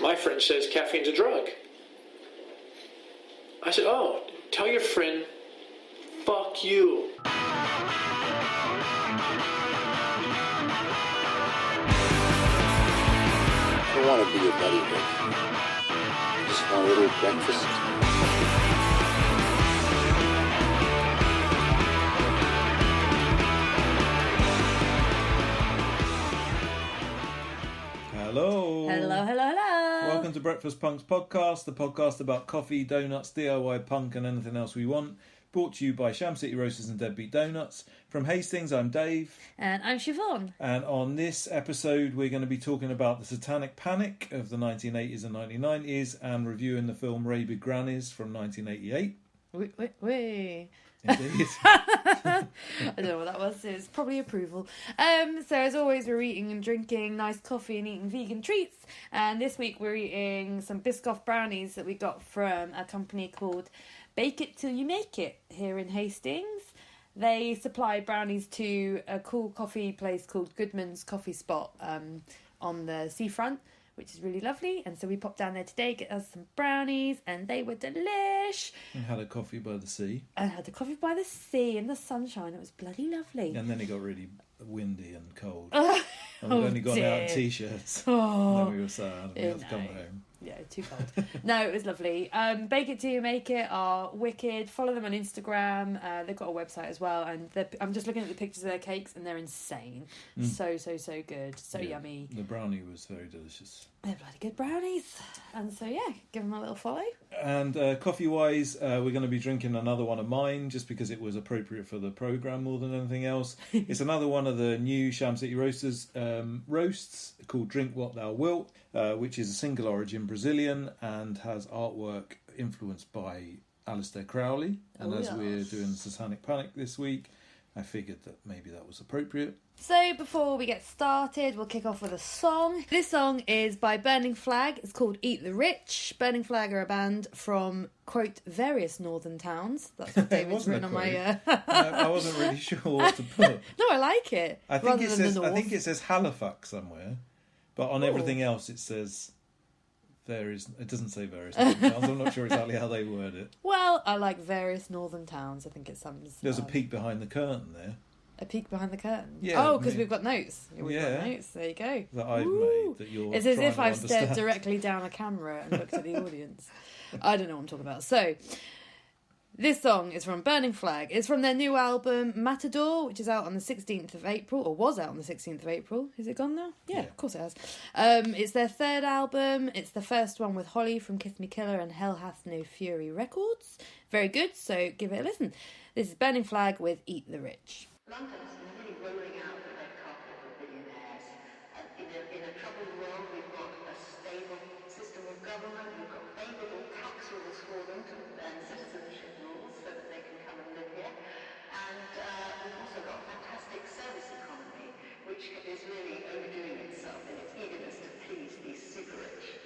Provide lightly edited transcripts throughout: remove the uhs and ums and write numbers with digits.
My friend says caffeine's a drug. I said, oh, tell your friend, fuck you. I don't want to be your buddy, Rick. Just want a little breakfast. Hello. Hello. Welcome to Breakfast Punk's podcast, the podcast about coffee, donuts, DIY punk and anything else we want. Brought to you by Sham City Roasters and Deadbeat Donuts. From Hastings, I'm Dave. And I'm Siobhan. And on this episode, we're going to be talking about the Satanic Panic of the 1980s and 1990s and reviewing the film Rabid Grannies from 1988. Wait. Indeed. I don't know what that was. It's probably approval. So as always, we're eating and drinking nice coffee and eating vegan treats. And this week we're eating some Biscoff brownies that we got from a company called Bake It Till You Make It here in Hastings. They supply brownies to a cool coffee place called Goodman's Coffee Spot on the seafront, which is really lovely. And so we popped down there today, get us some brownies, and they were delish. And had a coffee by the sea. And had a coffee by the sea in the sunshine. It was bloody lovely. And then it got really windy and cold. And we'd only gone out in t-shirts. Oh, and then we were sad. We had to come home. Yeah, too cold. No, it was lovely. Bake It Till You Make It are wicked. Follow them on Instagram. They've got a website as well. And I'm just looking at the pictures of their cakes and they're insane. So good. So yummy. The brownie was very delicious. They're bloody good brownies. And so, yeah, give them a little follow. And coffee-wise, we're going to be drinking another one of mine just because it was appropriate for the programme more than anything else. It's another one of the new Sham City Roasters roasts called Drink What Thou Wilt, which is a single origin Brazilian and has artwork influenced by Aleister Crowley. And we're doing Satanic Panic this week, I figured that maybe that was appropriate. So before we get started, we'll kick off with a song. This song is by Burning Flag. It's called Eat the Rich. Burning Flag are a band from, quote, various northern towns. That's what David's written on my... I wasn't really sure what to put. No, I like it. I think it says Halifax somewhere, but on everything else it says... It doesn't say various northern towns. I'm not sure exactly how they word it. Well, I like various northern towns. I think it sums... There's a peek behind the curtain there. A peek behind the curtain? Yeah. Oh, because we've got notes. We've got notes. There you go. That I've made that you're It's as if I've understand. stared directly down a camera and looked at the audience. I don't know what I'm talking about. So... this song is from Burning Flag. It's from their new album, Matador, which is out on the 16th of April, or was out on the 16th of April. Is it gone now? Yeah, of course it has. It's their third album. It's the first one with Holly from Kiss Me Killer and Hell Hath No Fury Records. Very good, so give it a listen. This is Burning Flag with Eat the Rich. London's really rolling out the red carpet for billionaires. In a troubled world, we've got a stable system of government, we've got favourable tax rules for them and citizenship rules so that they can come and live here. And we've also got a fantastic service economy, which is really overdoing itself in its eagerness to please these super rich.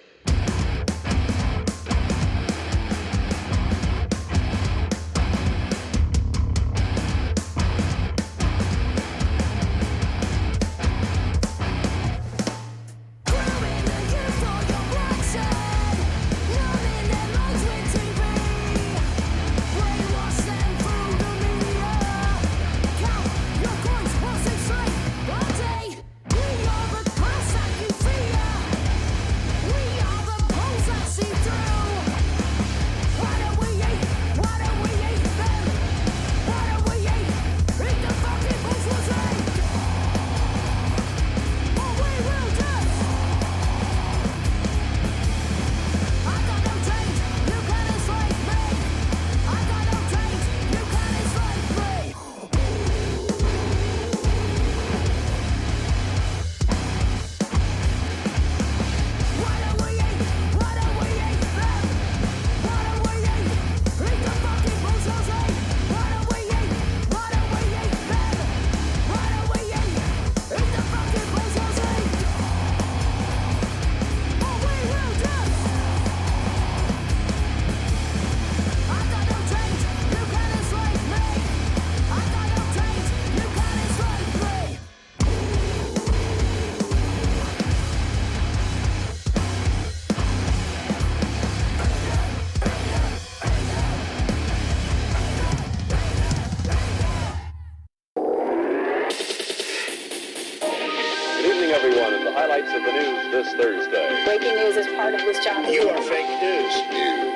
say? Breaking news is part of this job. You are fake news.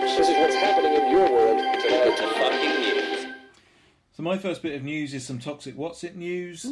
This is what's happening in your world tonight. To fucking news. So my first bit of news is some Toxic What's It news.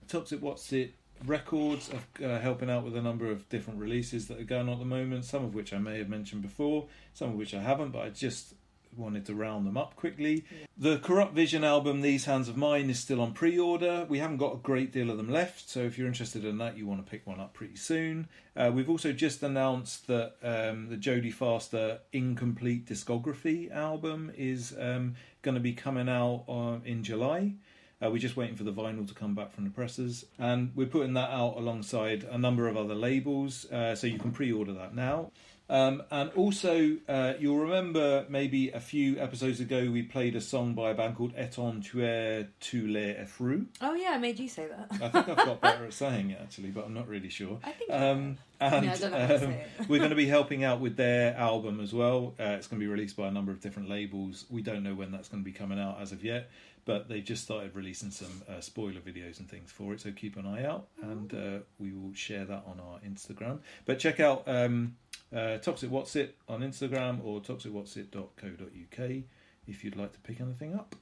Toxic What's It Records are helping out with a number of different releases that are going on at the moment, some of which I may have mentioned before, some of which I haven't, but I just wanted to round them up quickly. The Corrupt Vision album, These Hands of Mine, is still on pre-order. We haven't got a great deal of them left, so if you're interested in that, you want to pick one up pretty soon. We've also just announced that the Jodie Foster Incomplete Discography album is going to be coming out in July. We're just waiting for the vinyl to come back from the presses, and we're putting that out alongside a number of other labels, so you can pre-order that now. And also, you'll remember maybe a few episodes ago we played a song by a band called Eton Tuer Tu Les Effrous. Oh yeah, I made you say that. I think I've got better at saying it actually, but I'm not really sure. I think and I don't know how to say it. we're going to be helping out with their album as well. It's going to be released by a number of different labels. We don't know when that's going to be coming out as of yet, but they've just started releasing some spoiler videos and things for it, so keep an eye out, and we will share that on our Instagram. But check out Toxic What's It on Instagram or toxicwhatsit.co.uk if you'd like to pick anything up.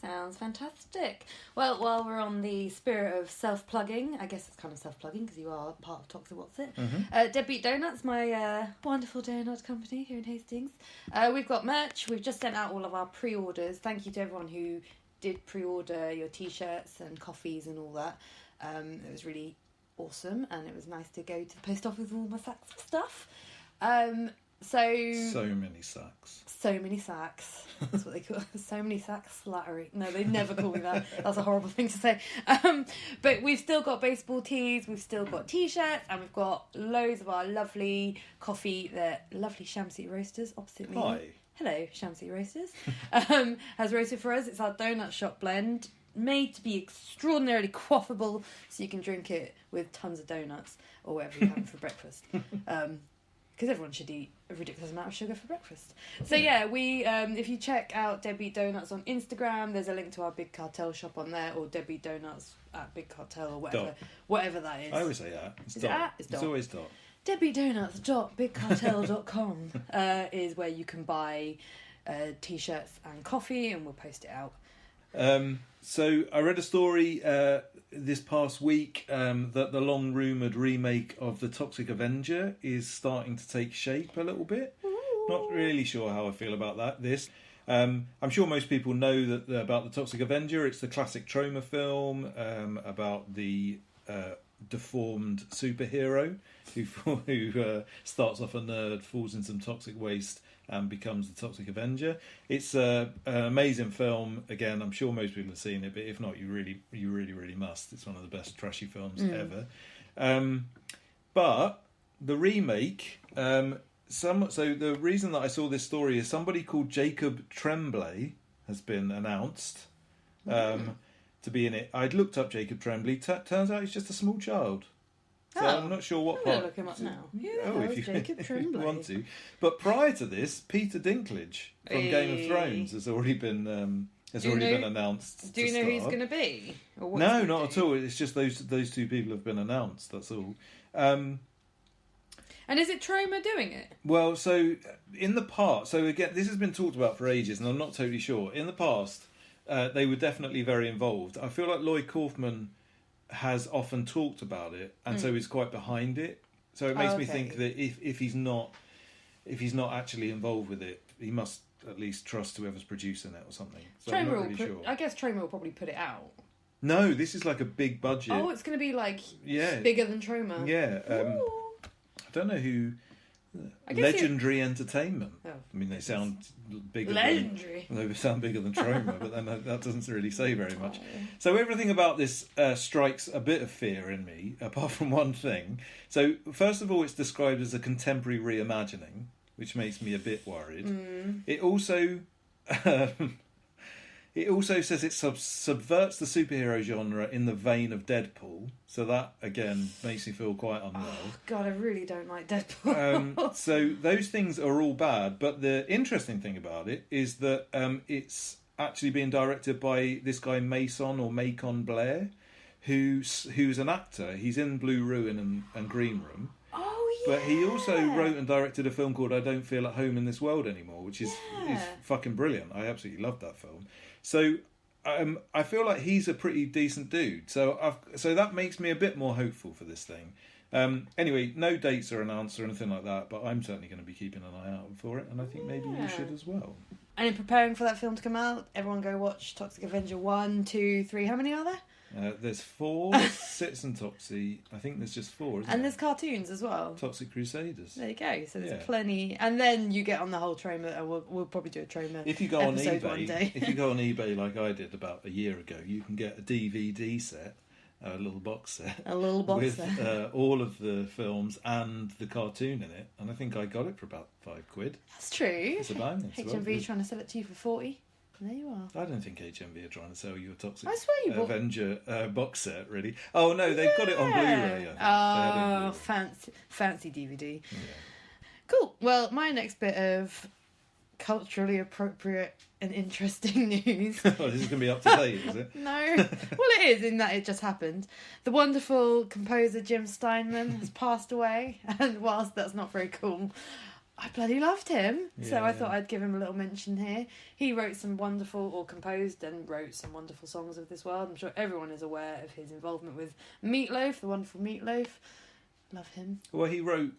Sounds fantastic. Well, while we're on the spirit of self-plugging, I guess it's kind of self-plugging because you are part of Toxic What's It. Deadbeat Donuts, my wonderful donut company here in Hastings. We've got merch. We've just sent out all of our pre-orders. Thank you to everyone who did pre-order your t-shirts and coffees and all that. It was really awesome, and it was nice to go to the post office with all my sacks of stuff. So many sacks. So many sacks. That's what they call it. So many sacks. Slattery. No, they never call me that. That's a horrible thing to say. But we've still got baseball tees, we've still got t-shirts, and we've got loads of our lovely coffee that lovely Shamsi Roasters opposite me. Hi. Hello, Shamsi Roasters. Has roasted for us. It's our donut shop blend, made to be extraordinarily quaffable, so you can drink it with tons of donuts or whatever you have for breakfast. Because everyone should eat a ridiculous amount of sugar for breakfast. So yeah, we if you check out Deadbeat Donuts on Instagram, there's a link to our Big Cartel shop on there, or Deadbeat Donuts at Big Cartel or whatever that is. I always say that. It's Is dot. it at? It's dot. always dot. Deadbeatdonuts.bigcartel.com is where you can buy t-shirts and coffee, and we'll post it out. So I read a story this past week that the long-rumoured remake of the Toxic Avenger is starting to take shape a little bit. Not really sure how I feel about that. I'm sure most people know that about the Toxic Avenger. It's the classic trauma film about the deformed superhero who starts off a nerd, falls in some toxic waste, and becomes the Toxic Avenger. It's an amazing film. Again, I'm sure most people have seen it, but if not, you really must. It's one of the best trashy films ever. But the remake, so the reason that I saw this story is somebody called Jacob Tremblay has been announced to be in it. I'd looked up Jacob Tremblay. Turns out he's just a small child. So I'm not sure what I'm part. gonna look him up now. If you Jacob Tremblay. want to. But prior to this, Peter Dinklage from Game of Thrones has already been announced. Do you know who he's going to be? Or what No, he's not gonna at do? all. It's just those two people have been announced. That's all. And is it Troma doing it? Well, so in the past, so again, this has been talked about for ages, and I'm not totally sure. In the past, they were definitely very involved. I feel like Lloyd Kaufman has often talked about it, and so he's quite behind it. So it makes me think that if he's not actually involved with it, he must at least trust whoever's producing it or something. So I'm not really sure. I guess Troma will probably put it out. No, this is like a big budget. Oh, it's going to be like Yeah. bigger than Troma. Yeah. I don't know who. Legendary Entertainment. Oh, I mean, they sound bigger. Legendary. They sound bigger than Troma, but then that doesn't really say very much. So everything about this strikes a bit of fear in me, apart from one thing. So first of all, it's described as a contemporary reimagining, which makes me a bit worried. It also says it subverts the superhero genre in the vein of Deadpool. So that, again, makes me feel quite unwell. Oh, God, I really don't like Deadpool. So those things are all bad. But the interesting thing about it is that it's actually being directed by this guy Macon Blair, who's an actor. He's in Blue Ruin and Green Room. Oh, But he also wrote and directed a film called I Don't Feel at Home in This World Anymore, which is fucking brilliant. I absolutely loved that film. So I feel like he's a pretty decent dude. So that makes me a bit more hopeful for this thing. Anyway, no dates are announced or anything like that, but I'm certainly going to be keeping an eye out for it, and I think maybe you should as well. And in preparing for that film to come out, everyone go watch Toxic Avenger 1, 2, 3. How many are there? There's 4 Citizen Toxie. I think there's just 4, isn't And there? there's cartoons as well. Toxic Crusaders. There you go. So there's plenty. And then you get on the whole Troma. We'll probably do a Troma if you go on episode one day. If you go on eBay like I did about a year ago, you can get a DVD set, a little box set. A little box with, set. all of the films and the cartoon in it. And I think I got it for about £5. That's true. It's a bang. HMV trying to sell it to you for 40. There you are. I don't think HMV are trying to sell you a Toxic I swear you bought... Avenger box set, really. Oh, no, they've got it on Blu-ray. Oh, fancy DVD. Yeah. Cool. Well, my next bit of culturally appropriate and interesting news. Oh, this is going to be up to date, is it? No. Well, it is, in that it just happened. The wonderful composer Jim Steinman has passed away, and whilst that's not very cool, I bloody loved him. So I thought I'd give him a little mention here. He wrote some wonderful, or composed and wrote some wonderful songs of this world. I'm sure everyone is aware of his involvement with Meatloaf, the wonderful Meatloaf. Love him. Well, he wrote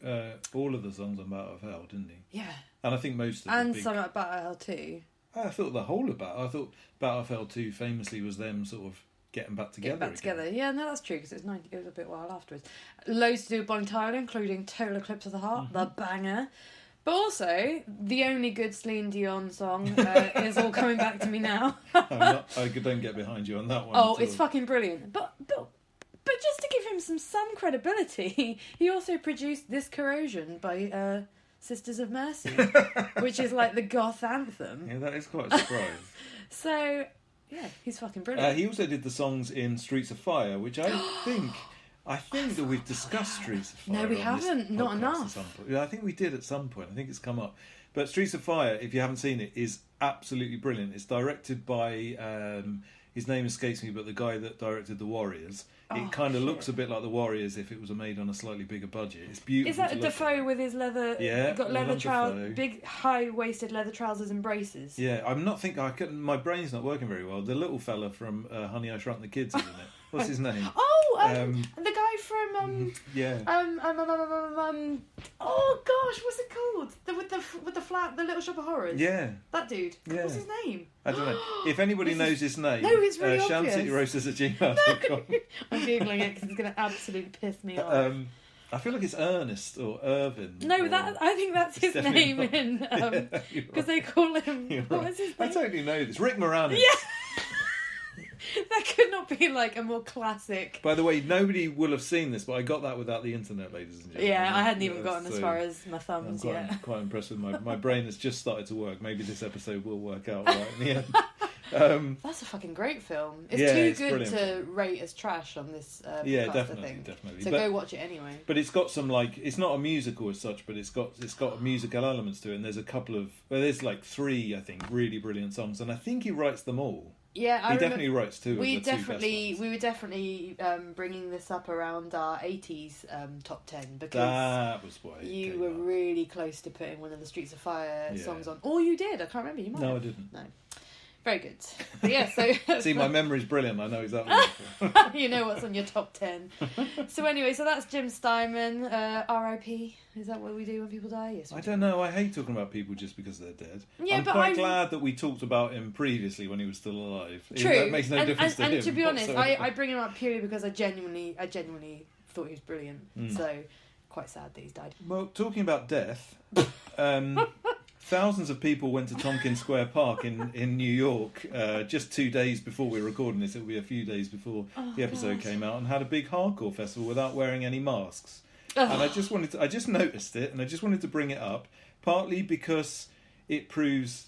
all of the songs on Battle of Hell, didn't he? Yeah. And I think most of and the big... some at Battle of Hell too. I thought the whole of Battle... I thought Battle of Hell 2 famously was them sort of getting back together again. Yeah, no, that's true, because it was a bit while afterwards. Loads to do with Bonnie Tyler, including Total Eclipse of the Heart, the banger. But also, the only good Celine Dion song is All Coming Back to Me Now. I don't get behind you on that one. Oh, it's fucking brilliant. But just to give him some credibility, he also produced This Corrosion by Sisters of Mercy, which is like the goth anthem. Yeah, that is quite a surprise. So, yeah, he's fucking brilliant. He also did the songs in Streets of Fire, which I think that we've discussed Streets of Fire. No, we haven't. Not enough. Yeah, I think we did at some point. I think it's come up. But Streets of Fire, if you haven't seen it, is absolutely brilliant. It's directed by, his name escapes me, but the guy that directed The Warriors. It kind of looks a bit like The Warriors if it was made on a slightly bigger budget. It's beautiful. Is that a Defoe with his leather? Yeah, got leather trousers, big high-waisted leather trousers and braces. Yeah, I'm not thinking. My brain's not working very well. The little fella from Honey, I Shrunk the Kids is in it. What's his name? The guy from yeah. Oh gosh, what's it called? With the flat, the Little Shop of Horrors. Yeah. That dude. Yeah. What's his name? I don't know. If anybody knows his name, no, it's really obvious. shamcityroasters@gmail.com. I'm googling it because it's going to absolutely piss me off. I feel like it's Ernest or Irvin. No, or... I think that's his name in because they call him. What is his name? I totally know this. Rick Moranis. Yeah. That could not be like a more classic. By the way, nobody will have seen this, but I got that without the internet, ladies and gentlemen. Yeah, I hadn't even gotten as far as my thumbs yet. I'm quite impressed with my brain has just started to work. Maybe this episode will work out right in the end. That's a fucking great film. It's too good to rate as trash on this podcast, definitely. So go watch it anyway. But it's got some it's not a musical as such, but it's got musical elements to it. And there's a couple of there's like 3 I think really brilliant songs, and I think he writes them all. Yeah, he definitely writes 2 of the 2 best ones. We were definitely bringing this up around our 80s top 10 because that was why you were really close to putting one of the Streets of Fire songs on. Or you did. I can't remember. You might. No, I didn't. No. Very good. But yeah, so see, my memory's brilliant. I know exactly. You know what's on your top 10. So anyway, so that's Jim Steinman. R.I.P. Is that what we do when people die? Yes. I don't know. I hate talking about people just because they're dead. Yeah, I'm but quite glad that we talked about him previously when he was still alive. True. That makes no difference to him. And to be honest, whatsoever. I bring him up purely because I genuinely thought he was brilliant. So quite sad that he's died. Well, talking about death. Thousands of people went to Tompkins Square Park in New York just 2 days before we were recording this. It will be a few days before the episode came out, and had a big hardcore festival without wearing any masks. And I just noticed it, and I just wanted to bring it up, partly because it proves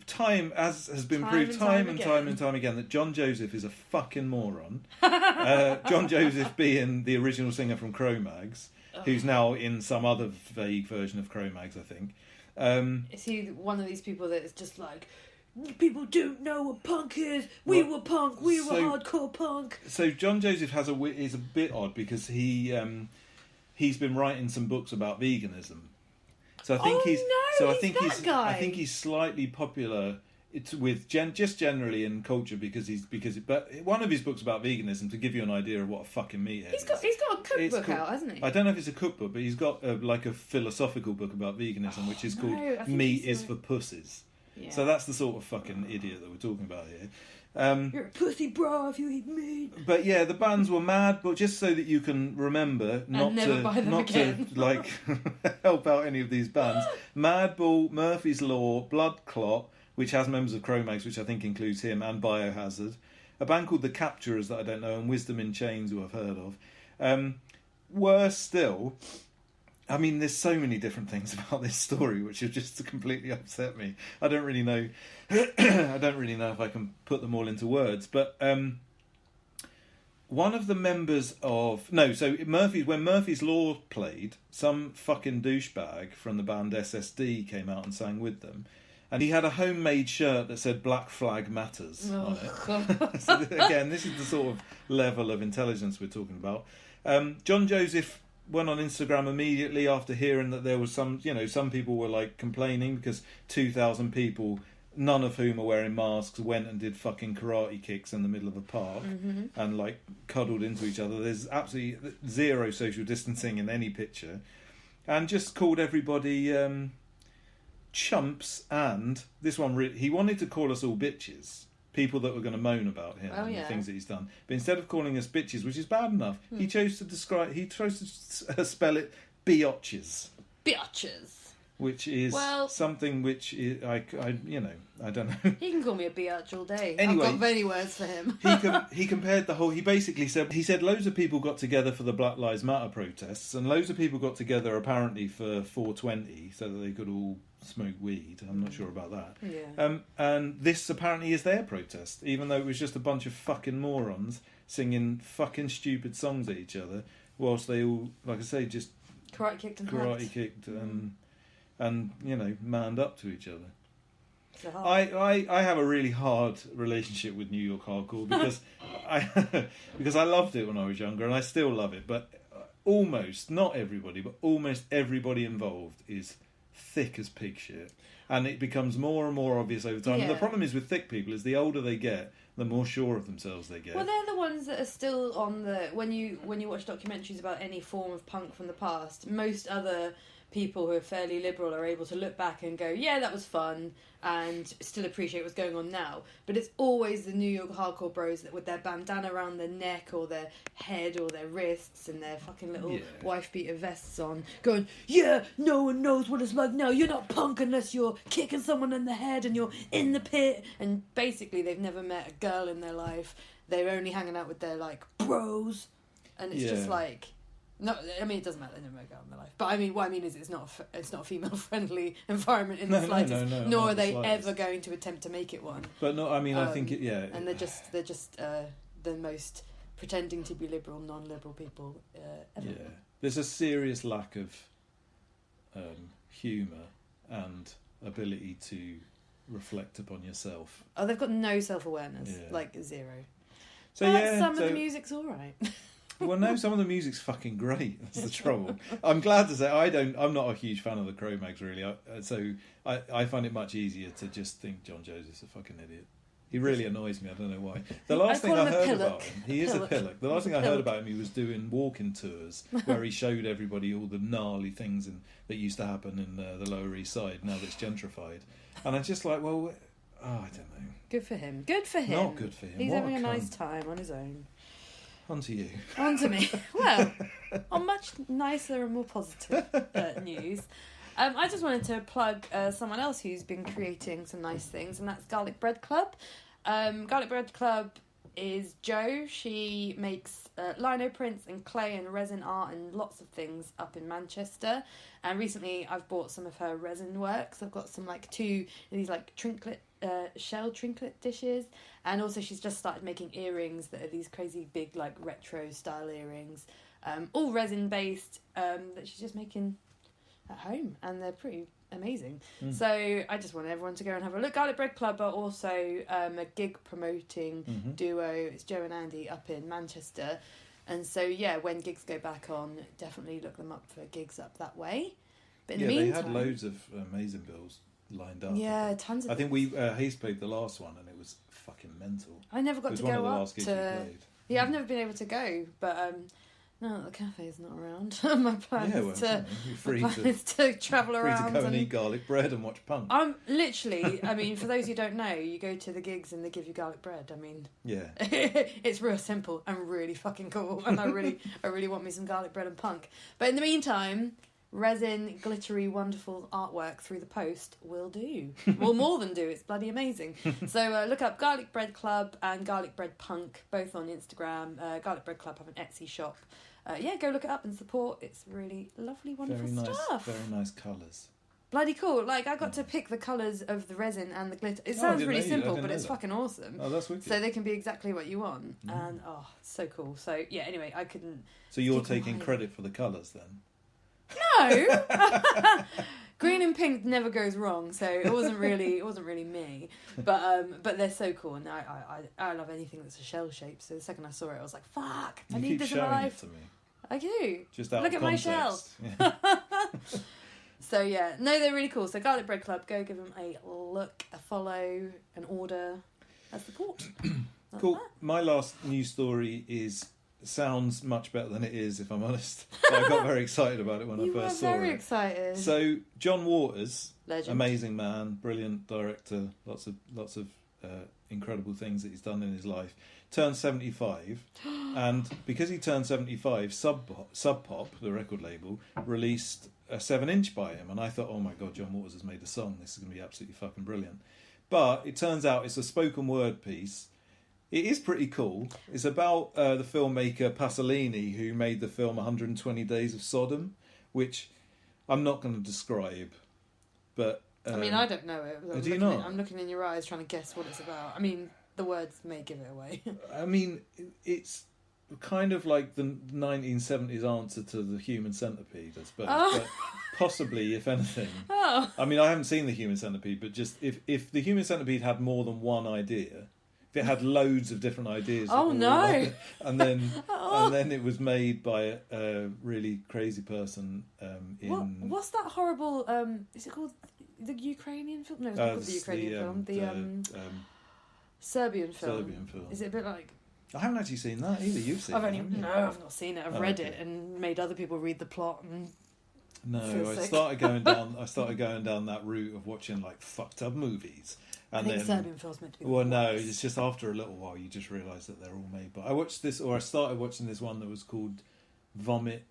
time and time again that John Joseph is a fucking moron. John Joseph being the original singer from Cro-Mags, who's now in some other vague version of Cro-Mags, I think. Is he one of these people that is just like, people don't know what punk is? We were punk. We were hardcore punk. So John Joseph is a bit odd because he he's been writing some books about veganism. So I think I think he's slightly popular. It's with just generally in culture but one of his books about veganism, to give you an idea of what a fucking meathead He's got a cookbook out, hasn't he? I don't know if it's a cookbook, but he's got a philosophical book about veganism, which is called Meat is for Pussies. Yeah. So that's the sort of fucking idiot that we're talking about here. You're a pussy bra if you eat meat. But yeah, the bands were mad, but just so that you can remember not to like help out any of these bands. Madball, Murphy's Law, Blood Clot, which has members of Cro-Mags, which I think includes him, and Biohazard. A band called The Capturers that I don't know, and Wisdom in Chains, who I've heard of. Worse still, I mean, there's so many different things about this story which have just completely upset me. I don't really know. I don't really know if I can put them all into words. But one of the members of when Murphy's Law played, some fucking douchebag from the band SSD came out and sang with them. And he had a homemade shirt that said Black Flag Matters on it. So again, this is the sort of level of intelligence we're talking about. John Joseph went on Instagram immediately after hearing that there was some people were like complaining because 2,000 people, none of whom are wearing masks, went and did fucking karate kicks in the middle of a park and like cuddled into each other. There's absolutely zero social distancing in any picture. And just called everybody... chumps, and this one he wanted to call us all bitches, people that were going to moan about him the things that he's done, but instead of calling us bitches, which is bad enough, he chose to spell it biotches, which is something which is, I don't know. He can call me a biatch all day. Anyway, I've got many words for him. he compared the whole. He basically said loads of people got together for the Black Lives Matter protests, and loads of people got together apparently for 420 so that they could all smoke weed. I'm not sure about that. Yeah. And this apparently is their protest, even though it was just a bunch of fucking morons singing fucking stupid songs at each other, whilst they all, like I say, just karate kicked and manned up to each other. I have a really hard relationship with New York hardcore because I loved it when I was younger and I still love it, but not everybody, but almost everybody involved is thick as pig shit, and it becomes more and more obvious over time. And the problem is with thick people is the older they get, the more sure of themselves they get. Well, they're the ones that are still on the when you watch documentaries about any form of punk from the past, most other people who are fairly liberal are able to look back and go, yeah, that was fun, and still appreciate what's going on now. But it's always the New York hardcore bros that with their bandana around their neck or their head or their wrists and their fucking little wife beater vests on, going, yeah, no one knows what it's like now. You're not punk unless you're kicking someone in the head and you're in the pit. And basically they've never met a girl in their life. They're only hanging out with their like bros, and it's just like... No, I mean, it doesn't matter. They never make out in their life. But I mean, what I mean is, it's not a female-friendly environment in the slightest. Nor are they ever going to attempt to make it one. But no, I mean, I think it. Yeah, and they're just the most pretending to be liberal, non-liberal people ever. Yeah, there's a serious lack of humour and ability to reflect upon yourself. Oh, they've got no self-awareness, like zero. So but some of the music's all right. Well, no, some of the music's fucking great. That's the trouble. I'm glad to say I'm not a huge fan of the Cro-Mags, really. So I find it much easier to just think John Joseph's a fucking idiot. He really annoys me. I don't know why. The last thing I heard about him, he is a pillock. The last thing I heard about him, he was doing walking tours where he showed everybody all the gnarly things that used to happen in the Lower East Side now that it's gentrified. And I'm just like, well, I don't know. Good for him. Good for him. Not good for him. He's having a nice time on his own. On to you. On to me. Well, on much nicer and more positive news, I just wanted to plug someone else who's been creating some nice things, and that's Garlic Bread Club. Garlic Bread Club is Jo. She makes lino prints and clay and resin art and lots of things up in Manchester. And recently I've bought some of her resin works. I've got some two of these shell trinket dishes, and also she's just started making earrings that are these crazy big retro style earrings, all resin based, that she's just making at home, and they're pretty amazing. So I just want everyone to go and have a look. Garlic Bread Club are also a gig promoting duo. It's Jo and Andy up in Manchester. And so, yeah, when gigs go back on, definitely look them up for gigs up that way. But in Yeah, the they meantime, had loads of amazing bills lined up. yeah, tons of I think things. we Hayes played the last one and it was fucking mental. I never It got was to one of go the up last gigs we to... played. Yeah, I've never been able to go, but now that the cafe's not around, my plan Yeah, well, is to... you're free My plan is to travel free around to go and eat garlic bread and watch punk. I'm literally, I mean, for those who don't know, you go to the gigs and they give you garlic bread. I mean, Yeah. it's real simple and really fucking cool. And I really want me some garlic bread and punk. But in the meantime, resin, glittery, wonderful artwork through the post will do. Will more than do. It's bloody amazing. So look up Garlic Bread Club and Garlic Bread Punk, both on Instagram. Garlic Bread Club have an Etsy shop. Yeah, go look it up and support. It's really lovely, wonderful stuff. Very nice colours. Bloody cool. Like, I got to pick the colours of the resin and the glitter. It sounds really simple, but it's fucking awesome. Oh, that's wicked. So they can be exactly what you want. And, so cool. So, yeah, anyway, I couldn't... So you're Keep them taking high. credit for the colours then? No! Green and pink never goes wrong, so it wasn't really me. But they're so cool, and I love anything that's a shell shape. So the second I saw it, I was like, "Fuck! I You need keep this in my showing life." it to me. I do. Just out Look of at my context. shell. Yeah. So yeah, no, they're really cool. So Garlic Bread Club, go give them a look, a follow, an order, a support. That's Cool. that. My last news story sounds much better than it is, if I'm honest. But I got very excited about it when You I were first saw very it. excited. So John Waters, Legend. amazing man, brilliant director, lots of incredible things that he's done in his life. Turned 75, and because he turned 75, Sub Pop, the record label, released a 7-inch by him, and I thought, oh my god, John Waters has made a song. This is going to be absolutely fucking brilliant. But it turns out it's a spoken word piece. It is pretty cool. It's about the filmmaker Pasolini, who made the film 120 Days of Sodom, which I'm not going to describe, but... I mean, I don't know it. Do you not? I'm looking in your eyes trying to guess what it's about. I mean, the words may give it away. I mean, it's kind of like the 1970s answer to the Human Centipede, I suppose. Oh. But possibly, if anything. Oh. I mean, I haven't seen the Human Centipede, but just if the Human Centipede had more than one idea, if it had loads of different ideas, Oh, no. and then it was made by a really crazy person. What's that horrible? Is it called the Ukrainian film? No, it's not called the Ukrainian film. The Serbian film. Serbian film. Is it a bit like? I haven't actually seen that either. You've seen it? haven't you? No, I've not seen it. I've read okay. it and made other people read the plot. And No, feel I sick. started going down that route of watching like fucked up movies, I and think then Serbian film's meant to be. the well, no, worst. it's just after a little while you just realise that they're all made. But I started watching this one that was called Vomit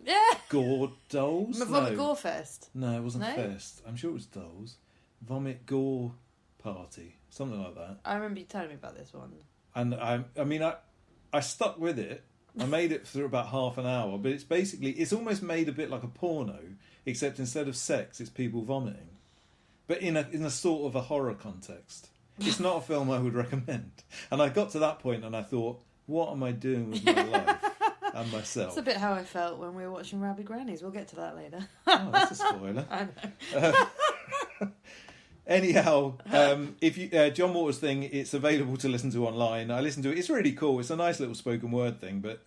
Yeah. Gore Dolls. Vomit no. Gore Fest. No, it wasn't No? Fest. I'm sure it was Dolls. Vomit Gore Party, something like that. I remember you telling me about this one. And I stuck with it. I made it through about half an hour, but it's almost made a bit like a porno, except instead of sex, it's people vomiting, but in a sort of a horror context. It's not a film I would recommend. And I got to that point, and I thought, what am I doing with my life and myself? It's a bit how I felt when we were watching Rabid Grannies. We'll get to that later. Oh, that's a spoiler. I know. Anyhow, if you John Waters thing, it's available to listen to online. I listened to it. It's really cool. It's a nice little spoken word thing, but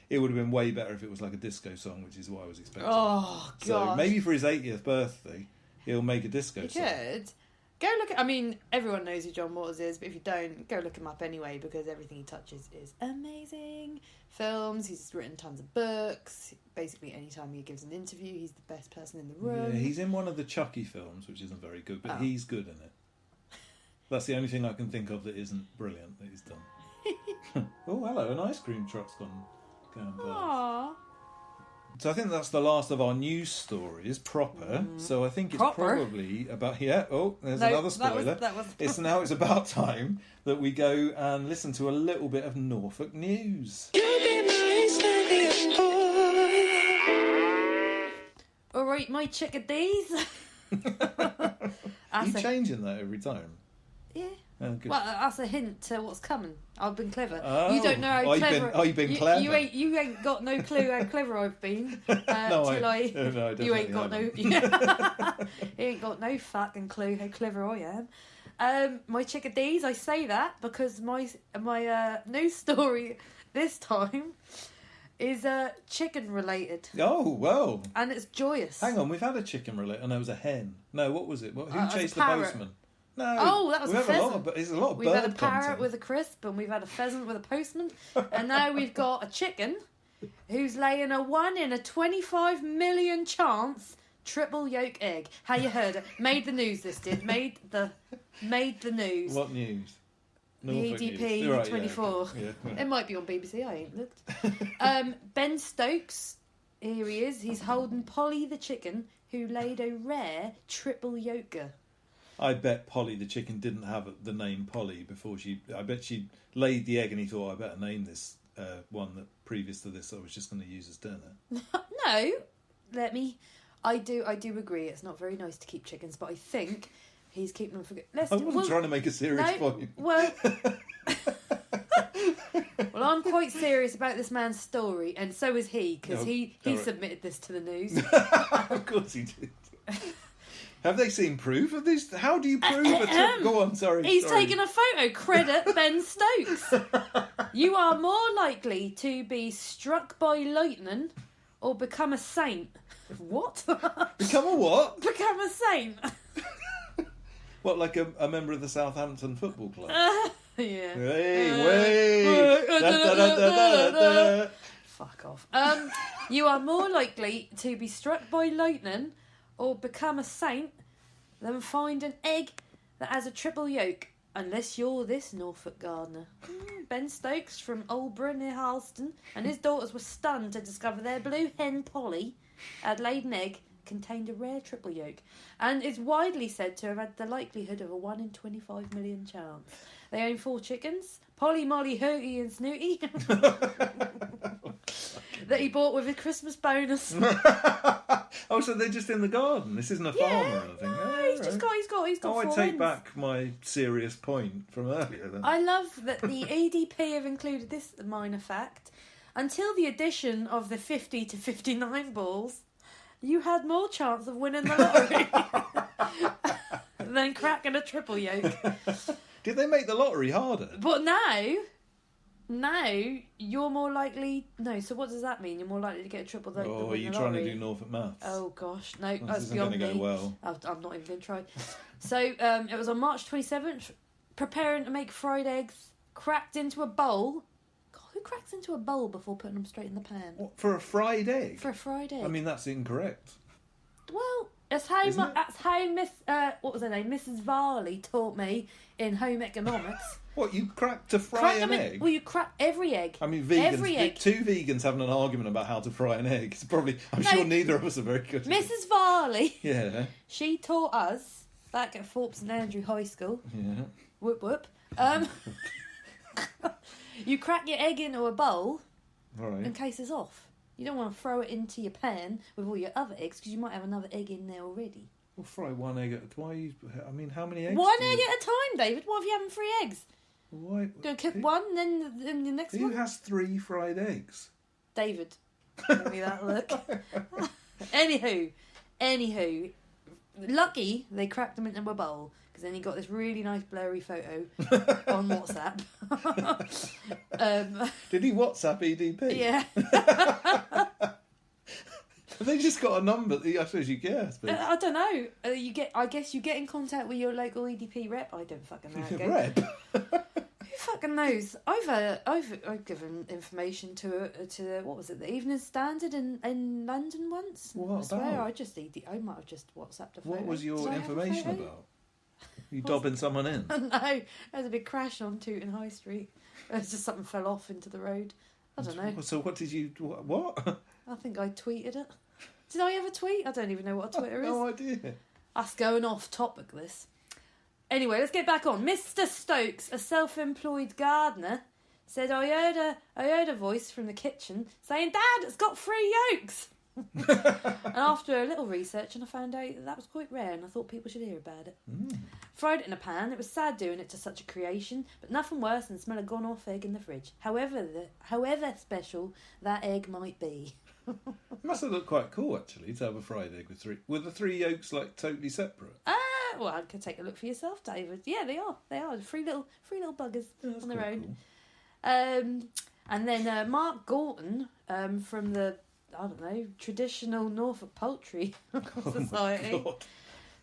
it would have been way better if it was like a disco song, which is what I was expecting. Oh god. So maybe for his 80th birthday, he'll make a disco You song. could. Go look at... I mean, everyone knows who John Waters is, but if you don't, go look him up anyway, because everything he touches is amazing. Films, he's written tons of books. Basically, anytime he gives an interview, he's the best person in the room. Yeah, he's in one of the Chucky films, which isn't very good, but Oh. he's good in it. That's the only thing I can think of that isn't brilliant that he's done. Oh, hello, an ice cream truck's going by. Aww. So I think that's the last of our news stories proper. So I think it's Proper? probably about there's No, another spoiler. that was It's about time that we go and listen to a little bit of Norfolk news. All right, my chickadees. Are you changing that every time? Yeah. Oh, good. Well, that's a hint to what's coming. I've been clever. Oh. You don't know how Oh, you've clever. been- you've been clever. You ain't got no clue how clever I've been. No, till I you definitely ain't got haven't. you ain't got no fucking clue how clever I am. My chickadees. I say that because my news story this time is chicken related, Oh, well. and it's joyous. Hang on, we've had a chicken related. And there was a hen. No, what was it? Who it was chased a the parrot. postman? No. Oh, that was we a have a lot pheasant. of, there's a lot of We've bird had a parrot content. with a crisp, and we've had a pheasant with a postman, and now we've got a chicken who's laying a 1 in a 25 million chance triple yolk egg. How you heard it? Made the news. This did made the news. What news? The Norfolk EDP News. Right, 24. Yeah, okay. Yeah. It might be on BBC. I ain't looked. Ben Stokes, here he is. He's holding Polly the chicken, who laid a rare triple yolker. I bet Polly the chicken didn't have the name Polly before I bet she laid the egg and he thought, I better name this one that previous to this I was just going to use as dinner. No, I do agree. It's not very nice to keep chickens, but I think he's keeping them for good. I wasn't trying to make a serious point. Well, well, I'm quite serious about this man's story, and so is he, because he all right. submitted this to the news. Of course he did. Have they seen proof of this? How do you prove a trip? Go on, sorry. He's sorry. taken a photo. Credit Ben Stokes. You are more likely to be struck by lightning or become a saint. What? Become a what? Become a saint. What, like a member of the Southampton Football Club? Yeah. Hey, wait! Fuck off. You are more likely to be struck by lightning or become a saint than find an egg that has a triple yolk, unless you're this Norfolk gardener. Ben Stokes from Aldborough near Harleston and his daughters were stunned to discover their blue hen Polly had laid an egg contained a rare triple yolk and is widely said to have had the likelihood of a 1 in 25 million chance. They own 4 chickens, Polly, Molly, Hootie and Snooty, that he bought with his Christmas bonus. Oh, so they're just in the garden. This isn't a farm or anything. No, he's got Oh, I 4 take hens. back my serious point from earlier then. I love that the EDP have included this minor fact. Until the addition of the 50 to 59 balls, you had more chance of winning the lottery than cracking a triple yolk. Did they make the lottery harder? But now you're more likely. No, so what does that mean? You're more likely to get a triple yolk. Oh, are you trying to do Norfolk maths? Oh gosh, no, This that's isn't beyond going to me. go well. I'm not even going to try. So it was on March 27th, preparing to make fried eggs, cracked into a bowl. God, who cracks into a bowl before putting them straight in the pan? What, for a fried egg? For a fried egg. I mean, that's incorrect. Well, that's how Isn't it? that's how Miss what was her name, Mrs. Varley taught me in home economics. What, you crack to fry Crack an them in- egg? Well, you crack every egg. I mean, vegans. Every egg. 2 vegans having an argument about how to fry an egg. It's probably. I'm sure neither of us are very good. At it. Mrs. Varley, Yeah. she taught us back at Thorpe St Andrew High School. Yeah. Whoop whoop. You crack your egg into a bowl All right. in case it's off. You don't want to throw it into your pan with all your other eggs because you might have another egg in there already. We'll fry 1 egg at a time. Why? I mean, how many eggs? One do egg you- at a time, David. What if you're having 3 eggs? Why? Going to cook who- one, then the next Who one? has 3 fried eggs? David. Give me that look. Anywho. Lucky they cracked them into a bowl because then he got this really nice blurry photo on WhatsApp. Did he WhatsApp EDP? Yeah. Have they just got a number? I suppose you guess. But I don't know. I guess you get in contact with your local EDP rep. I don't fucking know. How it goes. Rep. Who fucking knows? I've given information to what was it? The Evening Standard in London once. What I swear, about? I might have just WhatsApped a photo. What was Did your I have a information photo? about? You dobbing someone in? No, there's a big crash on Tooting High Street. It's just something fell off into the road. I don't know. So what did you? What? I think I tweeted it. Did I ever tweet? I don't even know what a Twitter is. No idea. That's going off topic, this. Anyway, let's get back on. Mr. Stokes, a self-employed gardener, said, I heard a voice from the kitchen saying, Dad, it's got 3 yolks. And after a little research, and I found out that was quite rare, and I thought people should hear about it. Fried it in a pan. It was sad doing it to such a creation, but nothing worse than the smell of gone-off egg in the fridge. However special that egg might be. It must have looked quite cool actually to have a fried egg with 3. Were the 3 yolks like totally separate? Well, I could take a look for yourself, David. Yeah, they are. They are 3 little buggers Yeah, that's on their quite own. cool. And then Mark Gorton from the, I don't know, traditional Norfolk Poultry Society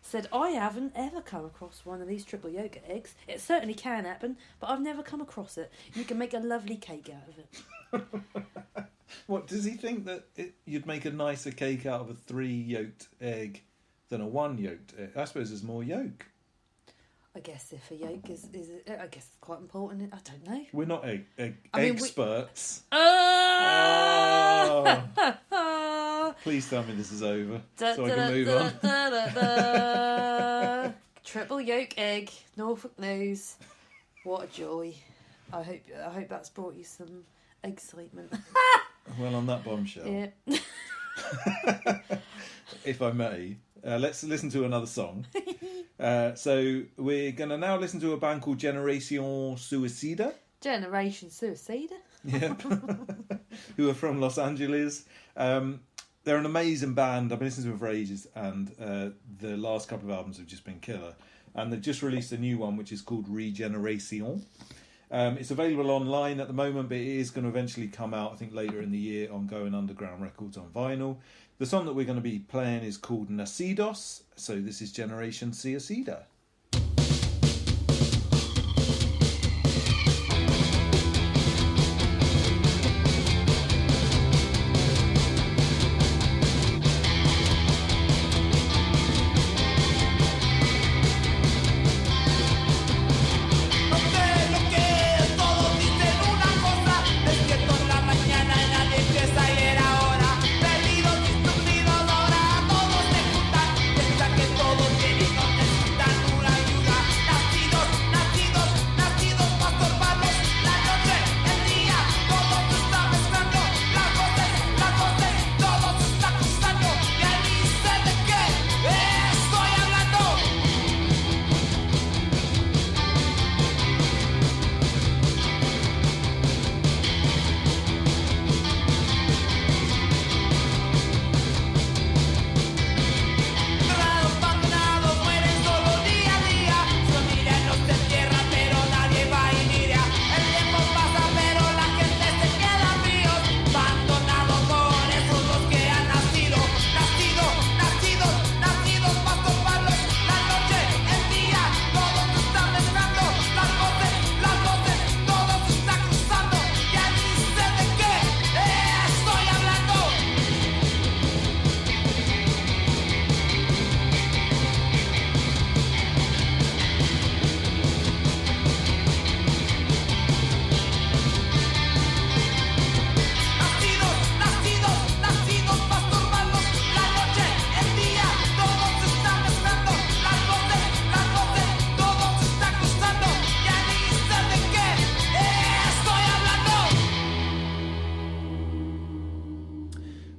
said, I haven't ever come across one of these triple yolk eggs. It certainly can happen, but I've never come across it. You can make a lovely cake out of it. What, does he think that you'd make a nicer cake out of a 3-yolked egg than a 1-yolked egg? I suppose there's more yolk. I guess if a yolk is I guess it's quite important. I don't know. We're not experts. Please tell me this is over so I can move on. Triple yolk egg, Norfolk News. What a joy! I hope that's brought you some excitement. Well, on that bombshell, yeah. if I may, let's listen to another song. So we're going to now listen to a band called Generacion Suicida. Generation Suicida. Yep. Who are from Los Angeles. They're an amazing band. I've been listening to them for ages, and the last couple of albums have just been killer. And they've just released a new one, which is called Regeneration. It's available online at the moment, but it is going to eventually come out, I think, later in the year on Going Underground Records on vinyl. The song that we're going to be playing is called Nacidos, so this is Generation Suicida.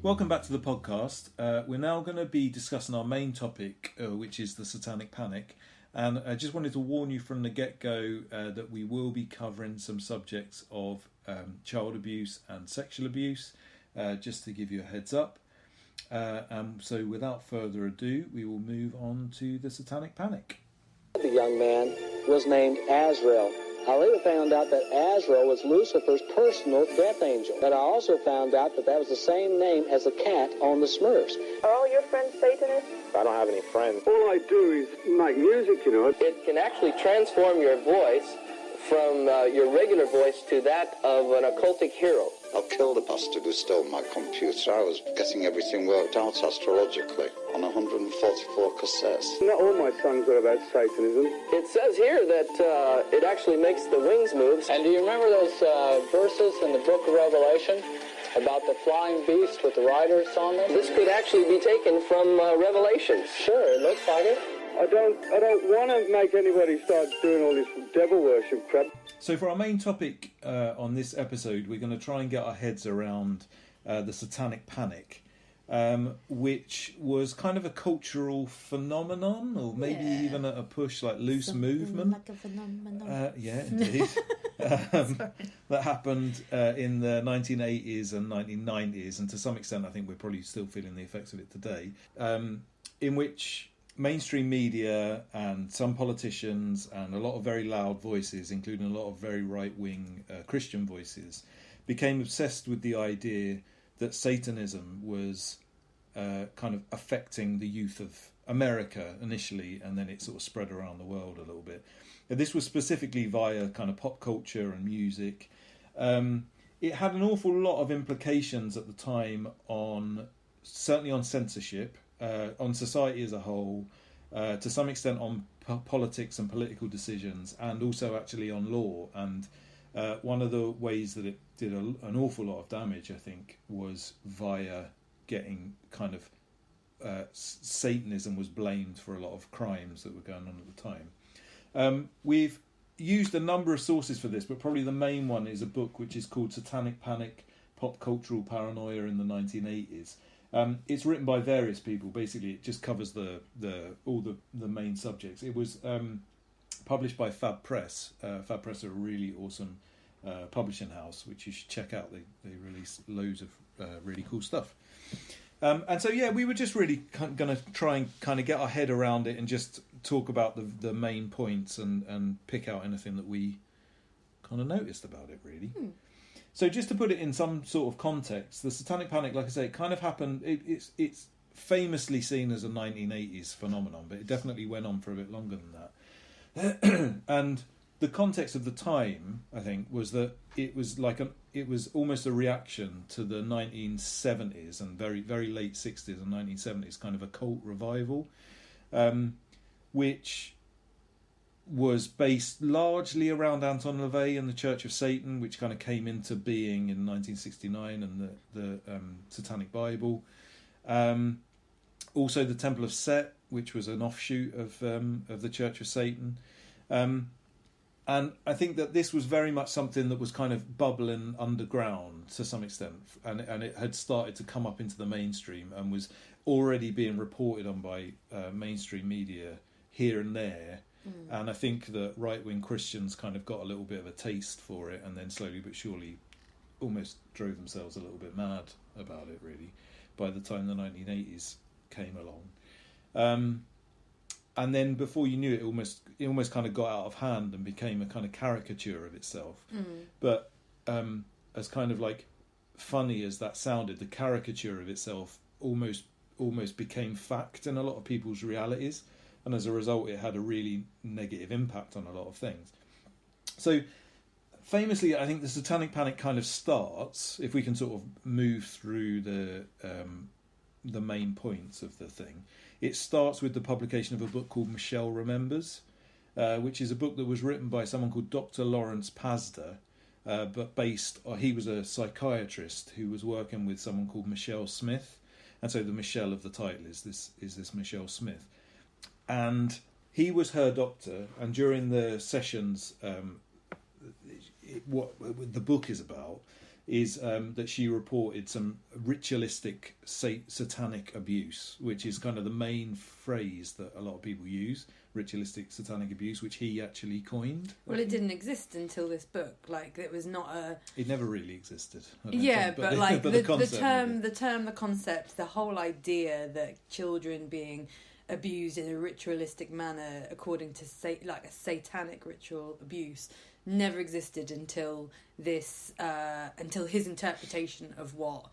Welcome back to the podcast. We're now going to be discussing our main topic, which is the Satanic Panic. And I just wanted to warn you from the get-go that we will be covering some subjects of child abuse and sexual abuse, just to give you a heads up. So without further ado, we will move on to the Satanic Panic. The young man was named Azrael. I later found out that Azrael was Lucifer's personal death angel. But I also found out that was the same name as the cat on the Smurfs. Are all your friends Satanists? I don't have any friends. All I do is make music, you know. It can actually transform your voice from your regular voice to that of an occultic hero. I'll kill the bastard who stole my computer. I was getting everything worked out astrologically on 144 cassettes. Not all my songs are about Satanism. It says here that it actually makes the wings move. And do you remember those verses in the book of Revelation about the flying beast with the riders on them? This could actually be taken from Revelation. Sure, it looks like it. I don't want to make anybody start doing all this devil worship crap. So for our main topic on this episode, we're going to try and get our heads around the Satanic Panic, which was kind of a cultural phenomenon, or maybe even a push, like loose something movement. Like a phenomenon. Yeah, indeed. That happened in the 1980s and 1990s, and to some extent I think we're probably still feeling the effects of it today, in which mainstream media and some politicians and a lot of very loud voices, including a lot of very right-wing Christian voices, became obsessed with the idea that Satanism was kind of affecting the youth of America initially, and then it sort of spread around the world a little bit. And this was specifically via kind of pop culture and music. It had an awful lot of implications at the time certainly on censorship, on society as a whole, to some extent on politics and political decisions, and also actually on law. And one of the ways that it did an awful lot of damage, I think, was via getting kind of Satanism was blamed for a lot of crimes that were going on at the time. We've used a number of sources for this, but probably the main one is a book which is called Satanic Panic, Pop Cultural Paranoia in the 1980s. It's written by various people. Basically, it just covers all the main subjects. It was published by Fab Press. Fab Press are a really awesome publishing house, which you should check out. They release loads of really cool stuff. And so, we were just really going to try and kind of get our head around it and just talk about the main points and pick out anything that we kind of noticed about it, really. So just to put it in some sort of context, the Satanic Panic, like I say, it kind of happened. It's famously seen as a 1980s phenomenon, but it definitely went on for a bit longer than that. And the context of the time, I think, was that it was almost a reaction to the 1970s and very, very late 60s and 1970s kind of occult revival, which was based largely around Anton LaVey and the Church of Satan, which kind of came into being in 1969, and the Satanic Bible. Also the Temple of Set, which was an offshoot of the Church of Satan. And I think that this was very much something that was kind of bubbling underground to some extent, and it had started to come up into the mainstream and was already being reported on by mainstream media here and there. And I think that right-wing Christians kind of got a little bit of a taste for it, and then slowly but surely almost drove themselves a little bit mad about it, really, by the time the 1980s came along. And then before you knew it, it almost kind of got out of hand and became a kind of caricature of itself. But as kind of like funny as that sounded, the caricature of itself almost became fact in a lot of people's realities. And as a result, it had a really negative impact on a lot of things. So famously, I think the Satanic Panic kind of starts, if we can sort of move through the main points of the thing, it starts with the publication of a book called Michelle Remembers, which is a book that was written by someone called Dr. Lawrence Pazder, but he was a psychiatrist who was working with someone called Michelle Smith. And so the Michelle of the title is this Michelle Smith. And he was her doctor, and during the sessions, what the book is about is that she reported some ritualistic satanic abuse, which is kind of the main phrase that a lot of people use, ritualistic satanic abuse, which he actually coined. Well, it didn't exist until this book. Like, it was not a... It never really existed. Yeah, but like but the concept, the concept, the whole idea that children being abused in a ritualistic manner according to like a satanic ritual abuse never existed until his interpretation of what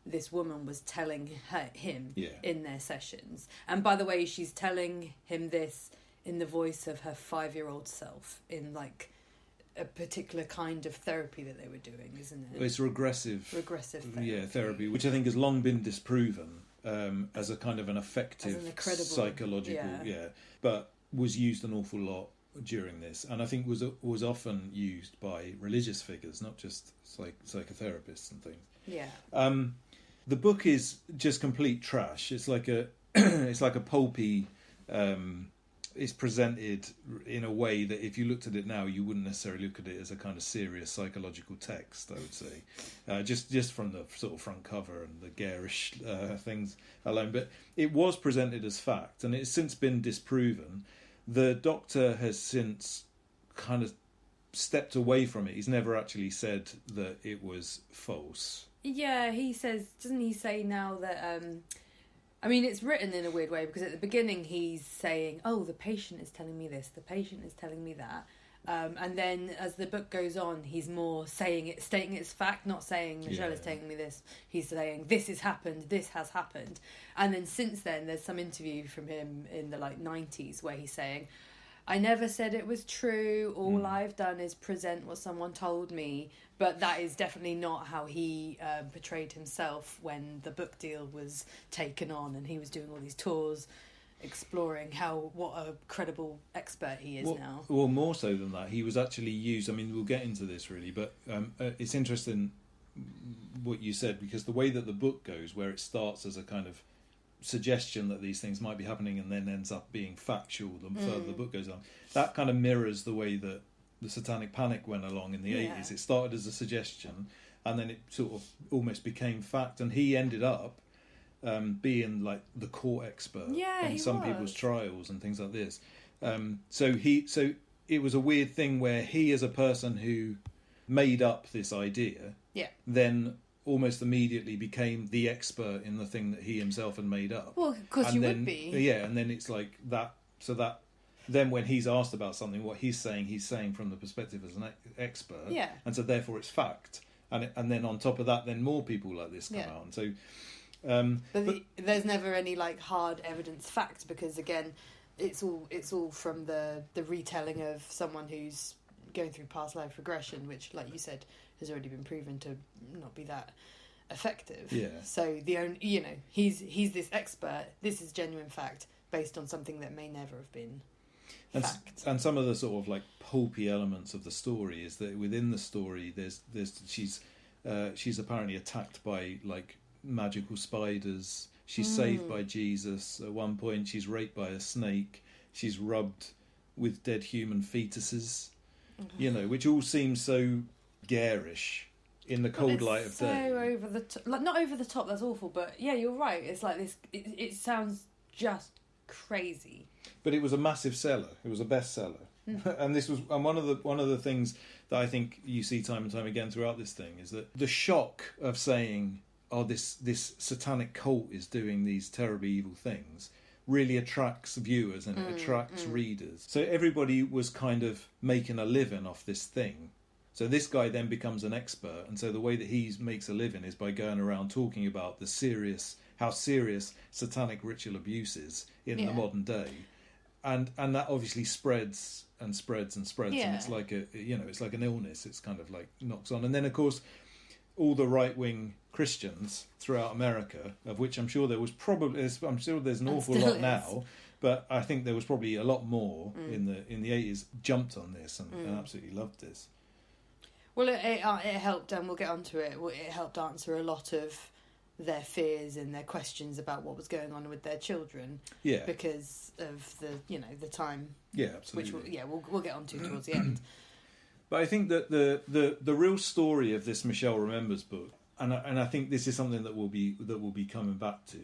this woman was telling him in their sessions. And by the way, she's telling him this in the voice of her 5-year-old self, in like a particular kind of therapy that they were doing, isn't it? It's regressive therapy. Therapy, which I think has long been disproven as a kind of an effective psychological, but was used an awful lot during this, and I think was often used by religious figures, not just psychotherapists and things. Yeah. The book is just complete trash. It's like a pulpy. It's presented in a way that if you looked at it now, you wouldn't necessarily look at it as a kind of serious psychological text, I would say, just from the sort of front cover and the garish things alone. But it was presented as fact, and it's since been disproven. The doctor has since kind of stepped away from it. He's never actually said that it was false. Yeah, he says, doesn't he say now that... I mean, it's written in a weird way, because at the beginning he's saying, oh, the patient is telling me this, the patient is telling me that. And then as the book goes on, he's more stating it's fact, not saying Michelle is telling me this. He's saying this has happened, this has happened. And then since then, there's some interview from him in the 90s where he's saying, I never said it was true. All I've done is present what someone told me. But that is definitely not how he portrayed himself when the book deal was taken on and he was doing all these tours, exploring what a credible expert he is now. Well, more so than that, he was actually used. I mean, we'll get into this really, but it's interesting what you said, because the way that the book goes, where it starts as a kind of suggestion that these things might be happening and then ends up being factual the further the book goes on, that kind of mirrors the way that the Satanic Panic went along in the 80s. It started as a suggestion and then it sort of almost became fact, and he ended up being like the court expert on some people's trials and things like this. So it was a weird thing where he, as a person who made up this idea, then almost immediately became the expert in the thing that he himself had made up. Well, because you would be. Yeah, and then it's like that. So that then when he's asked about something, what he's saying from the perspective as an expert. Yeah. And so therefore it's fact. And then on top of that, then more people like this come out. And so, but there's never any hard evidence fact, because again, it's all from the retelling of someone who's going through past life regression, which, like you said, has already been proven to not be that effective. Yeah. So the only, he's this expert. This is genuine fact based on something that may never have been fact. And some of the sort of pulpy elements of the story is that within the story, she's apparently attacked by magical spiders. She's saved by Jesus. At one point, she's raped by a snake. She's rubbed with dead human fetuses. Which all seems so garish in the cold light of day. So over the top, not over the top. That's awful. But yeah, you're right. It's like this. It sounds just crazy. But it was a massive seller. It was a bestseller, and this was one of the things that I think you see time and time again throughout this thing is that the shock of saying, "Oh, this satanic cult is doing these terribly evil things," really attracts viewers and it attracts readers. So everybody was kind of making a living off this thing. So this guy then becomes an expert, and so the way that he makes a living is by going around talking about how serious satanic ritual abuse is in the modern day, and that obviously spreads and spreads and spreads, and it's like it's like an illness. It's kind of knocks on, and then of course all the right-wing Christians throughout America, of which I'm sure there's an awful lot now, but I think there was probably a lot more in the 80s, jumped on this and absolutely loved this. Well, it helped, and we'll get onto it. It helped answer a lot of their fears and their questions about what was going on with their children. Yeah. Because of the time. Yeah, absolutely. Which we'll get onto towards the end. But I think that the real story of this Michelle Remembers book, and I think this is something that we'll be coming back to,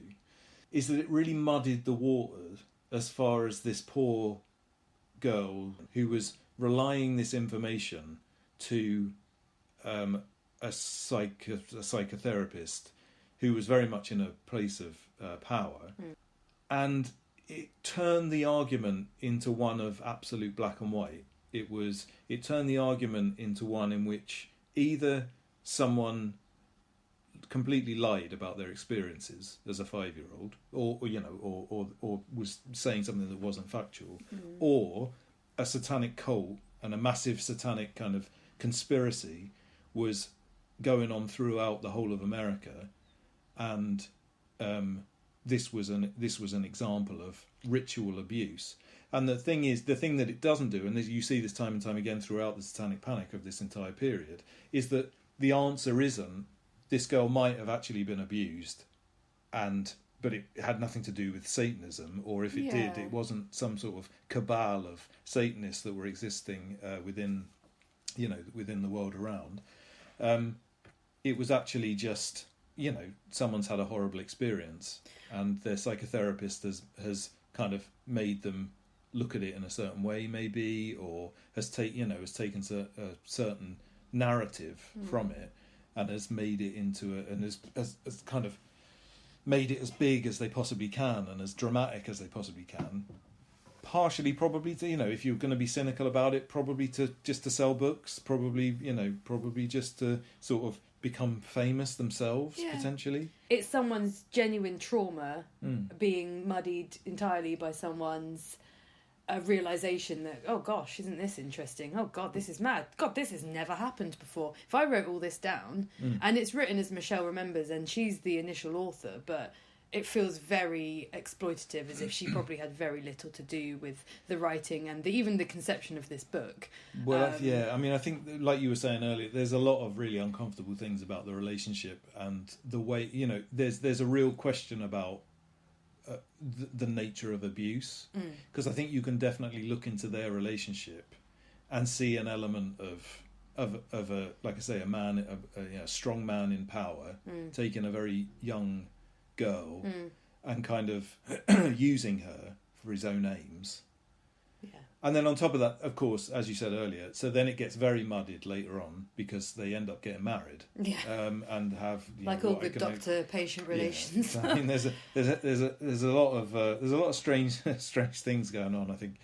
is that it really muddied the waters as far as this poor girl who was relaying this information to a psychotherapist who was very much in a place of power, and it turned the argument into one of absolute black and white. It turned the argument into one in which either someone completely lied about their experiences as a 5-year-old, or was saying something that wasn't factual, or a satanic cult and a massive satanic kind of conspiracy was going on throughout the whole of America, and this was an example of ritual abuse. And the thing that it doesn't do, and you see this time and time again throughout the Satanic Panic of this entire period, is that the answer isn't this girl might have actually been abused, but it had nothing to do with Satanism, or if it did, it wasn't some sort of cabal of Satanists that were existing within the world around. It was actually just someone's had a horrible experience, and their psychotherapist has kind of made them look at it in a certain way, maybe, or has taken a certain narrative from it and has made it into has kind of made it as big as they possibly can and as dramatic as they possibly can, partially probably to, if you're going to be cynical about it, probably to sell books, probably just to sort of become famous themselves, potentially. It's someone's genuine trauma being muddied entirely by someone's realisation that, oh gosh, isn't this interesting? Oh God, this is mad. God, this has never happened before. If I wrote all this down, and it's written as Michelle remembers, and she's the initial author, but it feels very exploitative, as if she probably had very little to do with the writing and even the conception of this book. Well, I mean, I think, like you were saying earlier, there's a lot of really uncomfortable things about the relationship and the way, there's a real question about the nature of abuse, because I think you can definitely look into their relationship and see an element of a, like I say, a man, a strong man in power, taking a very young girl and kind of using her for his own aims. And then on top of that, of course, as you said earlier, so then it gets very muddied later on because they end up getting married, and have all good doctor-patient relations. I mean, there's a lot of strange things going on, I think,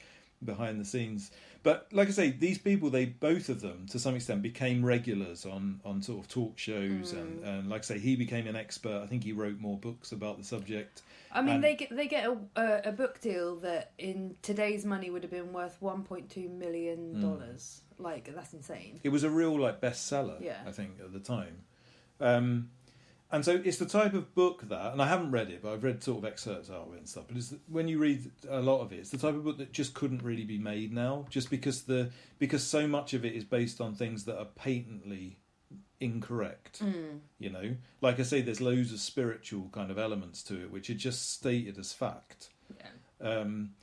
behind the scenes. But like I say, these people, both of them, to some extent, became regulars on sort of talk shows, and like I say, he became an expert. I think he wrote more books about the subject. I mean, they get a book deal that in today's money would have been worth $1.2 million. Like, that's insane. It was a real bestseller, I think, at the time. And so it's the type of book that, and I haven't read it, but I've read sort of excerpts out of it and stuff, but when you read a lot of it, it's the type of book that just couldn't really be made now, just because so much of it is based on things that are patently incorrect. Like I say, there's loads of spiritual kind of elements to it which are just stated as fact. And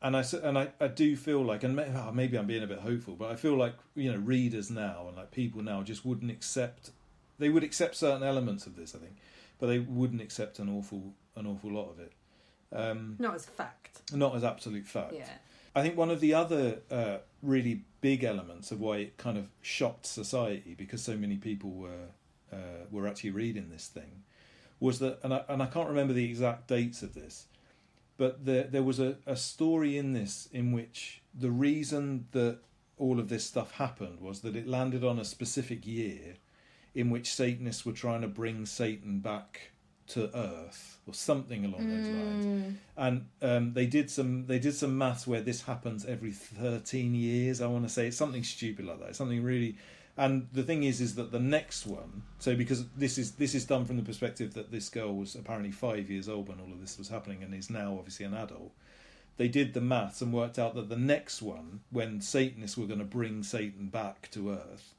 I do feel like, and maybe I'm being a bit hopeful, but I feel like readers now and like people now just wouldn't accept. They would accept certain elements of this, I think, but they wouldn't accept an awful lot of it. Not as fact. Not as absolute fact. Yeah. I think one of the other really big elements of why it kind of shocked society, because so many people were actually reading this thing, was that, and I can't remember the exact dates of this, but there was a story in this in which the reason that all of this stuff happened was that it landed on a specific year in which Satanists were trying to bring Satan back to Earth or something along those lines, and they did some maths where this happens every 13 years. I want to say it's something stupid like that. It's something really, and the thing is that the next one. So because this is done from the perspective that this girl was apparently 5 years old when all of this was happening and is now obviously an adult. They did the maths and worked out that the next one, when Satanists were going to bring Satan back to Earth,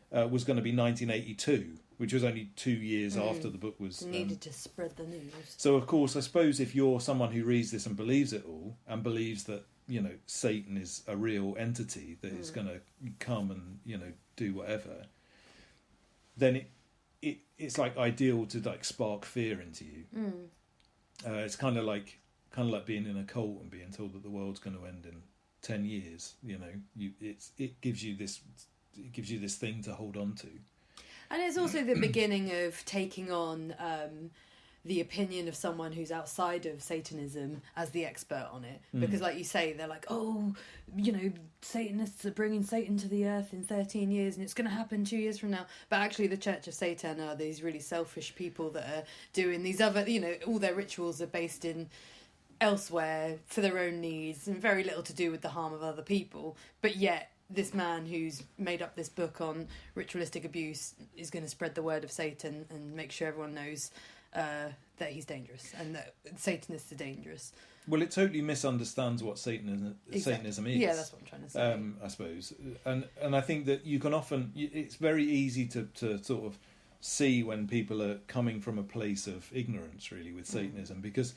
was going to be 1982, which was only 2 years after the book was... Needed to spread the news. So, of course, I suppose if you're someone who reads this and believes it all, and believes that, Satan is a real entity that is going to come and, do whatever, then it's like ideal to like spark fear into you. It's kind of like being in a cult and being told that the world's going to end in 10 years. It gives you this thing to hold on to. And it's also the beginning of taking on the opinion of someone who's outside of Satanism as the expert on it. Because like you say, they're like, Satanists are bringing Satan to the earth in 13 years and it's going to happen 2 years from now. But actually the Church of Satan are these really selfish people that are doing these other, all their rituals are based in elsewhere for their own needs and very little to do with the harm of other people. But yet this man who's made up this book on ritualistic abuse is going to spread the word of Satan and make sure everyone knows that he's dangerous and that Satanists are dangerous. Well, it totally misunderstands what Satanism is. Yeah, that's what I'm trying to say. I suppose. And I think that you can often... It's very easy to sort of see when people are coming from a place of ignorance, really, with Satanism. Because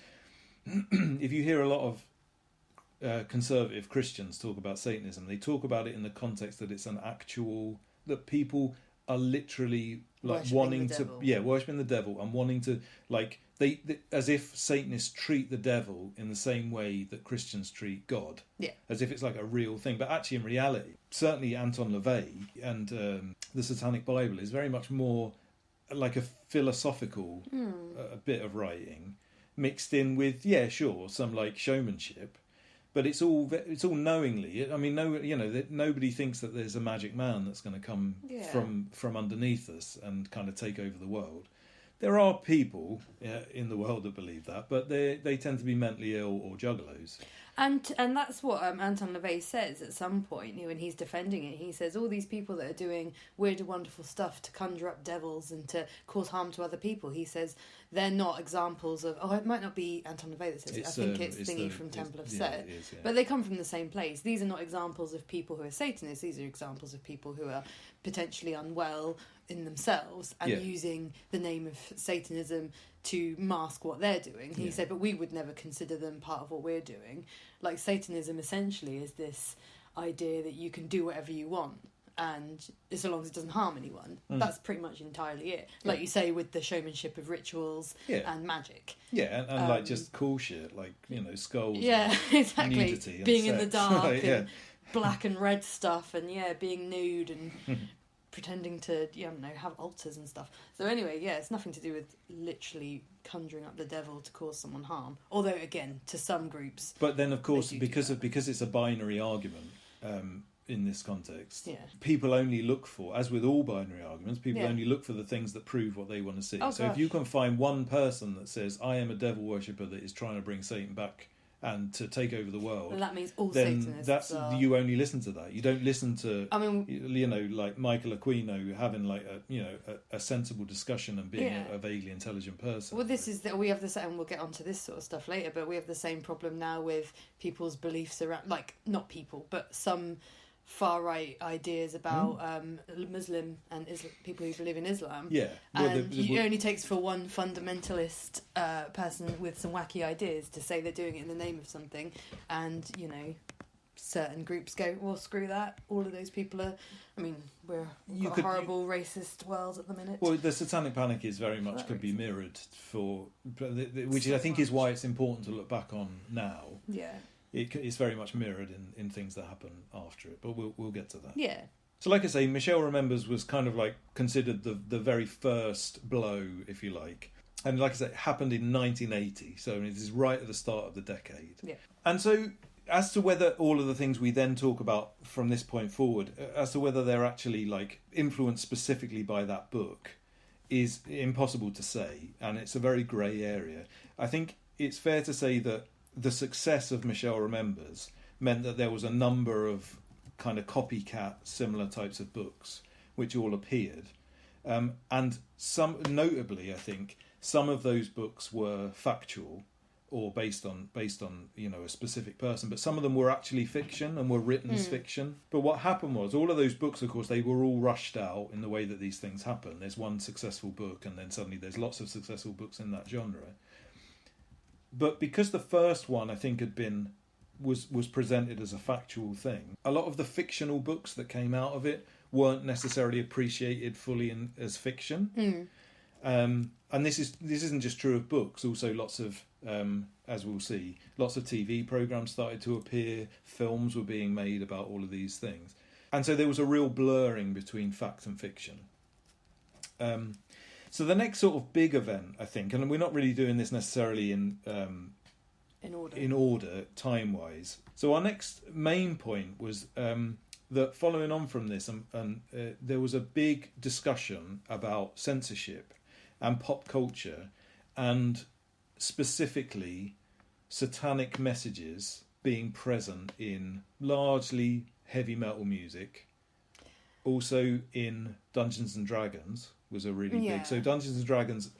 if you hear a lot of conservative Christians talk about Satanism, they talk about it in the context that it's an actual... That people are literally like wanting to... worshipping the devil and wanting to... like they as if Satanists treat the devil in the same way that Christians treat God. Yeah. As if it's like a real thing. But actually in reality, certainly Anton LaVey and the Satanic Bible is very much more like a philosophical a bit of writing mixed in with, some like showmanship. but it's all knowingly. I mean, nobody thinks that there's a magic man that's going to come from underneath us and kind of take over the world. There are people in the world that believe that, but they tend to be mentally ill or juggalos. And that's what Anton LaVey says at some point when he's defending it. He says all these people that are doing weird and wonderful stuff to conjure up devils and to cause harm to other people, he says they're not examples of... Oh, it might not be Anton LaVey that says it. I think it's Thingy from Temple of Set. It is, yeah. But they come from the same place. These are not examples of people who are Satanists. These are examples of people who are potentially unwell in themselves and using the name of Satanism to mask what they're doing. He said, but we would never consider them part of what we're doing. Like, Satanism essentially is this idea that you can do whatever you want, and so long as it doesn't harm anyone. That's pretty much entirely it. Like you say, with the showmanship of rituals and magic. Yeah, and like just cool shit, like, skulls. Yeah, exactly. Nudity and being sex. In the dark and black and red stuff, and being nude and pretending to, have altars and stuff. So anyway, it's nothing to do with literally conjuring up the devil to cause someone harm. Although, again, to some groups... But then, of course, because it's a binary argument in this context, people only look for, as with all binary arguments, people only look for the things that prove what they want to see. So if you can find one person that says, I am a devil worshipper that is trying to bring Satan back and to take over the world, and that means all then Satanists you only listen to that. You don't listen to, like Michael Aquino having like a sensible discussion and being a vaguely intelligent person. Well, we have the same, and we'll get onto this sort of stuff later, but we have the same problem now with people's beliefs around, like, not people, but some far-right ideas about Muslim and people who believe in Islam. Yeah. Well, and it only takes for one fundamentalist person with some wacky ideas to say they're doing it in the name of something, and, certain groups go, well, screw that. All of those people are... I mean, we've got a horrible racist world at the minute. Well, the Satanic Panic is very much could be mirrored for... Which I think is why it's important to look back on now. Yeah. It's very much mirrored in things that happen after it, but we'll get to that. Yeah. So, like I say, Michelle Remembers was kind of like considered the very first blow, if you like. And like I said, it happened in 1980, so it is right at the start of the decade. Yeah. And so, as to whether all of the things we then talk about from this point forward, as to whether they're actually like influenced specifically by that book, is impossible to say, and it's a very grey area. I think it's fair to say that the success of Michelle Remembers meant that there was a number of kind of copycat similar types of books which all appeared, and some, notably, I think some of those books were factual or based on a specific person, but some of them were actually fiction and were written as fiction. But what happened was all of those books, of course, they were all rushed out in the way that these things happen. There's one successful book and then suddenly there's lots of successful books in that genre. But because the first one, I think, was presented as a factual thing, a lot of the fictional books that came out of it weren't necessarily appreciated fully as fiction. And this isn't just true of books. Also, lots of, as we'll see, lots of TV programs started to appear. Films were being made about all of these things, and so there was a real blurring between fact and fiction. So the next sort of big event, I think, and we're not really doing this necessarily in order time-wise. So our next main point was that following on from this, there was a big discussion about censorship and pop culture, and specifically satanic messages being present in largely heavy metal music, also in Dungeons and Dragons. Was a really big. So Dungeons and Dragons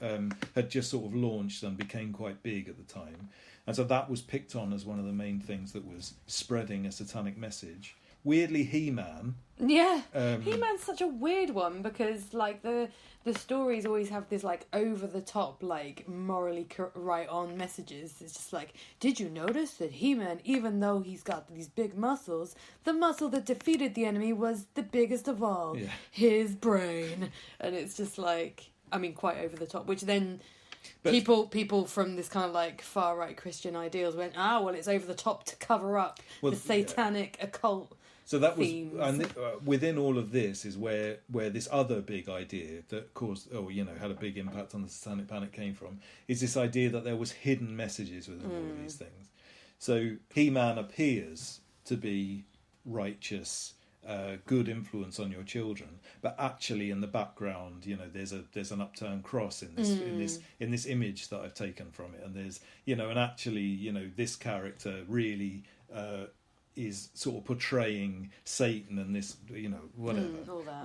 had just sort of launched and became quite big at the time, and so that was picked on as one of the main things that was spreading a satanic message. Weirdly, He-Man. Yeah, He-Man's such a weird one because like the stories always have this like over the top like morally right on messages. It's just like, did you notice that He-Man, even though he's got these big muscles, the muscle that defeated the enemy was the biggest of all, his brain, and it's just like, I mean, quite over the top. Which then people from this kind of like far right Christian ideals went, well, it's over the top to cover up the satanic occult. So that was, and within all of this is where this other big idea that caused, had a big impact on the Satanic Panic came from, is this idea that there was hidden messages within all of these things. So He-Man appears to be righteous, good influence on your children, but actually in the background, there's an upturned cross in this image that I've taken from it, and there's and actually this character really is sort of portraying Satan and this whatever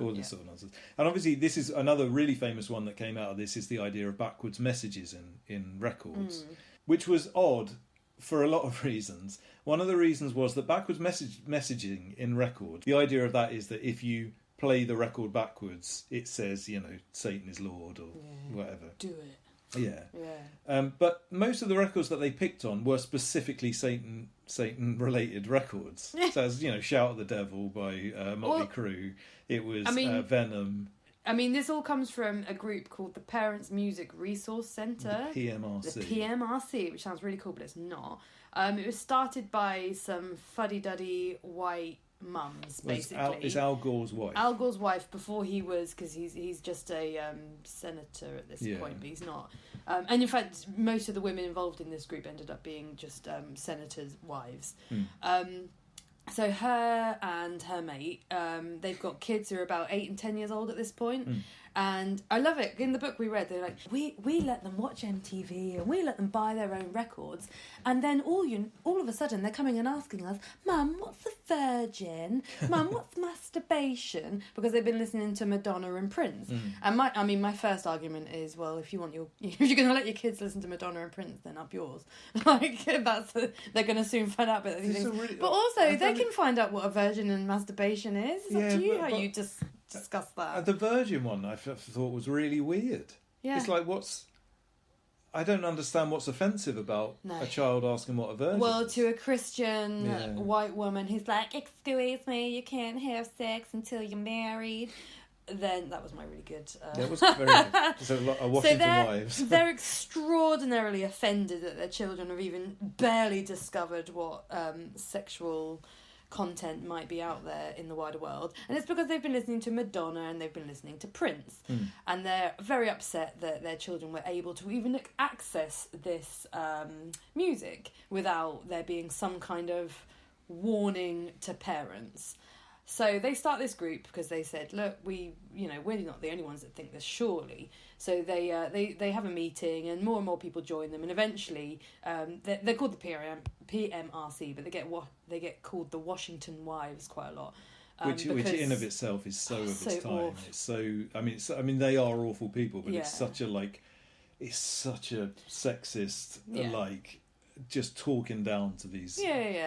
all this sort of nonsense. And obviously this is another really famous one that came out of this, is the idea of backwards messages in records, which was odd for a lot of reasons. One of the reasons was that backwards messaging in record, the idea of that is that if you play the record backwards, it says, Satan is Lord or whatever. Do it. Yeah. But most of the records that they picked on were specifically Satan related records. So as Shout at the Devil by Motley Crue. It was Venom. I mean, this all comes from a group called the Parents Music Resource Centre. The PMRC. The PMRC, which sounds really cool, but it's not. It was started by some fuddy-duddy white mums, basically. It's Al Gore's wife. Al Gore's wife, before he was, because he's just a senator at this point, but he's not. And in fact, most of the women involved in this group ended up being just senators' wives. So her and her mate, they've got kids who are about 8 and 10 years old at this point. And I love it. In the book we read, they're like, we let them watch MTV and we let them buy their own records. And then all of a sudden they're coming and asking us, Mum, what's a virgin? Mum, what's masturbation? Because they've been listening to Madonna and Prince. And my first argument is, well, if you're going to let your kids listen to Madonna and Prince, then up yours. They're going to soon find out about these things. But also, they can find out what a virgin and masturbation is. It's up to you how you just discuss that. The virgin one I thought was really weird. Yeah. It's like, I don't understand what's offensive about a child asking what a virgin is. Well, to a Christian white woman who's like, excuse me, you can't have sex until you're married. Then that was my really good... That was very good. So a Washington Wives. They're extraordinarily offended that their children have even barely discovered what sexual content might be out there in the wider world, and it's because they've been listening to Madonna and they've been listening to Prince, and they're very upset that their children were able to even access this music without there being some kind of warning to parents. So they start this group because they said, look, we're not the only ones that think this, surely. So they have a meeting, and more people join them, and eventually they're called the PMRC, but they get called the Washington Wives quite a lot. Which in of itself is so of its time. Awful. It's so. I mean, they are awful people, but it's such a sexist just talking down to these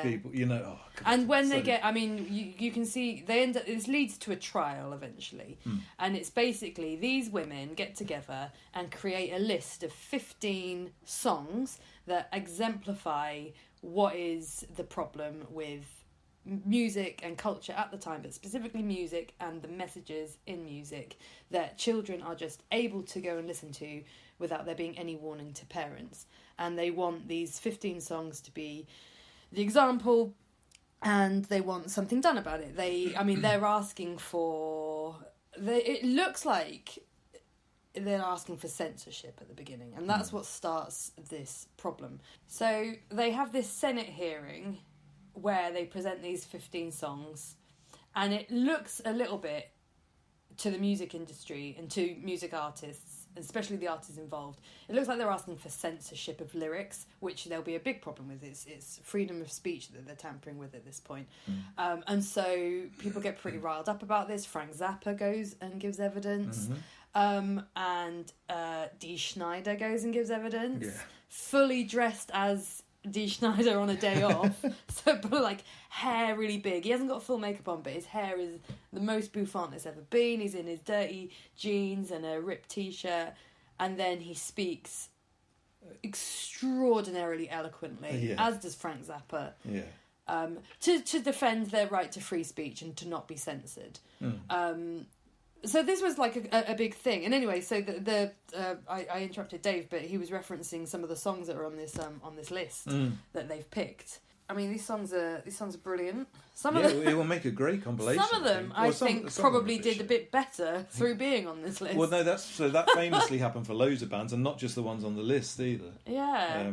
people, and when they get, you can see they end up. This leads to a trial eventually, and it's basically these women get together and create a list of 15 songs that exemplify what is the problem with music and culture at the time, but specifically music and the messages in music that children are just able to go and listen to without there being any warning to parents. And they want these 15 songs to be the example, and they want something done about it. They're asking for... It looks like they're asking for censorship at the beginning, and that's what starts this problem. So they have this Senate hearing where they present these 15 songs, and it looks a little bit to the music industry and to music artists, especially the artists involved, it looks like they're asking for censorship of lyrics, which there'll be a big problem with. It's freedom of speech that they're tampering with at this point. And so people get pretty riled up about this. Frank Zappa goes and gives evidence. And Dee Schneider goes and gives evidence, fully dressed as Dee Schneider on a day off. So, but hair really big. He hasn't got full makeup on, but his hair is the most bouffant it's ever been. He's in his dirty jeans and a ripped t-shirt, and then he speaks extraordinarily eloquently, as does Frank Zappa, to defend their right to free speech and to not be censored. So this was a big thing. And anyway, so I interrupted Dave, but he was referencing some of the songs that are on this list that they've picked. I mean, these songs are brilliant. Some of them, it will make a great compilation. Some of them, I think, probably did a bit better through being on this list. Well, no, that famously happened for loads of bands, and not just the ones on the list either. Yeah.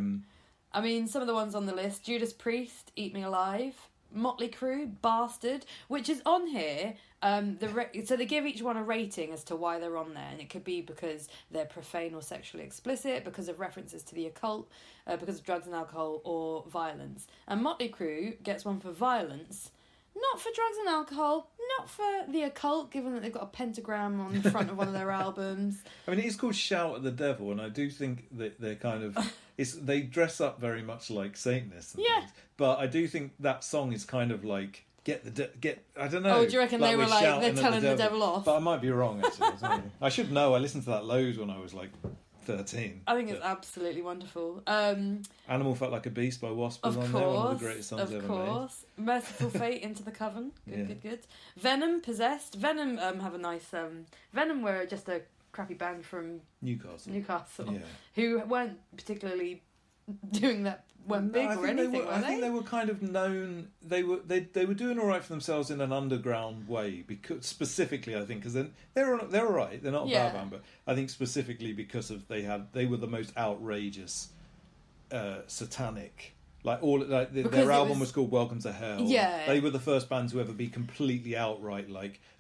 I mean, some of the ones on the list: Judas Priest, "Eat Me Alive," Motley Crue, "Bastard," which is on here. So they give each one a rating as to why they're on there, and it could be because they're profane or sexually explicit, because of references to the occult, because of drugs and alcohol, or violence. And Motley Crue gets one for violence, not for drugs and alcohol, not for the occult, given that they've got a pentagram on the front of one of their albums. I mean, it's called "Shout at the Devil," and I do think that they're kind of they dress up very much like Satanists and things. But I do think that song is kind of like I don't know. Oh, do you reckon they were like they're telling the devil off? But I might be wrong. Actually, I should know. I listened to that loads when I was like 13. I think it's absolutely wonderful. Animal Felt Like a Beast by Wasp was on there. One of the greatest songs ever made. Merciful Fate, Into the Coven. Good. Venom, Possessed. Venom have a nice... Venom were just a crappy band from Newcastle, who weren't particularly doing that, weren't big or anything, I think they were kind of known. They were doing all right for themselves in an underground way, because specifically, I think, because they're all right. They're not a bad band, but I think specifically because of they were the most outrageous, satanic. Their album was called Welcome to Hell. Yeah. They were the first band to ever be completely outright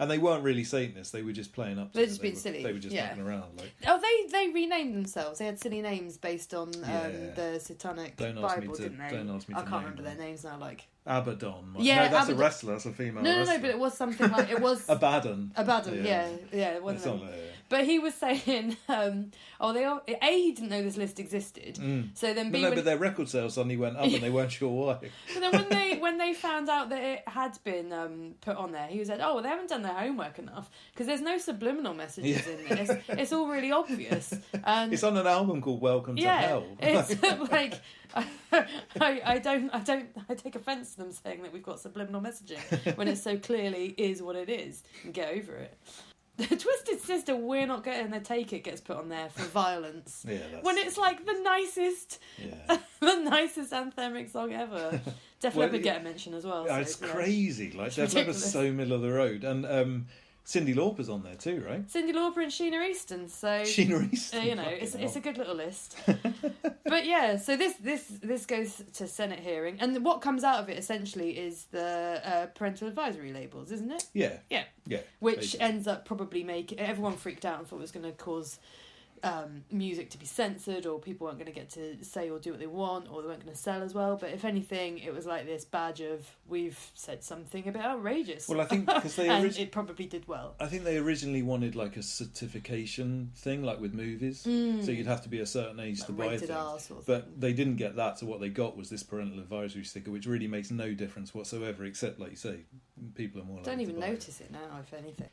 and they weren't really Satanists. They were just playing up. They're just being silly. They were just fucking around. They renamed themselves. They had silly names based on the Satanic Bible, didn't they? Don't ask me I to can't name remember their names now. Like Abaddon. Yeah, no, that's a wrestler. That's a female. No, wrestler. but it was something like it was Abaddon. Yeah. One of them. But he was saying, he didn't know this list existed. So then but their record sales suddenly went up, and they weren't sure why. But then when they found out that it had been put on there, he was like, "Oh, well, they haven't done their homework enough because there's no subliminal messages in this. It's all really obvious." And it's on an album called Welcome to Hell. It's like I take offence to them saying that we've got subliminal messaging when it so clearly is what it is. And get over it. The Twisted Sister, We're Not Getting the Take It gets put on there for violence. When it's like the nicest anthemic song ever. Def Leppard get a mention as well. It's crazy. Like Def Leppard's so middle of the road, and Cyndi Lauper's on there too, right? Cyndi Lauper and Sheena Easton. So Sheena Easton, it's a good little list. But yeah, so this goes to Senate hearing, and what comes out of it essentially is the parental advisory labels, isn't it? Yeah. Which basically ends up probably making everyone freaked out and thought it was going to cause music to be censored, or people weren't going to get to say or do what they want, or they weren't going to sell as well. But if anything, it was like this badge of we've said something a bit outrageous. Well, I think because it probably did well. I think they originally wanted like a certification thing, like with movies, so you'd have to be a certain age to buy things. Sort of but thing. they didn't get that, so what they got was this parental advisory sticker, which really makes no difference whatsoever, except, like you say, people are more likely don't even to buy notice it now, if anything.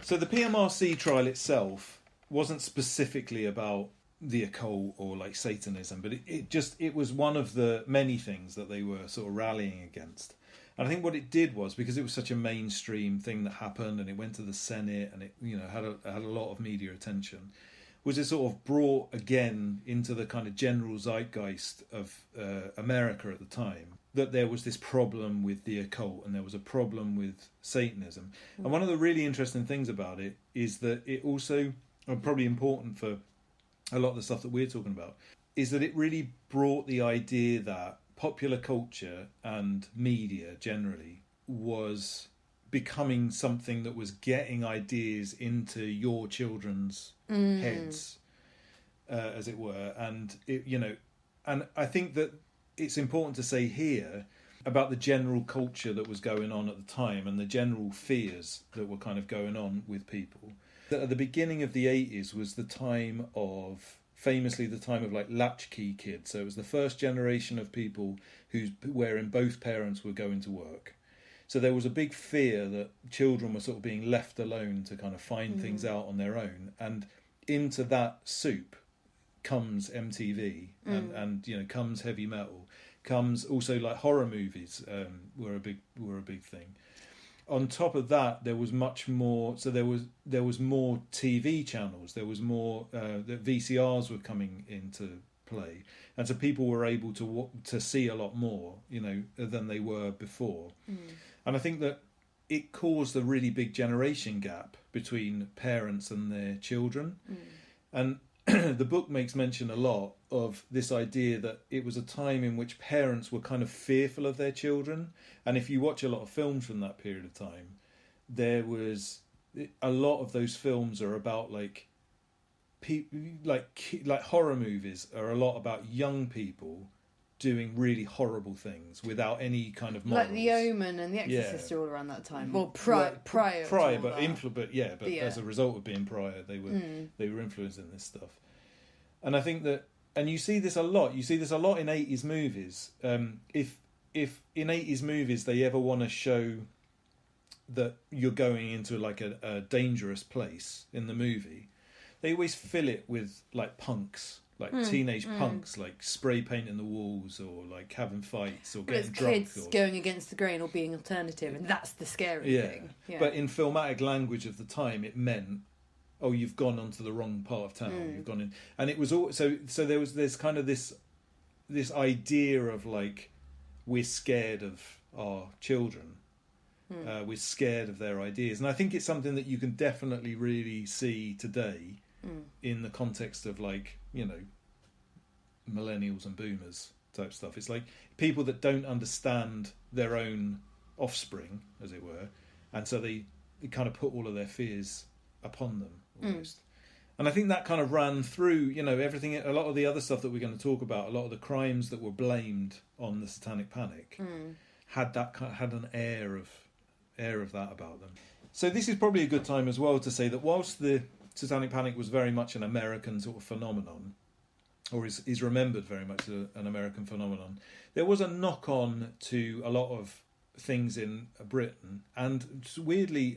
So the Pmrc trial itself wasn't specifically about the occult or like Satanism, but it was one of the many things that they were sort of rallying against. And I think what it did was, because it was such a mainstream thing that happened, and it went to the Senate, and it had a lot of media attention, was it sort of brought again into the kind of general zeitgeist of America at the time that there was this problem with the occult and there was a problem with Satanism. And one of the really interesting things about it is that it also, and probably important for a lot of the stuff that we're talking about, is that it really brought the idea that popular culture and media generally was becoming something that was getting ideas into your children's heads, as it were. And and I think that it's important to say here about the general culture that was going on at the time and the general fears that were kind of going on with people. That at the beginning of the 80s was famously the time of like latchkey kids. So it was the first generation of people wherein both parents were going to work. So there was a big fear that children were sort of being left alone to kind of find things out on their own. And into that soup comes MTV and comes heavy metal, comes also like horror movies were a big thing. On top of that, there was much more. So there was more TV channels. There was more. The VCRs were coming into play, and so people were able to see a lot more, than they were before. And I think that it caused a really big generation gap between parents and their children. And the book makes mention a lot of this idea that it was a time in which parents were kind of fearful of their children. And if you watch a lot of films from that period of time, there was a lot of those films are about like horror movies are a lot about young people doing really horrible things without any kind of morals. Like The Omen and The Exorcist are all around that time. Well, prior, but as a result of being prior, they were influencing this stuff. And I think that, and you see this a lot. You see this a lot in 80s movies. If in 80s movies they ever want to show that you're going into like a dangerous place in the movie, they always fill it with like punks. Like teenage punks, like spray painting the walls, or like having fights, or getting drunk. Kids going against the grain or being alternative, and that's the scary thing. Yeah. But in filmatic language of the time, it meant, oh, you've gone onto the wrong part of town. You've gone in, and it was all so. There's kind of this idea of like, we're scared of our children. We're scared of their ideas, and I think it's something that you can definitely really see today in the context of like, you know, millennials and boomers type stuff. It's like people that don't understand their own offspring, as it were, and so they kind of put all of their fears upon them almost. And I think that kind of ran through, you know, everything. A lot of the other stuff that we're going to talk about, a lot of the crimes that were blamed on the Satanic Panic had an air of that about them. So this is probably a good time as well to say that whilst the Satanic Panic was very much an American sort of phenomenon, or is remembered very much as an American phenomenon, there was a knock-on to a lot of things in Britain, and weirdly,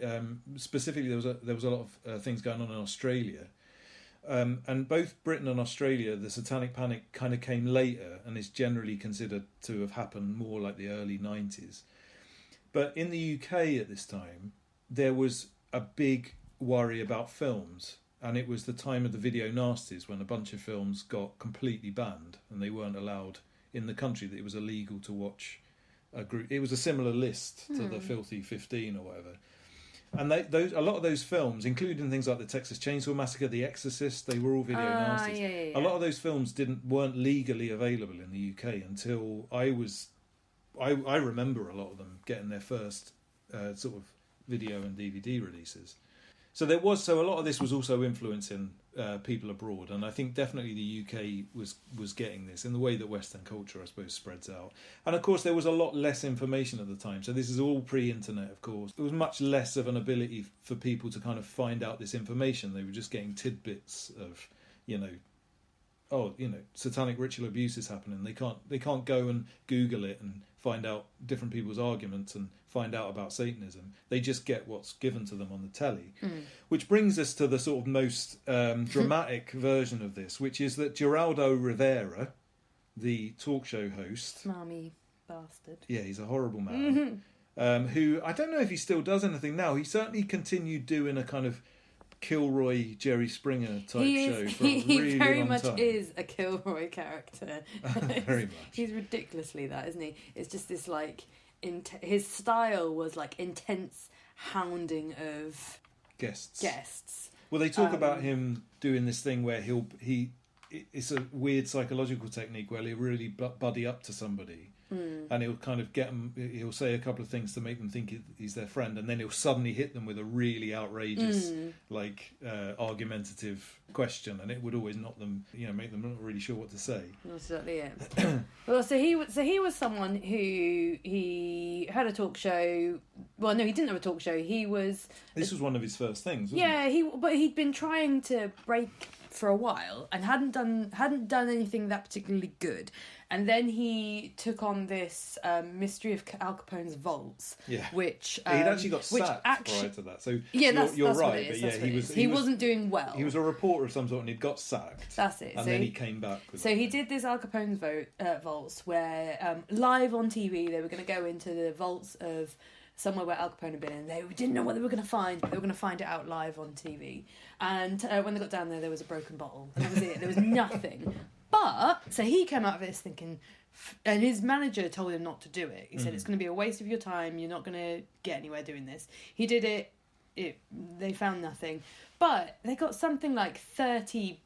specifically, there was a lot of things going on in Australia. And both Britain and Australia, the Satanic Panic kind of came later and is generally considered to have happened more like the early 90s. But in the UK at this time, there was a big worry about films, and it was the time of the video nasties when a bunch of films got completely banned and they weren't allowed in the country, that it was illegal to watch a group. It was a similar list to the Filthy 15 or whatever. And a lot of those films, including things like the Texas Chainsaw Massacre, The Exorcist, they were all video nasties. Yeah. A lot of those films weren't legally available in the UK until I remember a lot of them getting their first sort of video and DVD releases. So a lot of this was also influencing people abroad, and I think definitely the UK was getting this in the way that Western culture, I suppose, spreads out. And of course, there was a lot less information at the time. So this is all pre-internet, of course. There was much less of an ability for people to kind of find out this information. They were just getting tidbits of, satanic ritual abuse is happening. They can't go and Google it and find out different people's arguments and find out about Satanism. They just get what's given to them on the telly. Which brings us to the sort of most dramatic version of this, which is that Geraldo Rivera, the talk show host... Smarmy bastard. Yeah, he's a horrible man. Who, I don't know if he still does anything now. He certainly continued doing a kind of Kilroy, Jerry Springer type show for a really he very long much time. is a Kilroy character. Very much. He's ridiculously that, isn't he? It's just this like his style was like intense hounding of guests. Well, they talk about him doing this thing where it's a weird psychological technique where he'll really buddy up to somebody. And he'll kind of he'll say a couple of things to make them think he's their friend, and then he'll suddenly hit them with a really outrageous, argumentative question, and it would always knock them, make them not really sure what to say. That's exactly it. Well, so he was someone who he had a talk show. Well, no, he didn't have a talk show. This was one of his first things, wasn't it? But he'd been trying to break for a while and hadn't done anything that particularly good. And then he took on this Mystery of Al Capone's Vaults, which he'd actually got sacked prior to that. So you're right, but he wasn't doing well. He was a reporter of some sort, and he'd got sacked. That's it. And then he came back. He did this Al Capone's Vaults, where live on TV they were going to go into the vaults of somewhere where Al Capone had been, and they didn't know what they were going to find, but they were going to find it out live on TV. And when they got down there was a broken bottle, and that was it. There was nothing. But, so he came out of this thinking, and his manager told him not to do it. He said, it's going to be a waste of your time, you're not going to get anywhere doing this. He did it, they found nothing. But they got something like 30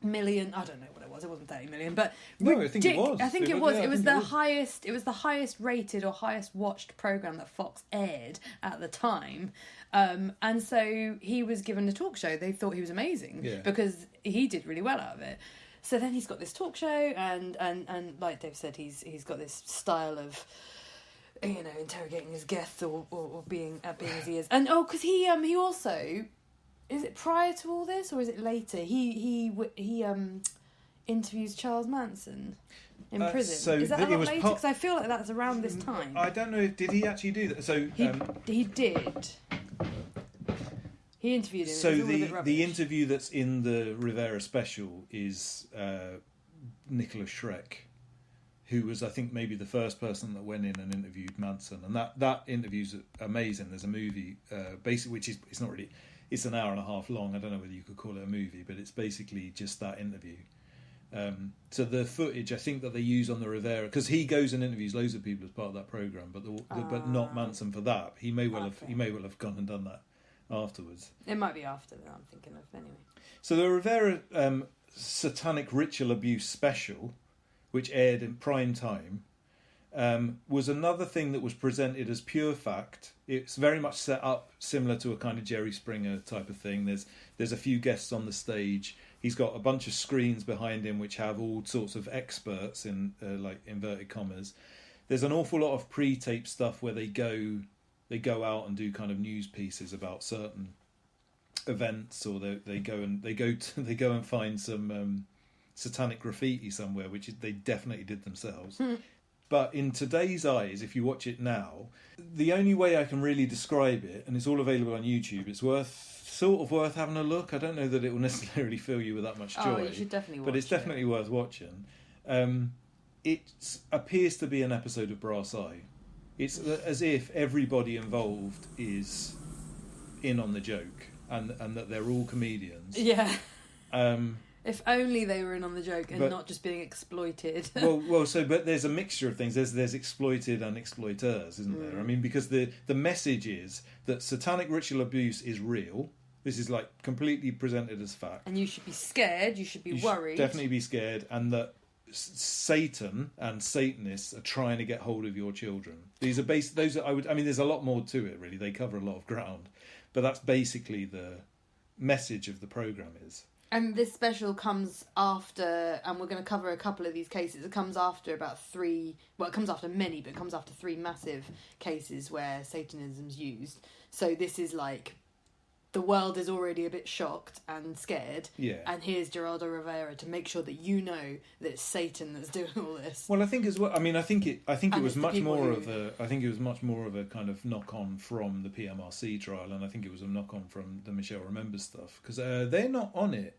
million. I don't know what it was. It wasn't 30 million, but No, I think it was. I think It it was, was. yeah, It I was think the it was. highest. It was the highest rated or highest watched program that Fox aired at the time. And so he was given a talk show. They thought he was amazing because he did really well out of it. So then he's got this talk show, and like Dave said, he's got this style of, you know, interrogating his guests or being as he is. And because he also, is it prior to all this or is it later? He interviews Charles Manson in prison. So is that a it lot was later? part- Because I feel like that's around this time. I don't know. Did he actually do that? So He did. He interviewed him. So It was all a bit rubbish. the interview that's in the Rivera special is Nicholas Schreck, who was, I think, maybe the first person that went in and interviewed Manson, and that interview's amazing. There's a movie, basically, which is it's not really, it's an hour and a half long. I don't know whether you could call it a movie, but it's basically just that interview. So the footage I think that they use on the Rivera, because he goes and interviews loads of people as part of that program, but not Manson for that. He may well have gone and done that afterwards. It might be after that I'm thinking of anyway. So the Rivera Satanic Ritual Abuse special, which aired in prime time, was another thing that was presented as pure fact. It's very much set up similar to a kind of Jerry Springer type of thing. There's a few guests on the stage. He's got a bunch of screens behind him which have all sorts of experts in like inverted commas. There's an awful lot of pre-tape stuff where they go out and do kind of news pieces about certain events, or they go and find some satanic graffiti somewhere, which they definitely did themselves. But in today's eyes, if you watch it now, the only way I can really describe it, and it's all available on YouTube, it's worth having a look. I don't know that it will necessarily fill you with that much joy. Oh, you should definitely watch it. But it's definitely worth watching. It appears to be an episode of Brass Eye. It's as if everybody involved is in on the joke, and that they're all comedians. Yeah. If only they were in on the joke and not just being exploited. But there's a mixture of things. There's exploited and exploiters, isn't there? I mean, because the message is that satanic ritual abuse is real. This is like completely presented as fact. And you should be scared. You should be worried. Definitely be scared, and that Satan and Satanists are trying to get hold of your children. These are there's a lot more to it, really. They cover a lot of ground, but that's basically the message of the program is. And this special comes after, and we're going to cover a couple of these cases. It comes after it comes after many, but it comes after 3 massive cases where Satanism's used. So this is like, the world is already a bit shocked and scared. Yeah. And here's Geraldo Rivera to make sure that you know that it's Satan that's doing all this. Well, I think as well. I mean, I think it was much more of a kind of knock on from the Pmrc trial, and I think it was a knock on from the Michelle Remembers stuff, because they're not on it,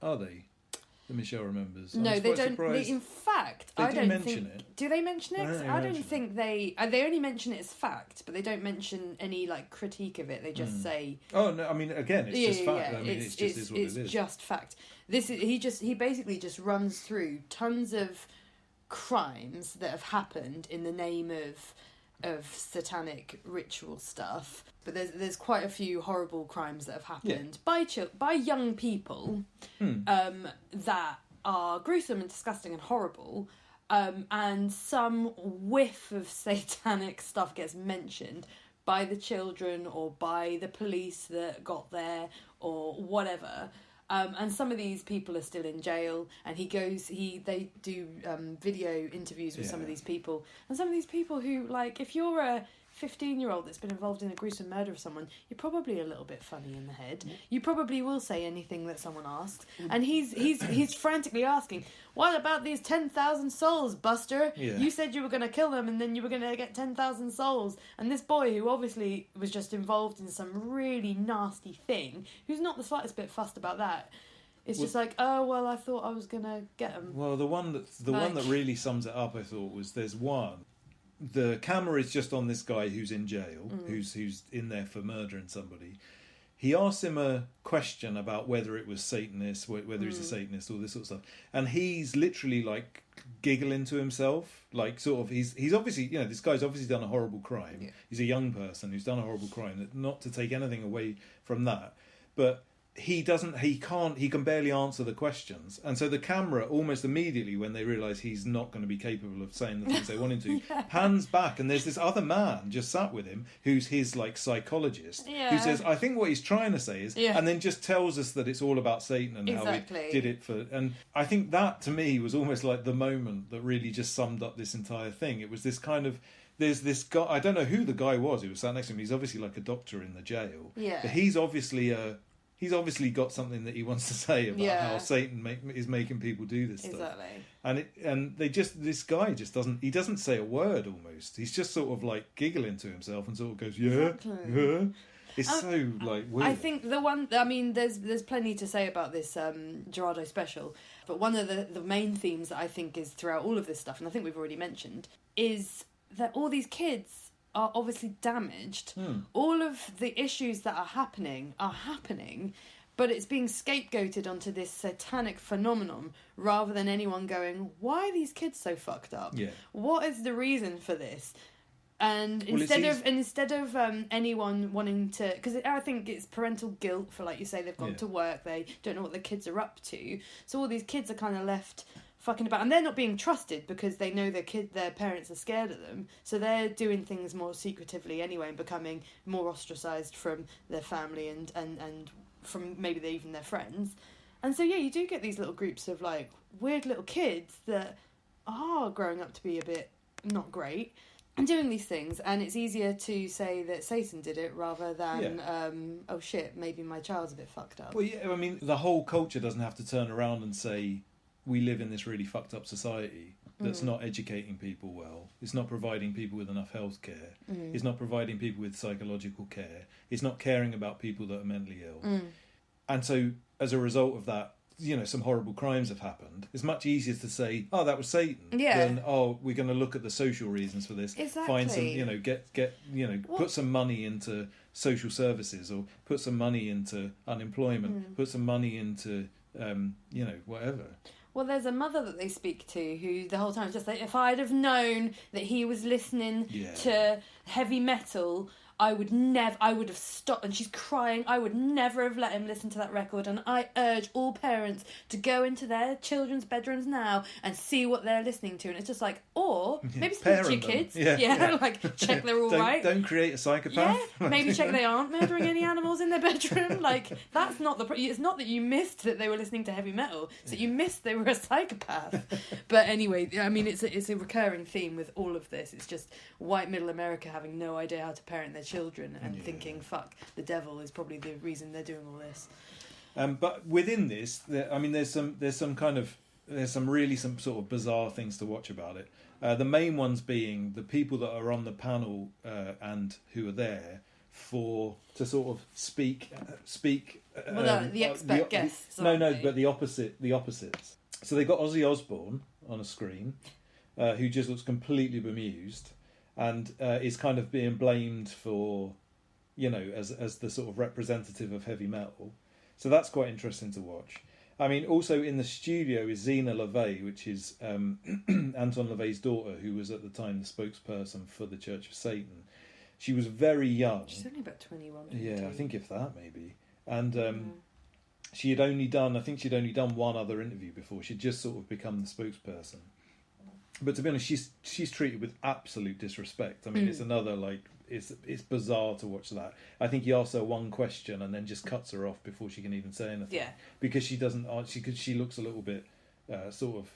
are they? The Michelle Remembers. No, they don't. In fact, I don't mention think. it. Do they mention it? No, I don't think they. They only mention it as fact, but they don't mention any like critique of it. They just say. Oh no! I mean, again, it's just fact. Yeah. I mean, it's just what it is. It's just fact. He basically just runs through tons of crimes that have happened in the name of satanic ritual stuff, but there's quite a few horrible crimes that have happened by young people that are gruesome and disgusting and horrible, and some whiff of satanic stuff gets mentioned by the children or by the police that got there or whatever. And some of these people are still in jail, and they do video interviews with some of these people, and some of these people who, like, if you're a 15-year-old that's been involved in a gruesome murder of someone, you're probably a little bit funny in the head. You probably will say anything that someone asks, and he's frantically asking, "What about these 10,000 souls, Buster? Yeah. You said you were going to kill them, and then you were going to get 10,000 souls." And this boy, who obviously was just involved in some really nasty thing, who's not the slightest bit fussed about that, it's just like, oh well, I thought I was going to get them. Well, the one that really sums it up, I thought, was there's one. The camera is just on this guy who's in jail, who's in there for murdering somebody. He asks him a question about whether it was Satanist, whether he's a Satanist, all this sort of stuff, and he's literally like giggling to himself, like sort of he's obviously, you know, this guy's obviously done a horrible crime. Yeah. He's a young person who's done a horrible crime. Not to take anything away from that, but he can barely answer the questions, and so the camera almost immediately, when they realise he's not going to be capable of saying the things they want him to, pans back, and there's this other man just sat with him who's his like psychologist, who says, I think what he's trying to say is, and then just tells us that it's all about Satan and how he did it for, and I think that to me was almost like the moment that really just summed up this entire thing. It was this kind of, there's this guy, I don't know who the guy was who was sat next to him. He's obviously like a doctor in the jail, but he's obviously got something that he wants to say about how Satan is making people do this stuff. And this guy just doesn't say a word almost. He's just sort of like giggling to himself and sort of goes, yeah. It's so like weird. I think there's plenty to say about this Gerardo special, but one of the main themes that I think is throughout all of this stuff, and I think we've already mentioned, is that all these kids are obviously damaged. All of the issues that are happening, but it's being scapegoated onto this satanic phenomenon rather than anyone going, why are these kids so fucked up? What is the reason for this? And instead of anyone wanting to, because I think it's parental guilt for, like you say, they've gone to work, they don't know what the kids are up to, so all these kids are kind of left fucking about, and they're not being trusted because they know their parents are scared of them, so they're doing things more secretively anyway and becoming more ostracised from their family and from maybe even their friends. And so you do get these little groups of like weird little kids that are growing up to be a bit not great and doing these things, and it's easier to say that Satan did it rather than oh shit, maybe my child's a bit fucked up. Well, I mean, the whole culture doesn't have to turn around and say, we live in this really fucked up society that's not educating people well. It's not providing people with enough health care. It's not providing people with psychological care. It's not caring about people that are mentally ill. And so, as a result of that, some horrible crimes have happened. It's much easier to say, oh, that was Satan, than, oh, we're going to look at the social reasons for this. Find some, put some money into social services, or put some money into unemployment, put some money into, whatever. Well, there's a mother that they speak to who the whole time is just like, if I'd have known that he was listening to heavy metal, I would have stopped. And she's crying. I would never have let him listen to that record. And I urge all parents to go into their children's bedrooms now and see what they're listening to. And it's just like, or maybe speak to your kids. Like check they're all right. Don't create a psychopath. Maybe check they aren't murdering any animals in their bedroom. Like, that's not it's not that you missed that they were listening to heavy metal. It's that you missed they were a psychopath. But anyway, I mean, it's a recurring theme with all of this. It's just white middle America having no idea how to parent their children and thinking, fuck, the devil is probably the reason they're doing all this. But within this, there's some sort of bizarre things to watch about it. The main ones being the people that are on the panel and who are there to sort of speak. The expert guests. But the opposites. So they've got Ozzy Osbourne on a screen, who just looks completely bemused, and is kind of being blamed for, as the sort of representative of heavy metal. So that's quite interesting to watch. I mean, also in the studio is Xena Levay, which is Anton LaVey's daughter, who was at the time the spokesperson for the Church of Satan. She was very young. She's only about 21. Yeah, I think if that, maybe. And she'd only done one other interview before. She'd just sort of become the spokesperson. But to be honest, she's treated with absolute disrespect. I mean, it's another, it's bizarre to watch that. I think he asks her one question and then just cuts her off before she can even say anything. Yeah. Because she doesn't, she looks a little bit sort of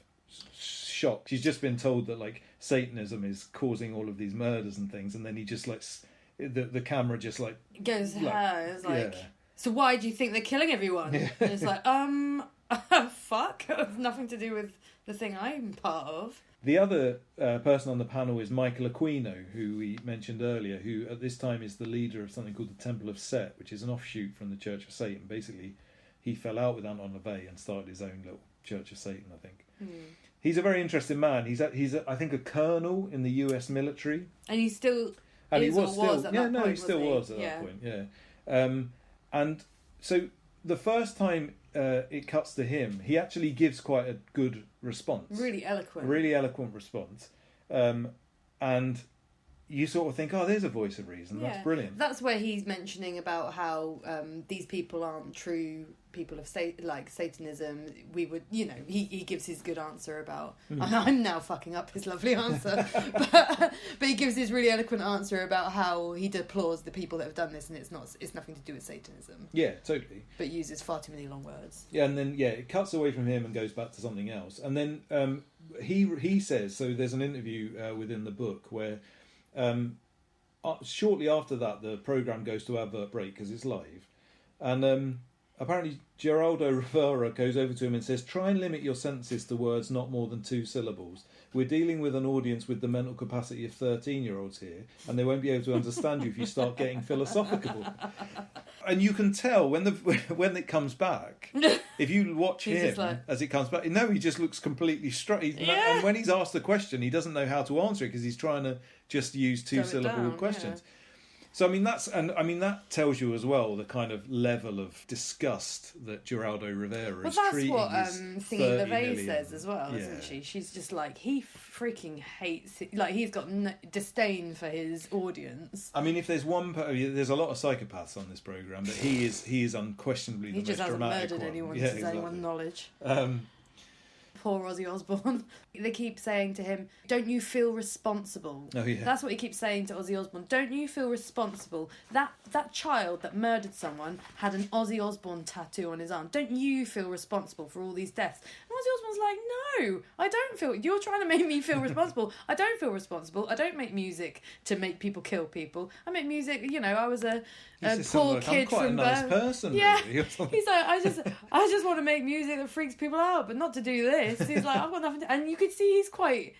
shocked. She's just been told that, Satanism is causing all of these murders and things, and then he just, the camera just, goes to her. It's like, so why do you think they're killing everyone? Yeah. And it's like, fuck, nothing to do with the thing I'm part of. The other person on the panel is Michael Aquino, who we mentioned earlier, who at this time is the leader of something called the Temple of Set, which is an offshoot from the Church of Satan. Basically, he fell out with Anton LaVey and started his own little Church of Satan, I think. He's a very interesting man. He's I think a colonel in the US military. And he still and is he was or still, was at that point, he still was at that point, yeah. And so the first time it cuts to him, he actually gives quite a good response. Really eloquent. Really eloquent response. And you sort of think, oh, there's a voice of reason. That's brilliant. That's where he's mentioning about how these people aren't true people of Satanism. We would, he gives his good answer about. I'm now fucking up his lovely answer, but he gives his really eloquent answer about how he deplores the people that have done this, and it's nothing to do with Satanism. Yeah, totally. But uses far too many long words. Yeah, and then it cuts away from him and goes back to something else, and then he says, so there's an interview within the book where shortly after that the program goes to advert break because it's live, and apparently Geraldo Rivera goes over to him and says, try and limit your sentences to words not more than 2 syllables. We're dealing with an audience with the mental capacity of 13-year-olds here, and they won't be able to understand you if you start getting philosophical. And you can tell when it comes back, if you watch him as it comes back, he just looks completely straight. And when he's asked a question, he doesn't know how to answer it because he's trying to just use 2-syllable questions. Yeah. So that tells you as well the kind of level of disgust that Geraldo Rivera is treating. Well, that's what Xena Levay says as well, isn't she? She's just like, he freaking hates it. Like, he's got disdain for his audience. I mean, if there's there's a lot of psychopaths on this program, but he is unquestionably the most dramatic one. He just hasn't murdered anyone to his anyone's knowledge. Poor Ozzy Osbourne. They keep saying to him, don't you feel responsible? Oh, yeah. That's what he keeps saying to Ozzy Osbourne. Don't you feel responsible? That child that murdered someone had an Ozzy Osbourne tattoo on his arm. Don't you feel responsible for all these deaths? And Ozzy Osbourne's like, no, I don't feel... You're trying to make me feel responsible. I don't feel responsible. I don't make music to make people kill people. I make music, I was a poor kid from Birmingham. I'm quite a nice person, yeah. Really. He's like, I just want to make music that freaks people out, but not to do this. He's like, I've got nothing to... And you could see he's quite,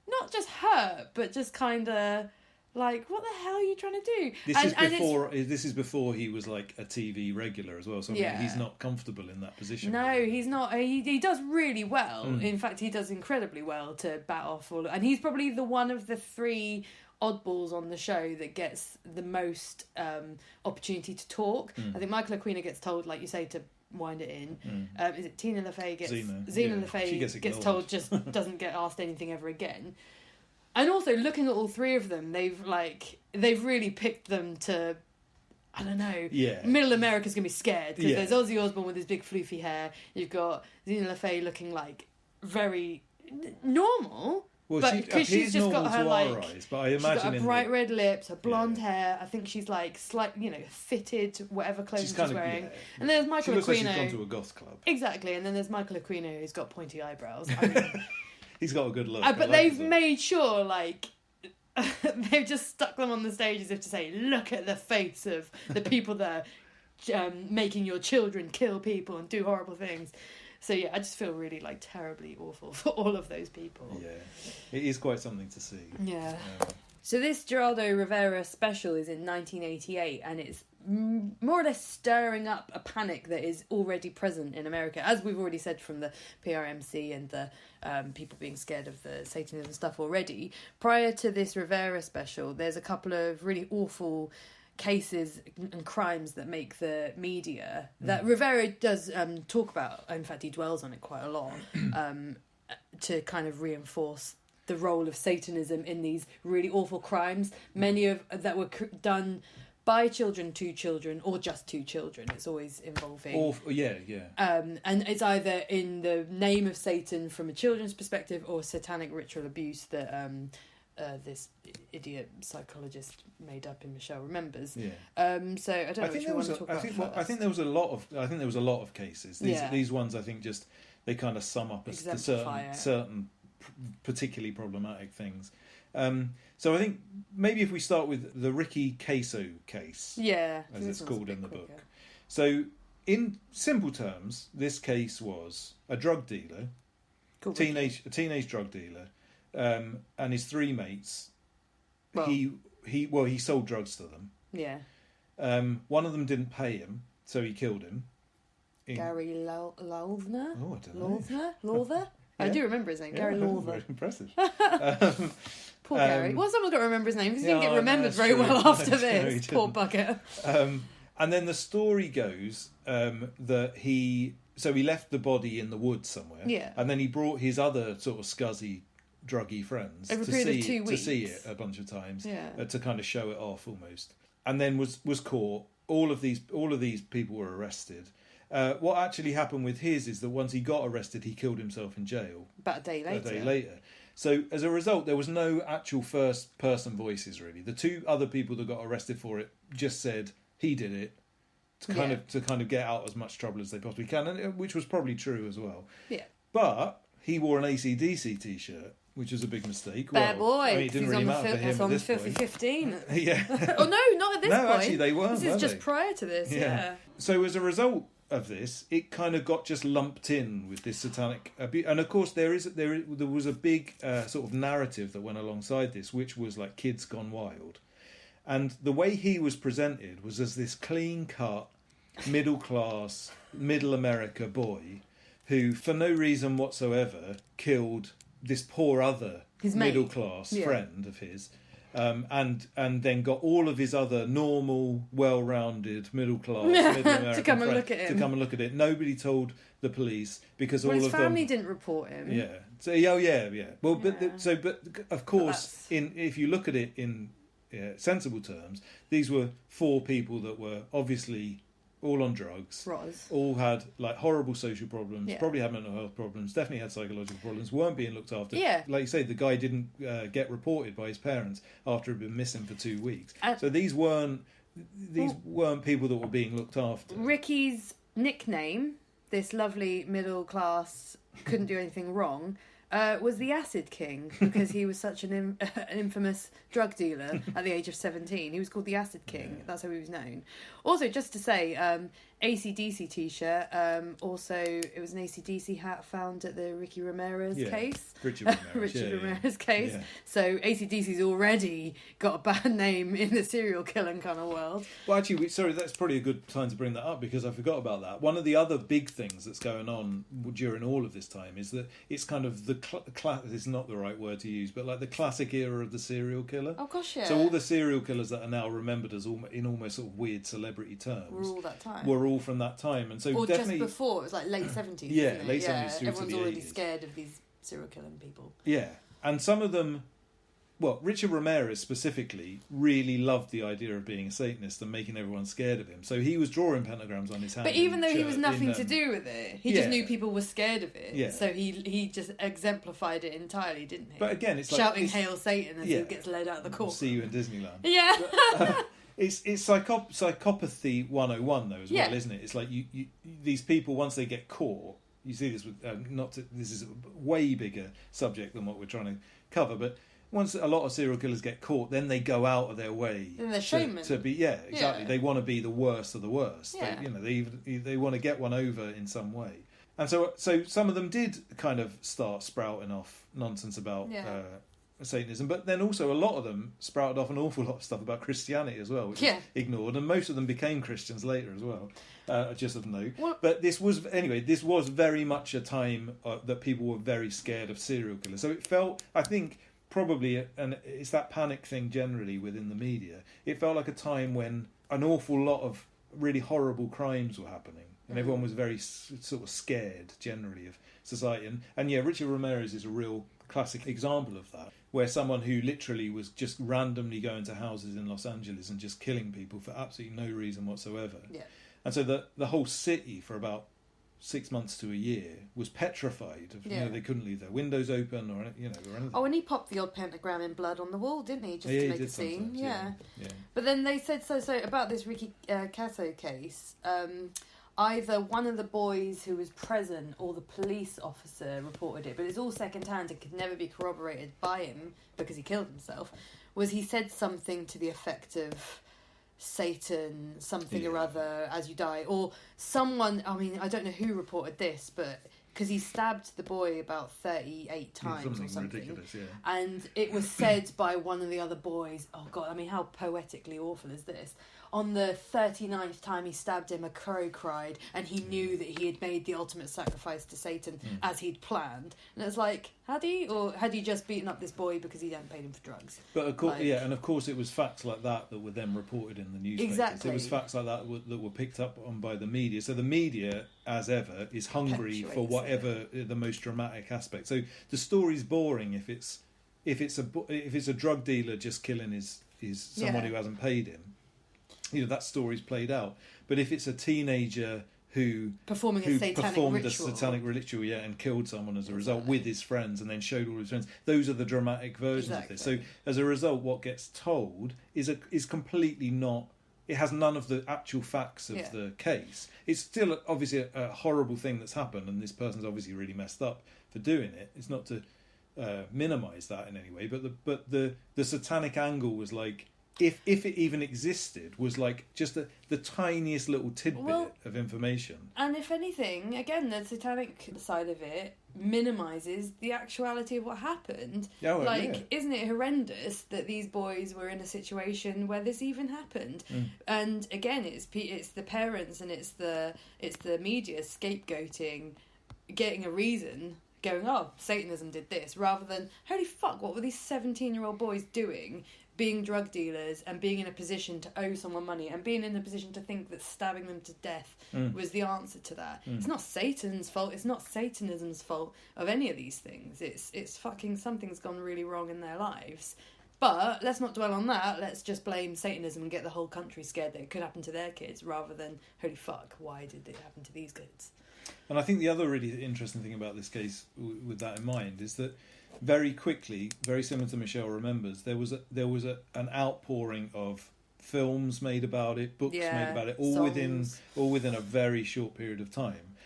not just hurt, but just kind of like, what the hell are you trying to do? This is before he was like a TV regular as well, so he's not comfortable in that position. No, really. He's not. He does really well. In fact, he does incredibly well to bat off all. And he's probably the one of the 3 oddballs on the show that gets the most opportunity to talk. I think Michael Aquino gets told, like you say, to wind it in. Is it Tina Lefay gets Xena Levay gets told just doesn't get asked anything ever again. And also looking at all 3 of them, they've really picked them to, I don't know. Yeah. Middle America's gonna be scared because there's Ozzy Osbourne with his big floofy hair. You've got Xena Levay looking like very normal. Well, because she's just got her eyes, but I imagine she's got her bright red lips, her blonde hair. I think she's like fitted whatever clothing she's wearing. Yeah. And there's Michael Aquino. Like she's gone to a goth club. Exactly, and then there's Michael Aquino who's got pointy eyebrows. I mean, he's got a good look. But they've made sure they've just stuck them on the stage as if to say, look at the face of the people that are making your children kill people and do horrible things. So I just feel really terribly awful for all of those people. Yeah, it is quite something to see. Yeah. So this Geraldo Rivera special is in 1988, and it's more or less stirring up a panic that is already present in America, as we've already said from the PRMC and the people being scared of the Satanism stuff already. Prior to this Rivera special, there's a couple of really awful cases and crimes that make the media that Rivera does talk about. In fact, he dwells on it quite a lot to kind of reinforce the role of Satanism in these really awful crimes. Many of that were done by children to children, or just to children. It's always involving. And it's either in the name of Satan from a children's perspective, or satanic ritual abuse that this idiot psychologist made up in Michelle Remembers. So I don't know if you want to talk about first. I think there was a lot of cases. These ones I think just they kind of sum up certain particularly problematic things. So I think maybe if we start with the Ricky Queso case, as it's called in the book. So in simple terms, this case was a drug dealer, a teenage drug dealer. And his 3 mates, he sold drugs to them. Yeah. One of them didn't pay him, so he killed him. Gary Lawther? Oh, I don't know. Lawther? I do remember his name, Gary Lawther. Very impressive. Poor Gary. Well, someone's got to remember his name because he didn't get remembered very well after this. Poor bugger. And then the story goes that he left the body in the woods somewhere. Yeah. And then he brought his other sort of scuzzy druggy friends Over a to period of see 2 to see weeks. it a bunch of times, Yeah. to kind of show it off almost, and then was caught. All of these people were arrested. What actually happened with his is that once he got arrested, he killed himself in jail About a day later. So as a result, there was no actual first person voices really. The two other people that got arrested for it just said he did it to kind of get out as much trouble as they possibly can, and which was probably true as well. Yeah. But he wore an AC/DC t-shirt, which was a big mistake. Bad boy. I mean, it didn't He's really on the matter for him It's at on the this filthy point. 15. Yeah. Oh no, not at this point. No, actually they weren't. This is were just they? prior to this. Yeah. So as a result of this, it kind of got just lumped in with this satanic abuse, and of course there was a big sort of narrative that went alongside this, which was like kids gone wild, and the way he was presented was as this clean cut, middle class, middle America boy who, for no reason whatsoever, killed this poor other His mate. middle class friend of his. And then got all of his other normal, well-rounded, middle-class, middle-American to come and friends look at him. to come and look at it. Nobody told the police because all Well, his of them. family didn't report him. Yeah. So yeah. Well, but of course, if you look at it in sensible terms, these were 4 people that were obviously all on drugs, all had like horrible social problems, probably had mental health problems, definitely had psychological problems, weren't being looked after. Yeah. Like you say, the guy didn't get reported by his parents after he'd been missing for 2 weeks. So these weren't people that were being looked after. Ricky's nickname, this lovely middle class, couldn't do anything wrong, was the Acid King because he was such an infamous drug dealer at the age of 17. He was called the Acid King. Yeah. That's how he was known. Also, just to say, AC/DC t-shirt. Also, it was an AC/DC hat found at the Ricky Ramirez case. Richard Ramirez case. Yeah. So AC/DC's already got a bad name in the serial killing kind of world. Well, actually, that's probably a good time to bring that up because I forgot about that. One of the other big things that's going on during all of this time is that it's kind of the it's not the right word to use, but like the classic era of the serial killer. Oh gosh, yeah. So all the serial killers that are now remembered as in almost sort of weird celebrity terms were all from that time, and so or definitely just before. It was like late 70s. Yeah, late 70s through everyone's to the already 80s. scared of these serial killing people. Yeah, and some of them. Well, Richard Ramirez specifically really loved the idea of being a Satanist and making everyone scared of him. So he was drawing pentagrams on his hand. But even though he was nothing to do with it, he just knew people were scared of it. Yeah. So he just exemplified it entirely, didn't he? But again, it's like shouting "Hail Satan" as he gets led out of the court. See you in Disneyland. Yeah. But, it's psychopathy 101 though as well, isn't it? It's like you these people once they get caught. You see this with this is a way bigger subject than what we're trying to cover, but. Once a lot of serial killers get caught, then they go out of their way to be exactly. Yeah. They want to be the worst of the worst. Yeah. They want to get one over in some way, and so some of them did kind of start sprouting off nonsense about Satanism, but then also a lot of them sprouted off an awful lot of stuff about Christianity as well, which is ignored, and most of them became Christians later as well. Just of note. But this was very much a time that people were very scared of serial killers. So it felt, I think. Probably, and it's that panic thing generally within the media. It felt like a time when an awful lot of really horrible crimes were happening, and everyone was very sort of scared generally of society. And Richard Ramirez is a real classic example of that, where someone who literally was just randomly going to houses in Los Angeles and just killing people for absolutely no reason whatsoever. Yeah. And so the whole city for about 6 months to a year was petrified. They couldn't leave their windows open or anything. Oh, and he popped the odd pentagram in blood on the wall, didn't he? Just to make a scene. Yeah. But then they said so about this Ricky Casso case. Either one of the boys who was present or the police officer reported it, but it's all second-hand and could never be corroborated by him because he killed himself. Was he said something to the effect of Satan, something or other, as you die, or someone. I mean, I don't know who reported this, but because he stabbed the boy about 38 times or something, ridiculous, and it was said by one of the other boys. Oh God! I mean, how poetically awful is this? On the 39th time he stabbed him, a crow cried, and he knew that he had made the ultimate sacrifice to Satan as he'd planned. And it's like, had he? Or had he just beaten up this boy because he hadn't paid him for drugs? But of course, and of course it was facts like that were then reported in the newspapers. Exactly. It was facts like that that were picked up on by the media. So the media, as ever, is hungry for whatever the most dramatic aspect. So the story's boring if it's a drug dealer just killing his someone who hasn't paid him. That story's played out. But if it's a teenager who performed a satanic ritual, and killed someone as a result with his friends, and then showed all his friends, those are the dramatic versions of this. So as a result, what gets told is completely not. It has none of the actual facts of the case. It's still obviously a horrible thing that's happened, and this person's obviously really messed up for doing it. It's not to minimise that in any way, but the satanic angle was like, if it even existed, was like just the tiniest little tidbit of information. And if anything, again, the satanic side of it minimises the actuality of what happened. Isn't it horrendous that these boys were in a situation where this even happened? And again, it's the parents and it's the media scapegoating, getting a reason, going, oh, Satanism did this, rather than, holy fuck, what were these 17-year-old boys doing? Being drug dealers and being in a position to owe someone money and being in a position to think that stabbing them to death was the answer to that. It's not Satan's fault. It's not Satanism's fault of any of these things. It's fucking something's gone really wrong in their lives. But let's not dwell on that. Let's just blame Satanism and get the whole country scared that it could happen to their kids, rather than, holy fuck, why did it happen to these kids? And I think the other really interesting thing about this case, with that in mind, is that very quickly, very similar to Michelle Remembers, there was an outpouring of films made about it, books made about it, all within a very short period of time.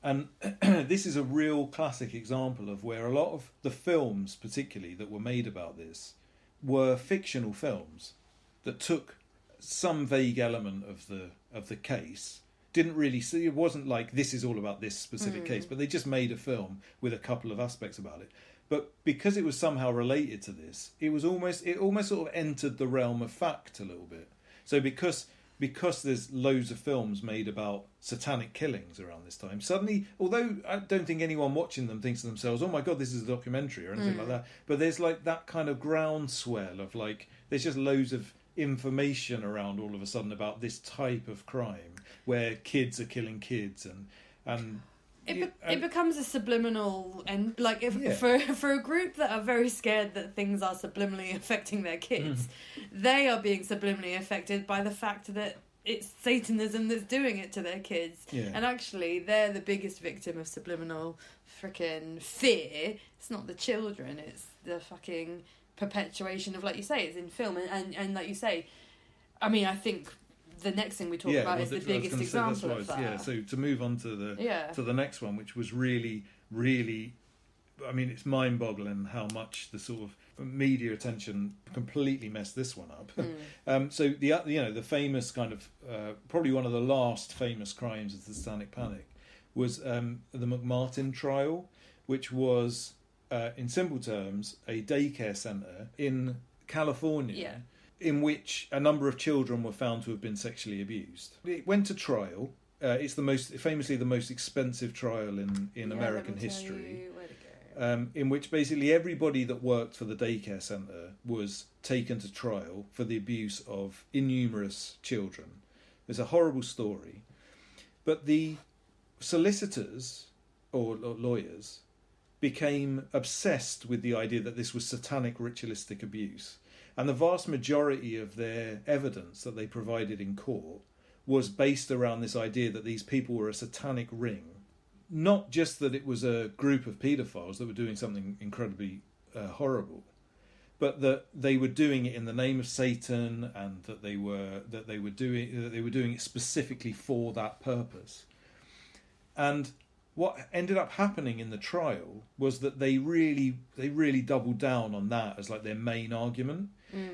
And this is a real classic example of where a lot of the films, particularly that were made about this, were fictional films that took some vague element of the case. Didn't really see, it wasn't like this is all about this specific case, but they just made a film with a couple of aspects about it. But because it was somehow related to this, it almost sort of entered the realm of fact a little bit. So because there's loads of films made about satanic killings around this time, suddenly, although I don't think anyone watching them thinks to themselves, oh my God, this is a documentary or anything like that, but there's like that kind of groundswell of like, there's just loads of information around all of a sudden about this type of crime where kids are killing kids and it becomes a subliminal, and like for a group that are very scared that things are subliminally affecting their kids, they are being subliminally affected by the fact that it's Satanism that's doing it to their kids. And actually they're the biggest victim of subliminal freaking fear. It's not the children, it's the fucking perpetuation of, like you say, it's in film and like you say, I mean, I think the next thing we talk about is the biggest example of that. Yeah, so to move on to the next one, which was really, really, I mean, it's mind-boggling how much the sort of media attention completely messed this one up. So the famous kind of probably one of the last famous crimes of the Satanic Panic was the Pmrc Trial, which was in simple terms a daycare centre in California. In which a number of children were found to have been sexually abused. It went to trial. It's famously the most expensive trial in American history. In which basically everybody that worked for the daycare centre was taken to trial for the abuse of innumerous children. It's a horrible story. But the solicitors, or lawyers, became obsessed with the idea that this was satanic ritualistic abuse. And the vast majority of their evidence that they provided in court was based around this idea that these people were a satanic ring. Not just that it was a group of paedophiles that were doing something incredibly horrible, but that they were doing it in the name of Satan, and that they were doing it specifically for that purpose. And what ended up happening in the trial was that they really doubled down on that as like their main argument.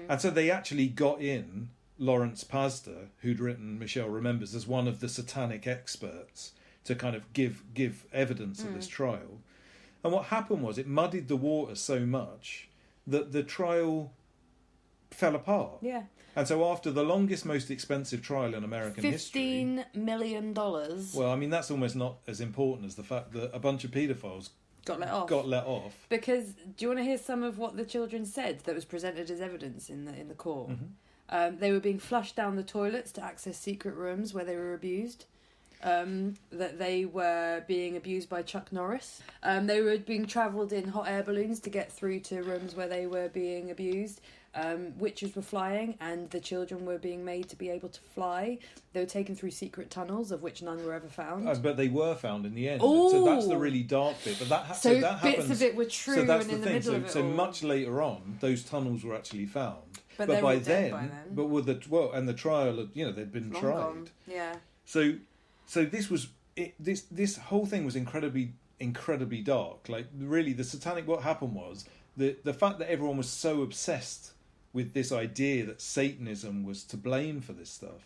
And so they actually got in Lawrence Pastor, who'd written Michelle Remembers, as one of the satanic experts to kind of give evidence at this trial. And what happened was it muddied the water so much that the trial fell apart. Yeah. And so after the longest, most expensive trial in American history... $15 million. Well, I mean, that's almost not as important as the fact that a bunch of paedophiles got let off. Because, do you want to hear some of what the children said that was presented as evidence in the court? They were being flushed down the toilets to access secret rooms where they were abused. that they were being abused by Chuck Norris. They were being travelled in hot air balloons to get through to rooms where they were being abused. Witches were flying, and the children were being made to be able to fly. They were taken through secret tunnels, of which none were ever found. But they were found in the end. Ooh. So that's the really dark bit. But that so that bits happens. of it were true, So that's and the in thing. the middle of it So all. much later on, those tunnels were actually found. But they were by dead then, by then. but with the trial, they'd been Long tried. gone. Yeah. So this was this whole thing was incredibly dark. Like really, the satanic. What happened was the fact that everyone was so obsessed with this idea that Satanism was to blame for this stuff.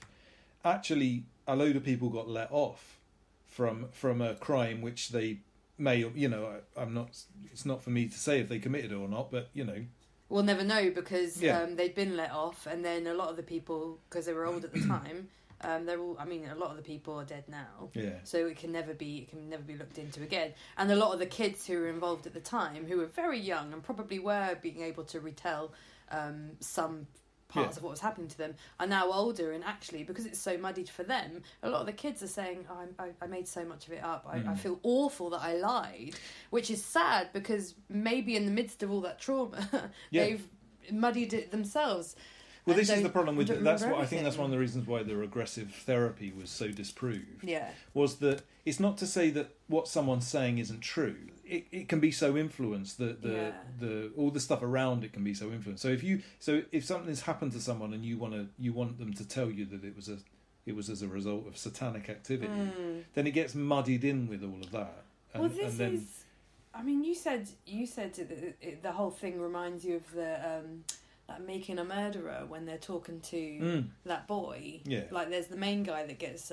Actually, a load of people got let off from a crime which they may, I'm not. It's not for me to say if they committed it or not, but We'll never know because Yeah. they'd been let off, and then a lot of the people, because they were old at the time, they're all. I mean, a lot of the people are dead now. Yeah. So it can never be looked into again. And a lot of the kids who were involved at the time, who were very young and probably were being able to retell some parts of what was happening to them, are now older, and actually, because it's so muddied for them, a lot of the kids are saying, I made so much of it up. I feel awful that I lied, which is sad because maybe in the midst of all that trauma, they've muddied it themselves. Well, And this is don't- the problem with don't that's remember what I think. That's everything. one of the reasons why the regressive therapy was so disproved. Yeah. Was that it's not to say that what someone's saying isn't true. It can be so influenced the all the stuff around it can be so influenced. So if something's happened to someone and you want them to tell you that it was as a result of satanic activity, then it gets muddied in with all of that. And, Well, this and then, is. I mean, you said the whole thing reminds you of the like Making a Murderer when they're talking to that boy. Yeah. Like there's the main guy that gets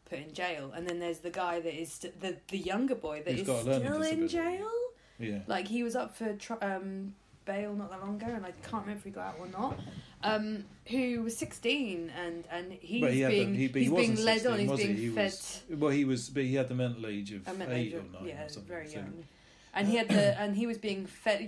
put in jail, and then there's the guy that is the younger boy that Who's is got a learning still in disability. jail. yeah. Like he was up for bail not that long ago, and I can't remember if he got out or not. Who was 16, and he's But being he's being wasn't led 16, on. He's was he? being He fed. but he had the mental age of I meant 8 age or of- 9 yeah, or something. very so- young. And he had and he was being fed,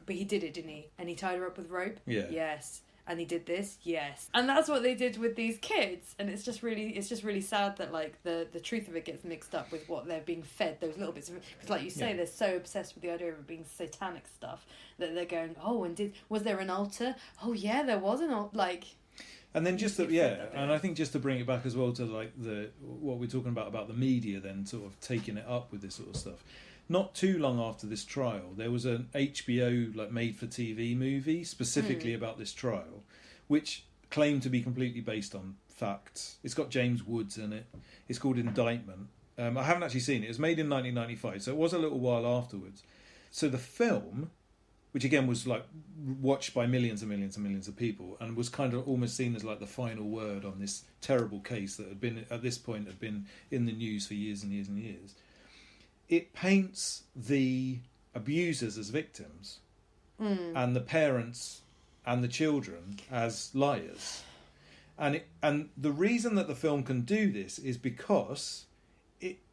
but he did it, didn't he? And he tied her up with rope. Yeah. Yes. And he did this. Yes. And that's what they did with these kids. And it's just really sad that like the truth of it gets mixed up with what they're being fed. Those little bits of it, because like you say, Yeah. they're so obsessed with the idea of it being satanic stuff that they're going, oh, and was there an altar? Oh yeah, there was an altar. Like. And then just You've said that bit. and I think just to bring it back as well to like what we're talking about the media, then sort of taking it up with this sort of stuff. Not too long after this trial, there was an HBO like made-for-TV movie specifically about this trial, which claimed to be completely based on facts. It's got James Woods in it. It's called Indictment. I haven't actually seen it. It was made in 1995, so it was a little while afterwards. So the film, which again was like watched by millions and millions and millions of people, and was kind of almost seen as like the final word on this terrible case that had been at this point had been in the news for years and years and years. It paints the abusers as victims and the parents and the children as liars. And the reason that the film can do this is because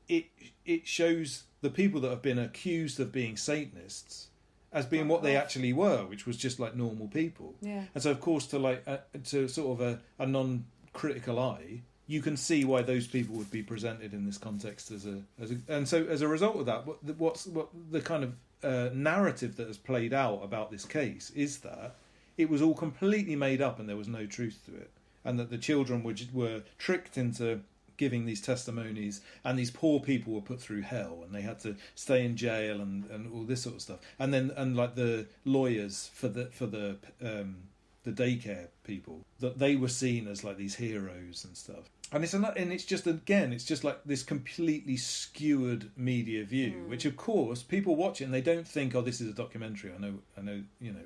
it shows the people that have been accused of being Satanists as being what they actually were, which was just like normal people. Yeah. And so, of course, to sort of a non-critical eye, you can see why those people would be presented in this context and so as a result of that, what the kind of narrative that has played out about this case is that it was all completely made up and there was no truth to it, and that the children were tricked into giving these testimonies, and these poor people were put through hell and they had to stay in jail and all this sort of stuff, and like the lawyers for the daycare people, that they were seen as like these heroes and stuff. And it's just like this completely skewered media view, which of course people watch it and they don't think, oh, this is a documentary. I know,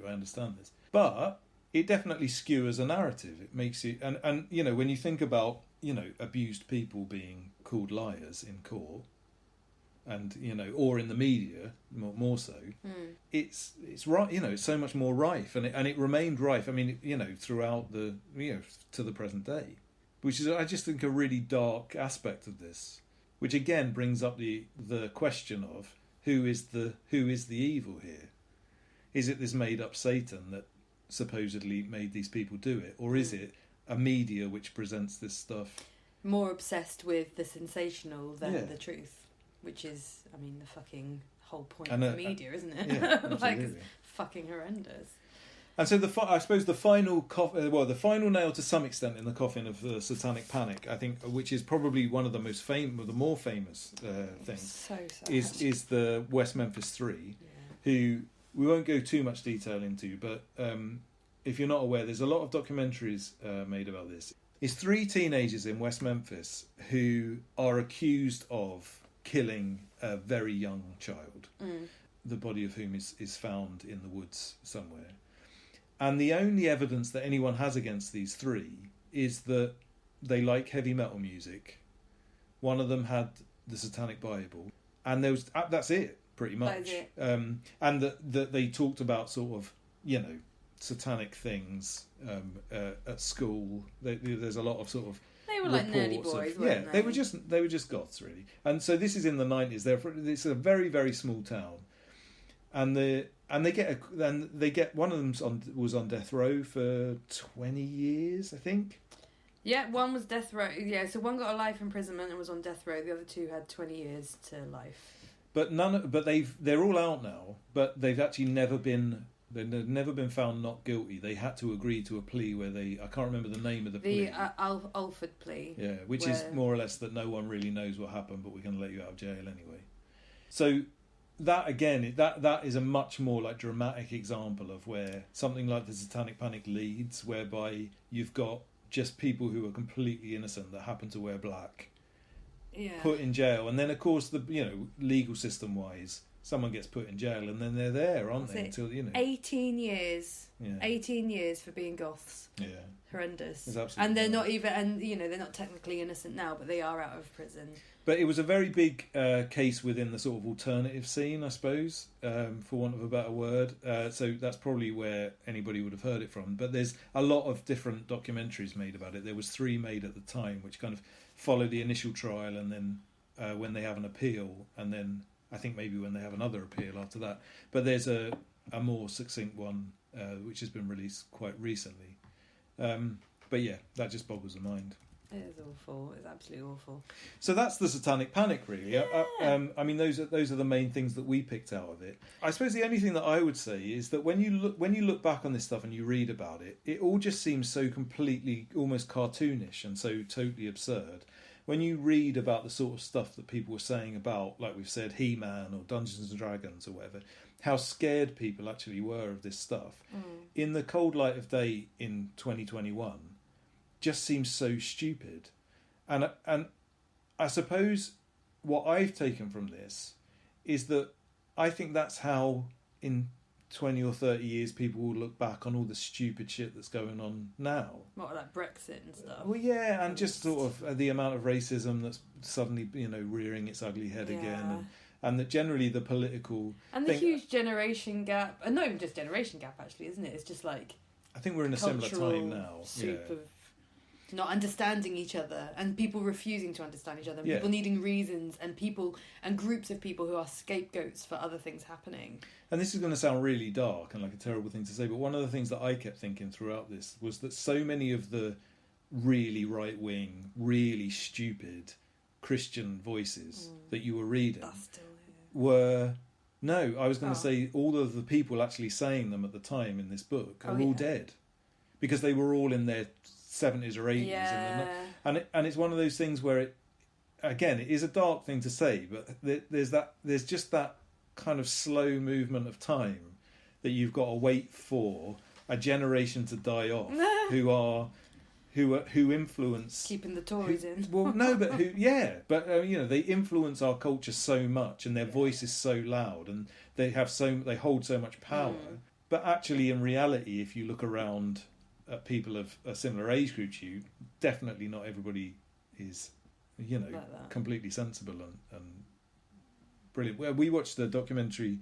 I understand this, but it definitely skewers a narrative. It makes you and when you think about abused people being called liars in court, and or in the media more so, it's right. It's so much more rife, and it remained rife. I mean, throughout the to the present day, which is, I just think, a really dark aspect of this, which again brings up the question of who is the evil here. Is it this made up Satan that supposedly made these people do it, or is it a media which presents this stuff More obsessed with the sensational than Yeah. the truth, which is, I mean, the fucking whole point And, of the media, isn't it? Yeah, Like, absolutely. it's fucking horrendous. And so I suppose the final the final nail to some extent in the coffin of the Satanic Panic, I think, which is probably one of the most the more famous things, So sad. is the West Memphis Three, who we won't go too much detail into, but if you're not aware, there's a lot of documentaries made about this. It's 3 teenagers in West Memphis who are accused of killing a very young child, the body of whom is found in the woods somewhere. And the only evidence that anyone has against these 3 is that they like heavy metal music. One of them had the Satanic Bible, and there was that's it, pretty much. That is it. And that they talked about sort of, satanic things at school. There's a lot of sort of They were like nerdy reports boys, of, weren't they were just goths, really. And so this is in the 90s. It's a very, very small town, and they get one of them was on death row for 20 years, I think. Yeah, one was death row. Yeah, so one got a life imprisonment and was on death row. The other 2 had 20 years to life. But they're all out now. But they've actually never been found not guilty. They had to agree to a plea where I can't remember the name of the plea. The Alford plea. Yeah, which is more or less that no one really knows what happened, but we're going to let you out of jail anyway. So that again, that is a much more like dramatic example of where something like the Satanic Panic leads, whereby you've got just people who are completely innocent that happen to wear black, put in jail, and then of course legal system wise, someone gets put in jail and then they're there, aren't they? Until 18 years. Yeah. 18 years for being goths. Yeah. Horrendous. It's absolutely and they're horrendous. not even, and they're not technically innocent now, but they are out of prison. But it was a very big case within the sort of alternative scene, I suppose, for want of a better word. So that's probably where anybody would have heard it from. But there's a lot of different documentaries made about it. There was 3 made at the time, which kind of follow the initial trial, and then when they have an appeal, and then I think maybe when they have another appeal after that. But there's a more succinct one which has been released quite recently. But yeah, that just boggles the mind. It is awful. It's absolutely awful. So that's the Satanic Panic, really. Yeah. I mean, those are the main things that we picked out of it. I suppose the only thing that I would say is that when you look back on this stuff and you read about it, it all just seems so completely, almost cartoonish and so totally absurd. When you read about the sort of stuff that people were saying about, like we've said, He-Man or Dungeons and Dragons or whatever, how scared people actually were of this stuff, in the cold light of day in 2021, just seems so stupid. And I suppose what I've taken from this is that I think that's how in 20 or 30 years people will look back on all the stupid shit that's going on now. What, like Brexit and stuff? Well, yeah, and just sort of the amount of racism that's suddenly, rearing its ugly head again, and that generally the political and the huge generation gap, and not even just generation gap, actually, isn't it? It's just like I think we're in a similar time now. Soup of not understanding each other, and people refusing to understand each other, and Yeah. people needing reasons, and people and groups of people who are scapegoats for other things happening. And this is going to sound really dark and like a terrible thing to say, but one of the things that I kept thinking throughout this was that so many of the really right-wing, really stupid Christian voices that you were reading were... No, I was going to say all of the people actually saying them at the time in this book are all dead. Because they were all in their 70s or 80s. Yeah. And it's one of those things where it is a dark thing to say, but there's just that kind of slow movement of time that you've got to wait for a generation to die off who influence Keeping the Tories in. Well, no, but they influence our culture so much, and their voice is so loud, and they hold so much power. But actually, in reality, if you look around at people of a similar age group to you, definitely not everybody is, like completely sensible and brilliant. Well, we watched the documentary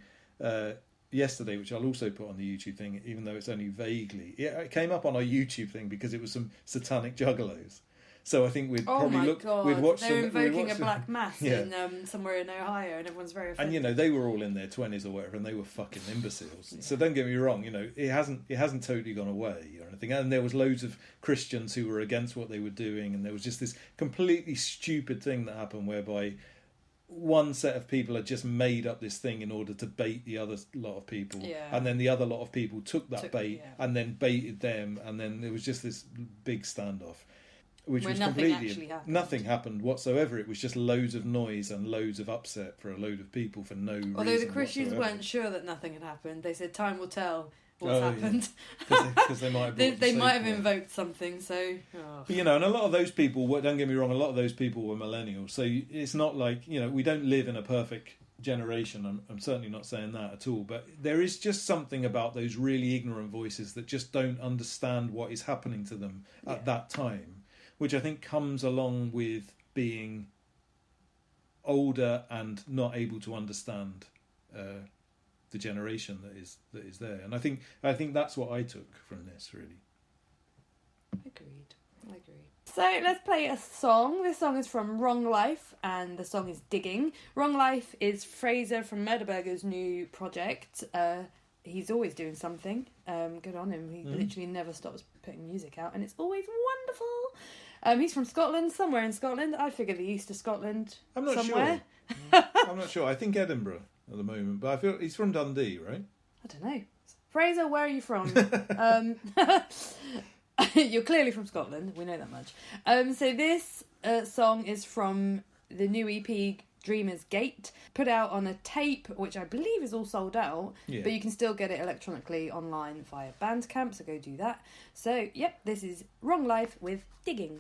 yesterday, which I'll also put on the YouTube thing, even though it's only vaguely. It came up on our YouTube thing because it was some satanic juggalos. So I think we'd Oh probably my look. god! We'd watch They're them, we'd invoking watch a them- black mass Yeah. in somewhere in Ohio, and everyone's very offended. And they were all in their 20s or whatever, and they were fucking imbeciles. So don't get me wrong, it hasn't totally gone away or anything. And there was loads of Christians who were against what they were doing, and there was just this completely stupid thing that happened whereby one set of people had just made up this thing in order to bait the other lot of people, and then the other lot of people took that bait and then baited them, and then there was just this big standoff. Which Where was nothing completely actually happened. nothing happened whatsoever. It was just loads of noise and loads of upset for a load of people for no reason. Although the Christians whatsoever. weren't sure that nothing had happened, they said time will tell what's happened. Because they might have brought they the might have Satan. invoked something. So But, and a lot of those people, don't get me wrong, a lot of those people were millennials. So it's not like, we don't live in a perfect generation. I'm certainly not saying that at all. But there is just something about those really ignorant voices that just don't understand what is happening to them at that time, which I think comes along with being older and not able to understand the generation that is there. And I think that's what I took from this, really. Agreed. So let's play a song. This song is from Wrong Life, and the song is Digging. Wrong Life is Fraser from Murderburger's new project. He's always doing something. Good on him. He literally never stops putting music out, and it's always wonderful. He's from Scotland, somewhere in Scotland. I figure the east of Scotland. I'm not somewhere. sure. I'm not sure. I think Edinburgh at the moment, but I feel he's from Dundee, right? I don't know. Fraser, where are you from? You're clearly from Scotland. We know that much. So this song is from the new EP Dreamer's Gate, put out on a tape, which I believe is all sold out, but you can still get it electronically online via Bandcamp, so go do that. So, yep, this is Wrong Life with Digging.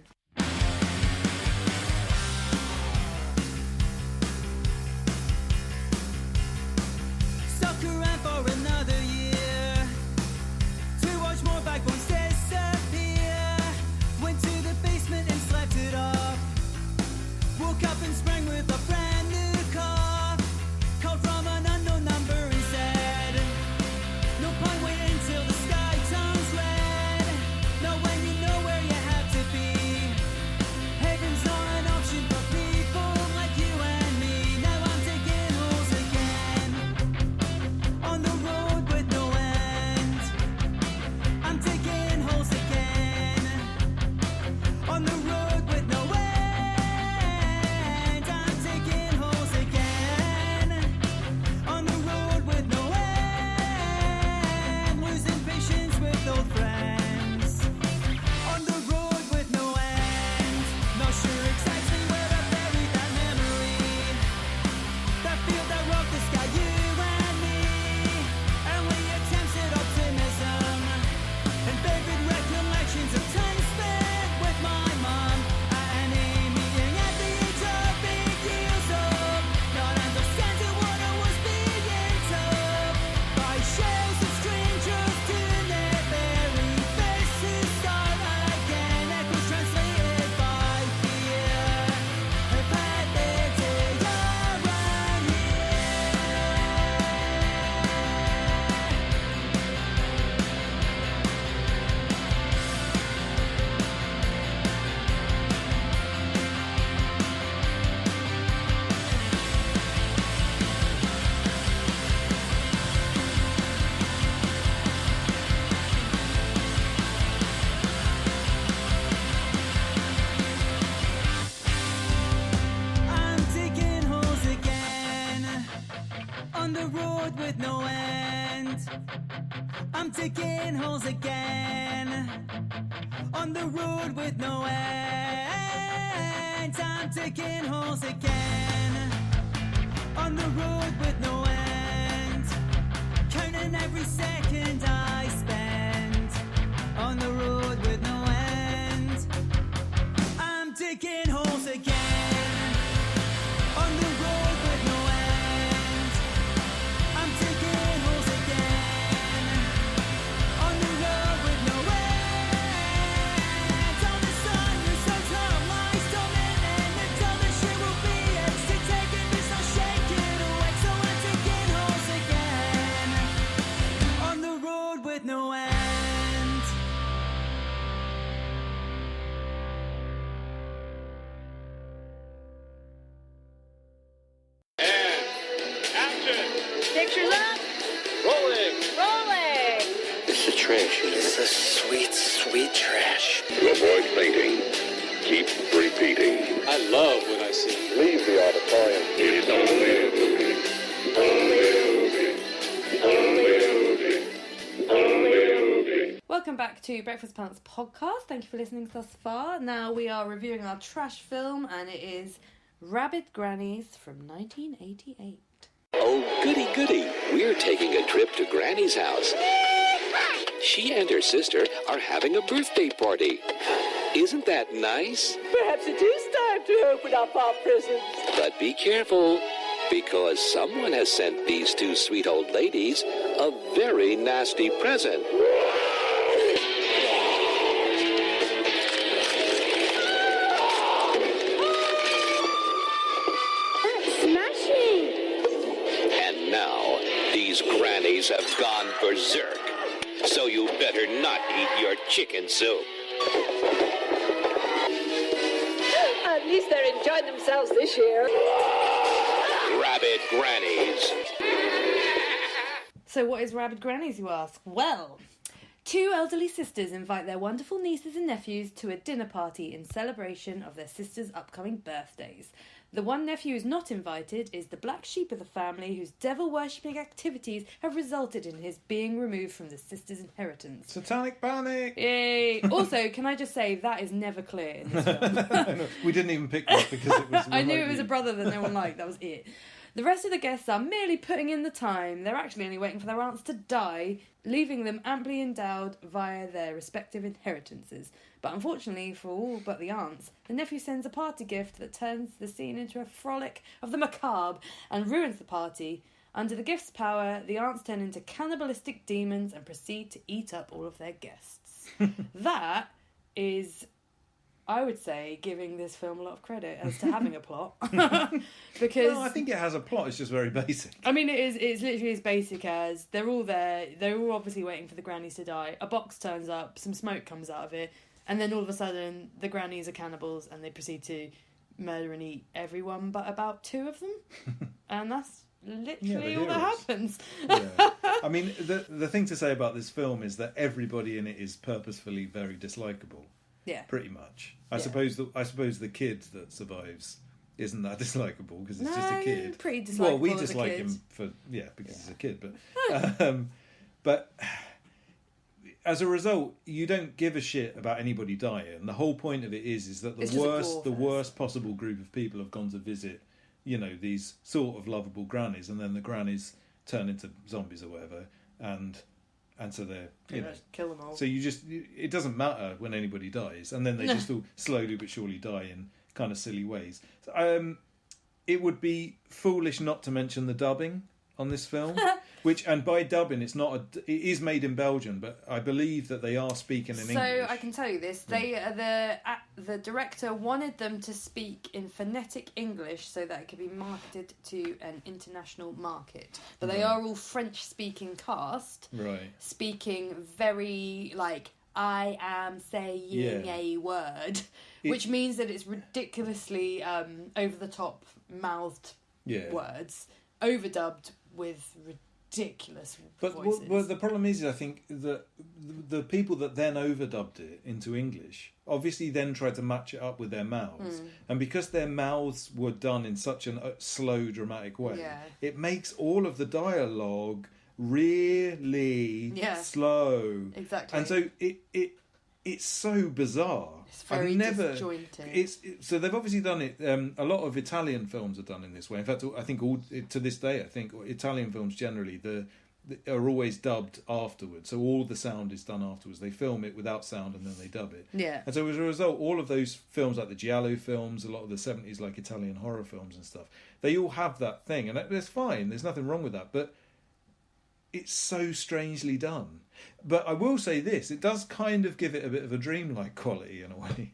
Stuck around for another year to watch more backbones disappear. Went to the basement and slept it off. Woke up and sprang with a brand new car. Called from an unknown number and said, no point waiting till the sky turns red. Not when you know where you have to be. Heaven's not an option for people like you and me. Now I'm digging holes again, on the road with no end. I'm digging holes again, on the road with no end. I'm digging holes again, on the road with no end. Losing patience with old friends, on the road with no end. Not sure exactly where I buried that memory, that field that rocked the sky, you and me. Early attempts at optimism, and vivid recollections of time spent with my mom at any meeting at the age of 8 years old. Not understanding what I was being told by shells of strangers doing their very best to start again. Echoes translated by fear have had their day around here. I'm digging holes again, on the road with no end. I'm digging holes again, on the road with no end. I'm digging holes again, on the road with no end. Counting every second I spend, on the road with no end. I'm digging holes again, on the road with no end. I'm digging holes again, on the road with no end. On the sun, the sun's not lies, dominant, and tell the shit will be exit taken, it's not shaking away. So I'm digging holes again, on the road with no end. Piece of sweet, sweet trash. Avoid fainting. Keep repeating. I love what I see. Leave the auditorium. It's only a movie. Only a movie. Welcome back to Breakfast Pants podcast. Thank you for listening thus far. Now we are reviewing our trash film, and it is Rabid Grannies from 1988. Oh, goody goody. We're taking a trip to Granny's house. She and her sister are having a birthday party. Isn't that nice? Perhaps it is time to open up our presents. But be careful, because someone has sent these two sweet old ladies a very nasty present. And now, these grannies have gone berserk. So you better not eat your chicken soup. At least they're enjoying themselves this year. Rabid Grannies. So what is Rabid Grannies, you ask? Well, two elderly sisters invite their wonderful nieces and nephews to a dinner party in celebration of their sisters' upcoming birthdays. The one nephew who's not invited is the black sheep of the family, whose devil-worshipping activities have resulted in his being removed from the sisters' inheritance. Satanic Panic! Yay! Also, can I just say, that is never clear in this film. We didn't even pick that because it was... I knew it was a brother that no one liked, that was it. The rest of the guests are merely putting in the time. They're actually only waiting for their aunts to die, leaving them amply endowed via their respective inheritances. But unfortunately for all but the aunts, the nephew sends a party gift that turns the scene into a frolic of the macabre and ruins the party. Under the gift's power, the aunts turn into cannibalistic demons and proceed to eat up all of their guests. That is, I would say, giving this film a lot of credit as to having a plot. Because No, I think it has a plot, it's just very basic. I mean, it's literally as basic as they're all there, they're all obviously waiting for the grannies to die. A box turns up, some smoke comes out of it, and then all of a sudden the grannies are cannibals and they proceed to murder and eat everyone but about two of them. And that's literally all that happens. Yeah. I mean, the thing to say about this film is that everybody in it is purposefully very dislikable. Yeah. Pretty much. I suppose the kid that survives isn't that dislikable because it's just a kid. Pretty dislikable. Well, we as a dislike kid. him because he's a kid, but as a result, you don't give a shit about anybody dying. The whole point of it is that the worst possible group of people have gone to visit, these sort of lovable grannies, and then the grannies turn into zombies or whatever, and so they're kill them all. So it doesn't matter when anybody dies, and then they just all slowly but surely die in kind of silly ways. So, it would be foolish not to mention the dubbing on this film, and by dubbing, it is made in Belgium, but I believe that they are speaking in English. So I can tell you this: the director wanted them to speak in phonetic English so that it could be marketed to an international market. But they are all French-speaking cast, right? Speaking very I am saying a word, which means that it's ridiculously over-the-top mouthed words, overdubbed with ridiculous voices. But the problem is, I think that the people that then overdubbed it into English obviously then tried to match it up with their mouths, and because their mouths were done in such a slow, dramatic way, it makes all of the dialogue really slow. Exactly. And so it's so bizarre. It's very disjointed. So they've obviously done it. A lot of Italian films are done in this way. In fact, I think to this day, Italian films generally are always dubbed afterwards. So all the sound is done afterwards. They film it without sound and then they dub it. Yeah. And so as a result, all of those films like the Giallo films, a lot of the 70s like Italian horror films and stuff, they all have that thing, and that's fine. There's nothing wrong with that, but it's so strangely done. But I will say this, it does kind of give it a bit of a dreamlike quality in a way.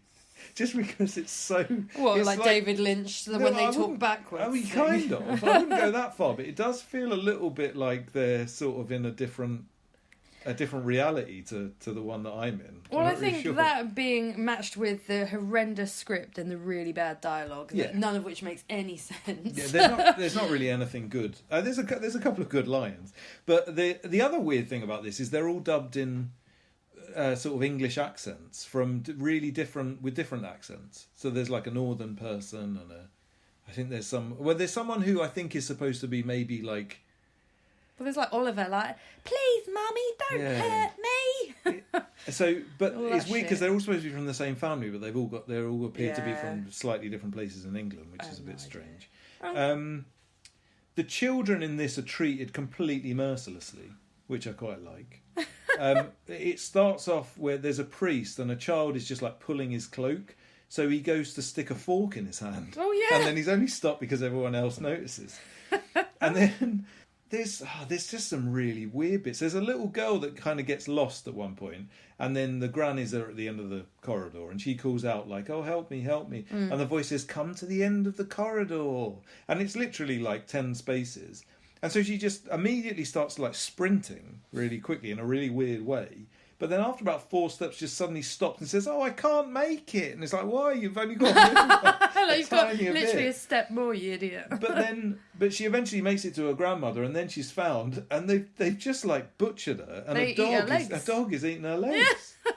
Just because it's so... Well, it's like David Lynch, when they talk backwards. I mean, kind of. I wouldn't go that far, but it does feel a little bit like they're sort of in a different reality to the one that I'm in. Well, I think that being matched with the horrendous script and the really bad dialogue, none of which makes any sense. Yeah, there's not really anything good. There's a couple of good lines, but the other weird thing about this is they're all dubbed in sort of English accents from really different accents. So there's like a northern person and I think there's someone who I think is supposed to be maybe like. Well, there's like Oliver, like, please, mummy, don't hurt me. So, but it's weird shit. because they're all supposed to be from the same family, but they all appear to be from slightly different places in England, which is a bit strange. The children in this are treated completely mercilessly, which I quite like. It starts off where there's a priest and a child is just like pulling his cloak, so he goes to stick a fork in his hand. Oh yeah, and then he's only stopped because everyone else notices. And then there's just some really weird bits. There's a little girl that kind of gets lost at one point, and then the grannies are at the end of the corridor, and she calls out like, "Oh, help me, help me!" And the voice says, "Come to the end of the corridor," and it's literally like 10 spaces. And so she just immediately starts like sprinting really quickly in a really weird way. But then after about 4 steps, just suddenly stops and says, "Oh, I can't make it." And it's like, "Why? You've only got you've got literally a step more, you idiot. But she eventually makes it to her grandmother, and then she's found, and they've just like butchered her, and a dog is eating her legs. Yeah.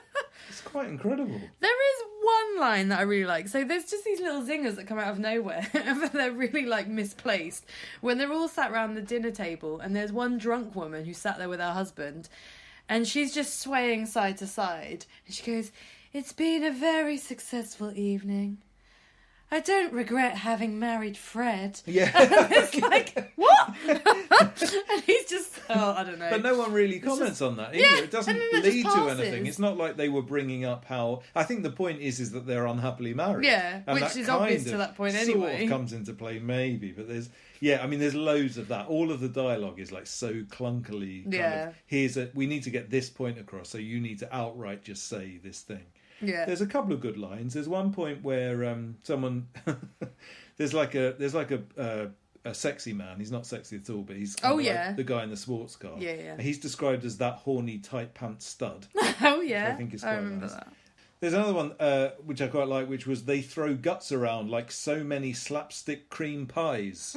It's quite incredible. There is one line that I really like. So there's just these little zingers that come out of nowhere, but they're really like misplaced. When they're all sat around the dinner table, and there's one drunk woman who sat there with her husband. And she's just swaying side to side. And she goes, "It's been a very successful evening. I don't regret having married Fred." Yeah. And it's like, what? And he's just, I don't know. But no one really comments on that either. Yeah, It doesn't and then it lead just to passes. anything. It's not like they were bringing up how... I think the point is that they're unhappily married. Yeah, and which that is kind obvious of to that point sort anyway. of comes into play maybe, but there's... Yeah, I mean, there's loads of that. All of the dialogue is like so clunkily kind of, we need to get this point across, so you need to outright just say this thing. Yeah. There's a couple of good lines. There's one point where someone... there's like a sexy man. He's not sexy at all, but he's kind of like the guy in the sports car. Yeah, yeah. He's described as that horny tight pants stud. Oh yeah, I think it's quite remember nice. that. There's another one which I quite like, which was they throw guts around like so many slapstick cream pies.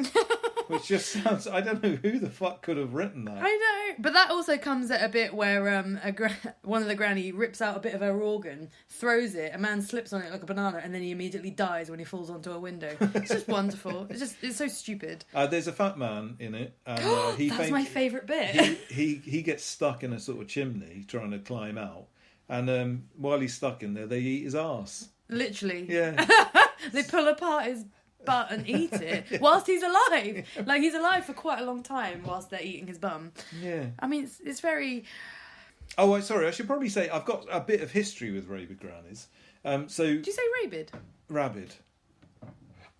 Which just sounds... I don't know who the fuck could have written that. I know, but that also comes at a bit where one of the granny rips out a bit of her organ, throws it, a man slips on it like a banana, and then he immediately dies when he falls onto a window. It's just wonderful. It's so stupid. There's a fat man in it. And, That's my favourite bit. He gets stuck in a sort of chimney trying to climb out. And while he's stuck in there, they eat his arse. Literally. Yeah. They pull apart his butt and eat it whilst he's alive. Like, he's alive for quite a long time whilst they're eating his bum. Yeah. I mean, it's very... Oh, sorry, I should probably say I've got a bit of history with Rabid Grannies. Did you say Rabid? Rabid.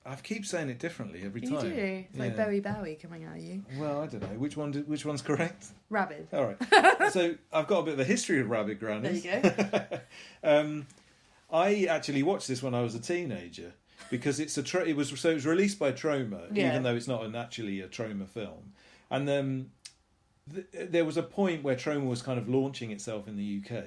I keep saying it differently every time. You do. It's like Bowie Bowie coming at you. Well, I don't know. Which one's correct? Rabid. All right. So I've got a bit of a history of Rabid Grannies. There you go. I actually watched this when I was a teenager because it was released by Troma, even though it's not actually a Troma film. And then there was a point where Troma was kind of launching itself in the UK,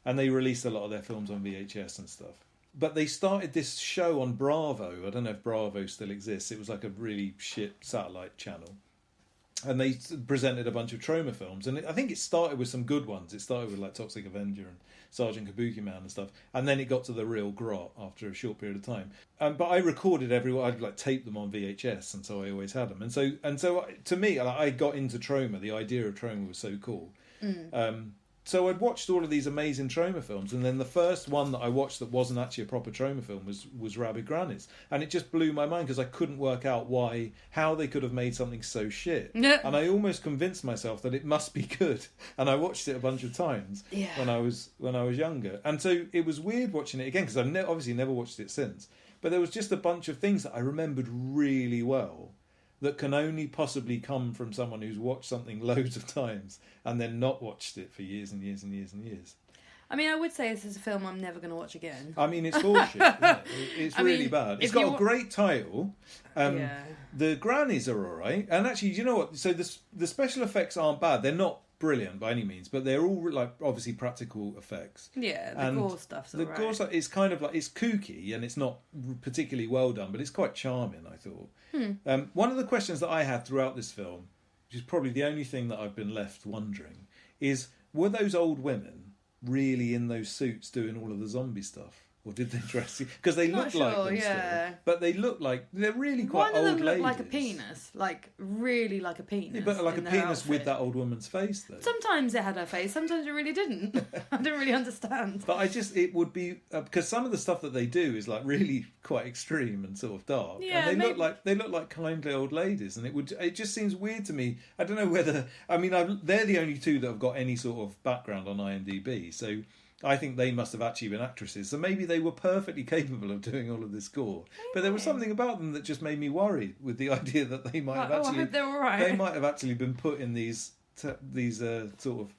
and they released a lot of their films on VHS and stuff. But they started this show on Bravo. I don't know if Bravo still exists. It was like a really shit satellite channel. And they presented a bunch of Troma films. And I think it started with some good ones. It started with like Toxic Avenger and Sergeant Kabuki Man and stuff. And then it got to the real grot after a short period of time. But I recorded I'd like taped them on VHS, and so I always had them. And so to me, I got into Troma. The idea of Troma was so cool. So I'd watched all of these amazing Troma films, and then the first one that I watched that wasn't actually a proper Troma film was Rabid Grannies, and it just blew my mind because I couldn't work out how they could have made something so shit. And I almost convinced myself that it must be good, and I watched it a bunch of times when I was younger, and so it was weird watching it again because I've obviously never watched it since. But there was just a bunch of things that I remembered really well that can only possibly come from someone who's watched something loads of times and then not watched it for years and years and years and years. I mean, I would say this is a film I'm never going to watch again. I mean, it's bullshit, isn't it? It's really bad. It's got a great title. The grannies are all right. And actually, you know what? So the special effects aren't bad. They're not brilliant by any means, but they're all like obviously practical effects. Yeah, the gore stuff's all right. The gore stuff is kind of like, it's kooky and it's not particularly well done, but it's quite charming, I thought. One of the questions that I had throughout this film, which is probably the only thing that I've been left wondering, is were those old women really in those suits doing all of the zombie stuff? Or did they dress? Because they look like them still, but they look like they're really quite old ladies. One of them looked like a penis, like really like a penis. Yeah, but like a penis with that old woman's face, though. Sometimes it had her face, sometimes it really didn't. I didn't really understand. But it would be because some of the stuff that they do is like really quite extreme and sort of dark. Yeah, and they look like kindly old ladies, and it just seems weird to me. I don't know whether they're the only two that have got any sort of background on IMDb, so. I think they must have actually been actresses, so maybe they were perfectly capable of doing all of this gore. But there was something about them that just made me worried with the idea that they might have actually. I hope they're all right. They might have actually been put in these sort of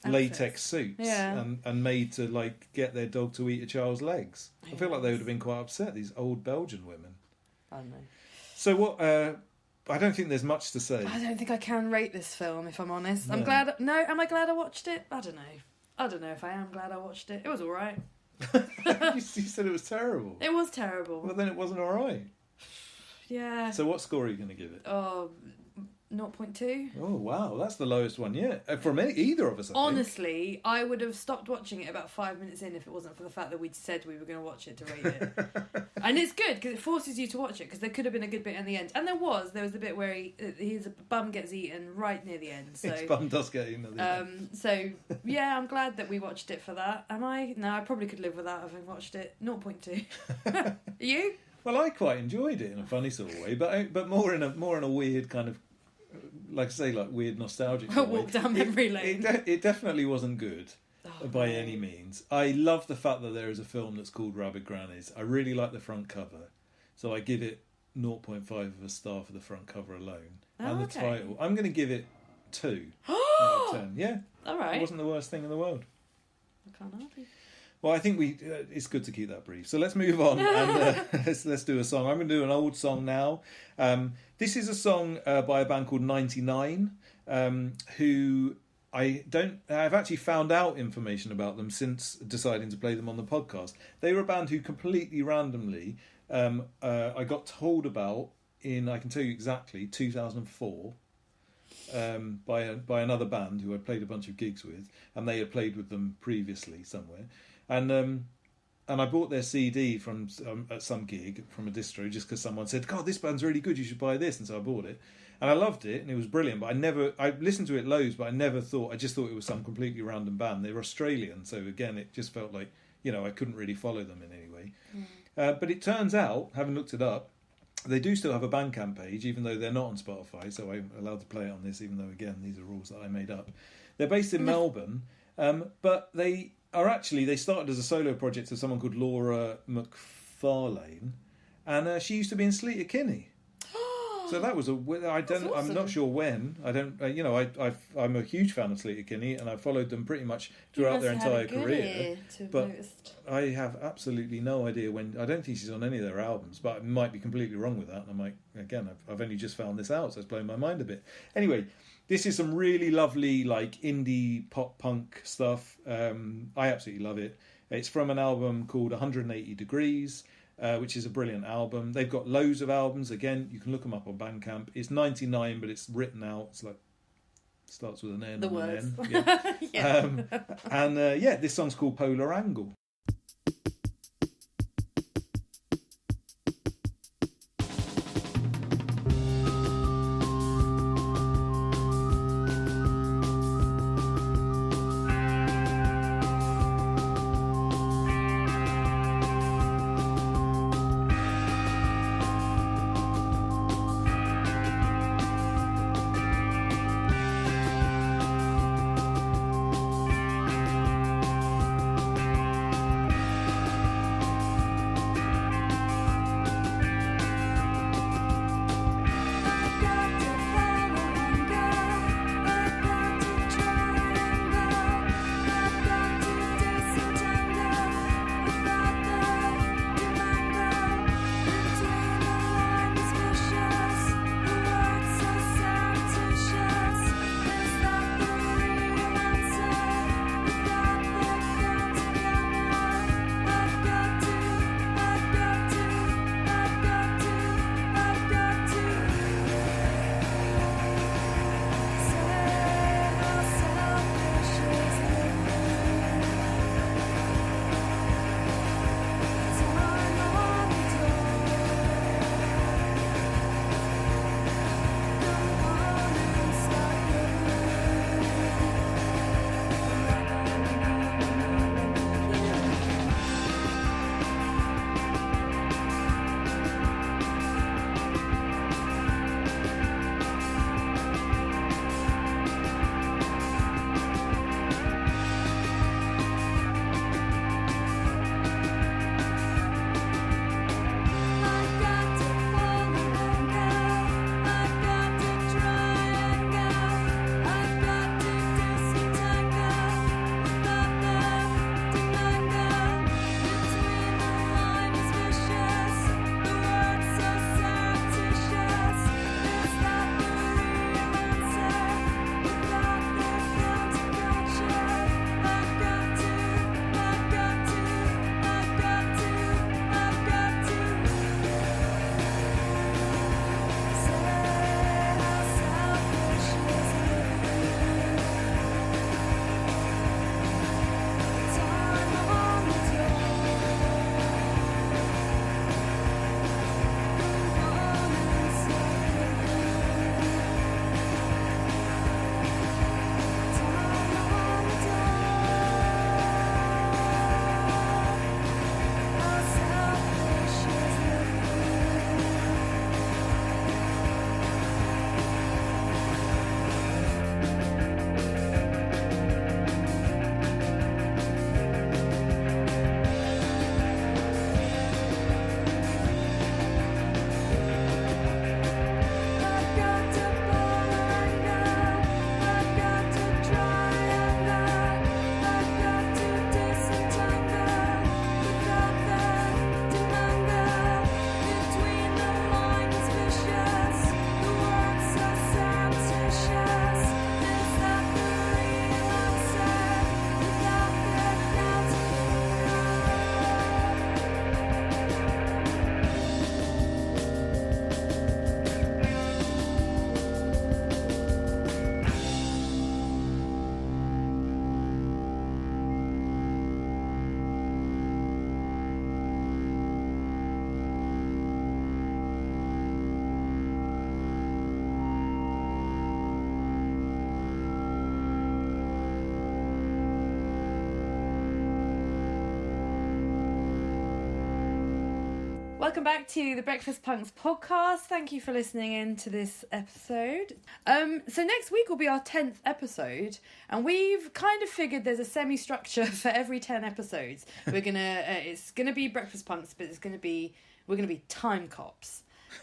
latex suits and made to like get their dog to eat a child's legs. I feel like they would have been quite upset. These old Belgian women. I don't know. So what? I don't think there's much to say. I don't think I can rate this film, if I'm honest. No. I'm glad. No, am I glad I watched it? I don't know. I don't know if I am glad I watched it. It was all right. You said it was terrible. It was terrible. Well, then it wasn't all right. Yeah. So what score are you going to give it? 0.2. Oh, wow. That's the lowest one yet. From either of us, I think. Honestly, I would have stopped watching it about 5 minutes in if it wasn't for the fact that we'd said we were going to watch it to rate it. And it's good because it forces you to watch it because there could have been a good bit in the end. And there was the bit where his bum gets eaten right near the end. So, his bum does get eaten at the end. So, yeah, I'm glad that we watched it for that. Am I? No, I probably could live without having watched it. 0.2. You? Well, I quite enjoyed it in a funny sort of way, but more in a weird kind of, like I say, like weird nostalgic walk down memory lane. It definitely wasn't good by any means. I love the fact that there is a film that's called Rabid Grannies. I really like the front cover, so I give it 0.5 of a star for the front cover alone and the title. I'm going to give it 2 out of 10. Yeah, all right. It wasn't the worst thing in the world. I can't argue. Well, I think it's good to keep that brief. So let's move on and let's do a song. I'm going to do an old song now. This is a song by a band called 99, who I've actually found out information about them since deciding to play them on the podcast. They were a band who completely randomly I got told about in, I can tell you exactly, 2004. By another band who I played a bunch of gigs with, and they had played with them previously somewhere, and I bought their CD from at some gig from a distro just because someone said, "God, this band's really good, you should buy this," and so I bought it, and I loved it, and it was brilliant. But I listened to it loads, but I just thought it was some completely random band. They were Australian, so again, it just felt like I couldn't really follow them in any way. But it turns out, having looked it up, they do still have a Bandcamp page, even though they're not on Spotify, so I'm allowed to play it on this, even though, again, these are rules that I made up. They're based in Melbourne, but they started as a solo project of someone called Laura McFarlane, and she used to be in Sleater Kinney. So that was awesome. I'm not sure when. I don't. I'm a huge fan of Sleater Kinney, and I followed them pretty much throughout their entire career. But I have absolutely no idea when. I don't think she's on any of their albums, but I might be completely wrong with that. And I'm like, again, I've only just found this out, so it's blown my mind a bit. Anyway, this is some really lovely, like indie pop punk stuff. I absolutely love it. It's from an album called 180 Degrees. Which is a brilliant album. They've got loads of albums. Again, you can look them up on Bandcamp. It's 99, but it's written out. It's like starts with an N. The and words. An N. Yeah. This song's called Polar Angle. Welcome back to the Breakfast Punks podcast. Thank you for listening in to this episode. So next week will be our 10th episode, and we've kind of figured there's a semi-structure for every 10 episodes. We're gonna it's gonna be Breakfast Punks, but we're gonna be time cops.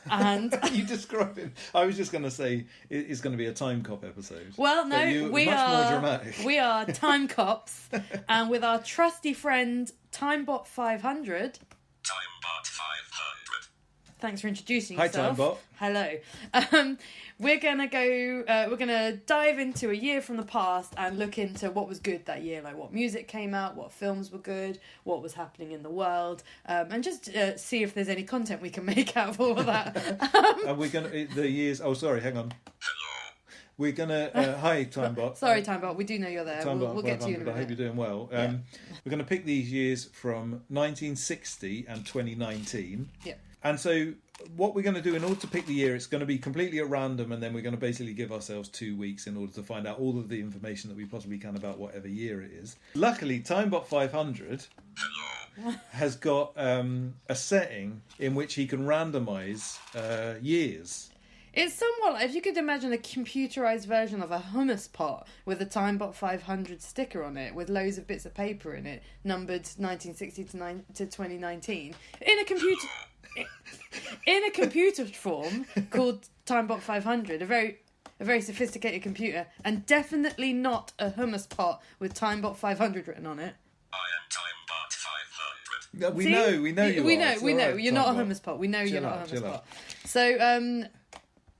And you describe it. I was just going to say it's going to be a time cop episode. Well, no, more dramatic. We are time cops, and with our trusty friend Timebot 500. Timebot 500. Thanks for introducing Hi, yourself. Timebot. Hello. We're gonna go. We're gonna dive into a year from the past and look into what was good that year, like what music came out, what films were good, what was happening in the world, and just see if there's any content we can make out of all of that. And we're gonna the years. Oh, sorry. Hang on. We're gonna. Hi, Timebot. Sorry, Timebot. We do know you're there. We'll get to you in a minute. I hope you're doing well. We're going to pick these years from 1960 and 2019. Yeah. And so what we're going to do in order to pick the year, it's going to be completely at random, and then we're going to basically give ourselves 2 weeks in order to find out all of the information that we possibly can about whatever year it is. Luckily, Timebot 500 has got a setting in which he can randomise years. It's somewhat like if you could imagine a computerized version of a hummus pot with a Timebot 500 sticker on it with loads of bits of paper in it, numbered 1960 to 2019, in a computer form called Timebot 500, a very sophisticated computer, and definitely not a hummus pot with Timebot 500 written on it. I am Timebot 500. We know you we are. know. Right, You're not a Timebot. hummus pot. We know you're Chill not out, a hummus chill pot. out. So,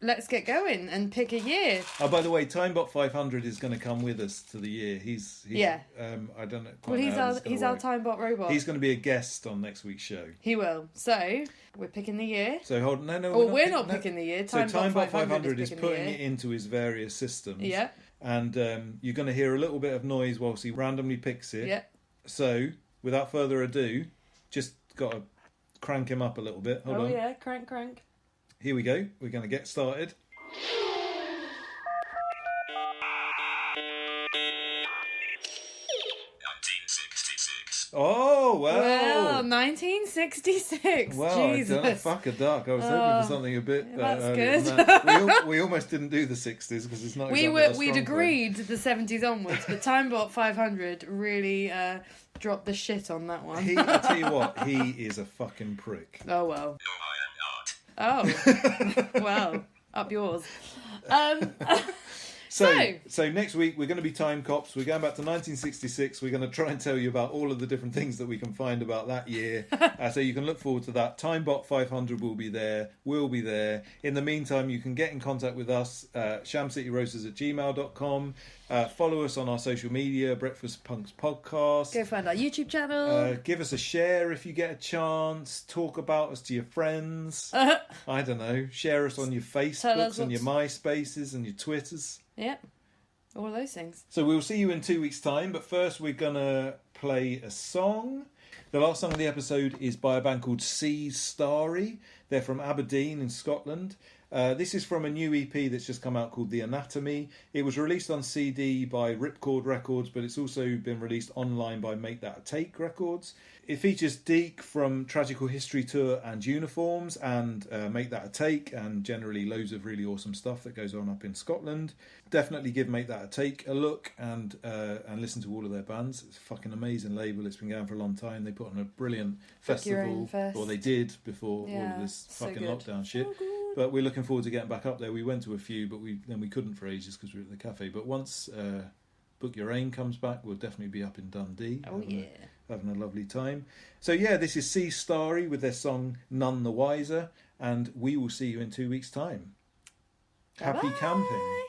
let's get going and pick a year. Oh, by the way, Timebot 500 is going to come with us to the year. He's yeah. I don't know. Well, he's our Timebot robot. He's going to be a guest on next week's show. He will. So we're picking the year. So hold on, no. Well, we're not picking the year. So Timebot 500 500 is putting it into his various systems. Yeah. And you're going to hear a little bit of noise whilst he randomly picks it. Yeah. So without further ado, just got to crank him up a little bit. Hold on. Oh yeah, crank. Here we go. We're going to get started. Oh, well, 1966. Well, Jesus. Fuck a duck. I was hoping for something a bit. That's earlier good. than that. We almost didn't do the 60s because it's not. We'd agreed the 70s onwards, but Timebot 500 really dropped the shit on that one. I tell you what, he is a fucking prick. Oh well. No, I am not. Oh well, up yours. So next week we're going to be time cops. We're going back to 1966. We're going to try and tell you about all of the different things that we can find about that year. So you can look forward to that. Timebot 500 will be there. We'll be there. In the meantime, you can get in contact with us, shamcityroasters@gmail.com. Follow us on our social media, Breakfast Punks Podcast. Go find our YouTube channel. Give us a share if you get a chance. Talk about us to your friends. I don't know. Share us on your Facebooks and your MySpaces and your Twitters. Yep. All of those things. So we'll see you in 2 weeks' time, but first we're going to play a song. The last song of the episode is by a band called Starry. They're from Aberdeen in Scotland. This is from a new EP that's just come out called The Anatomy. It was released on CD by Ripcord Records, but it's also been released online by Make That a Take Records. It features Deke from Tragical History Tour and Uniforms and Make That a Take, and generally loads of really awesome stuff that goes on up in Scotland. Definitely give Make That a Take a look and listen to all of their bands. It's a fucking amazing label. It's been going for a long time. They put on a brilliant festival, or they did before all of this fucking lockdown shit. But we're looking forward to getting back up there. We went to a few, but we couldn't for ages because we were at the cafe. But once Book Your Aim comes back, we'll definitely be up in Dundee. Having a lovely time. So yeah, this is Starry with their song None the Wiser, and we will see you in 2 weeks' time. Happy camping.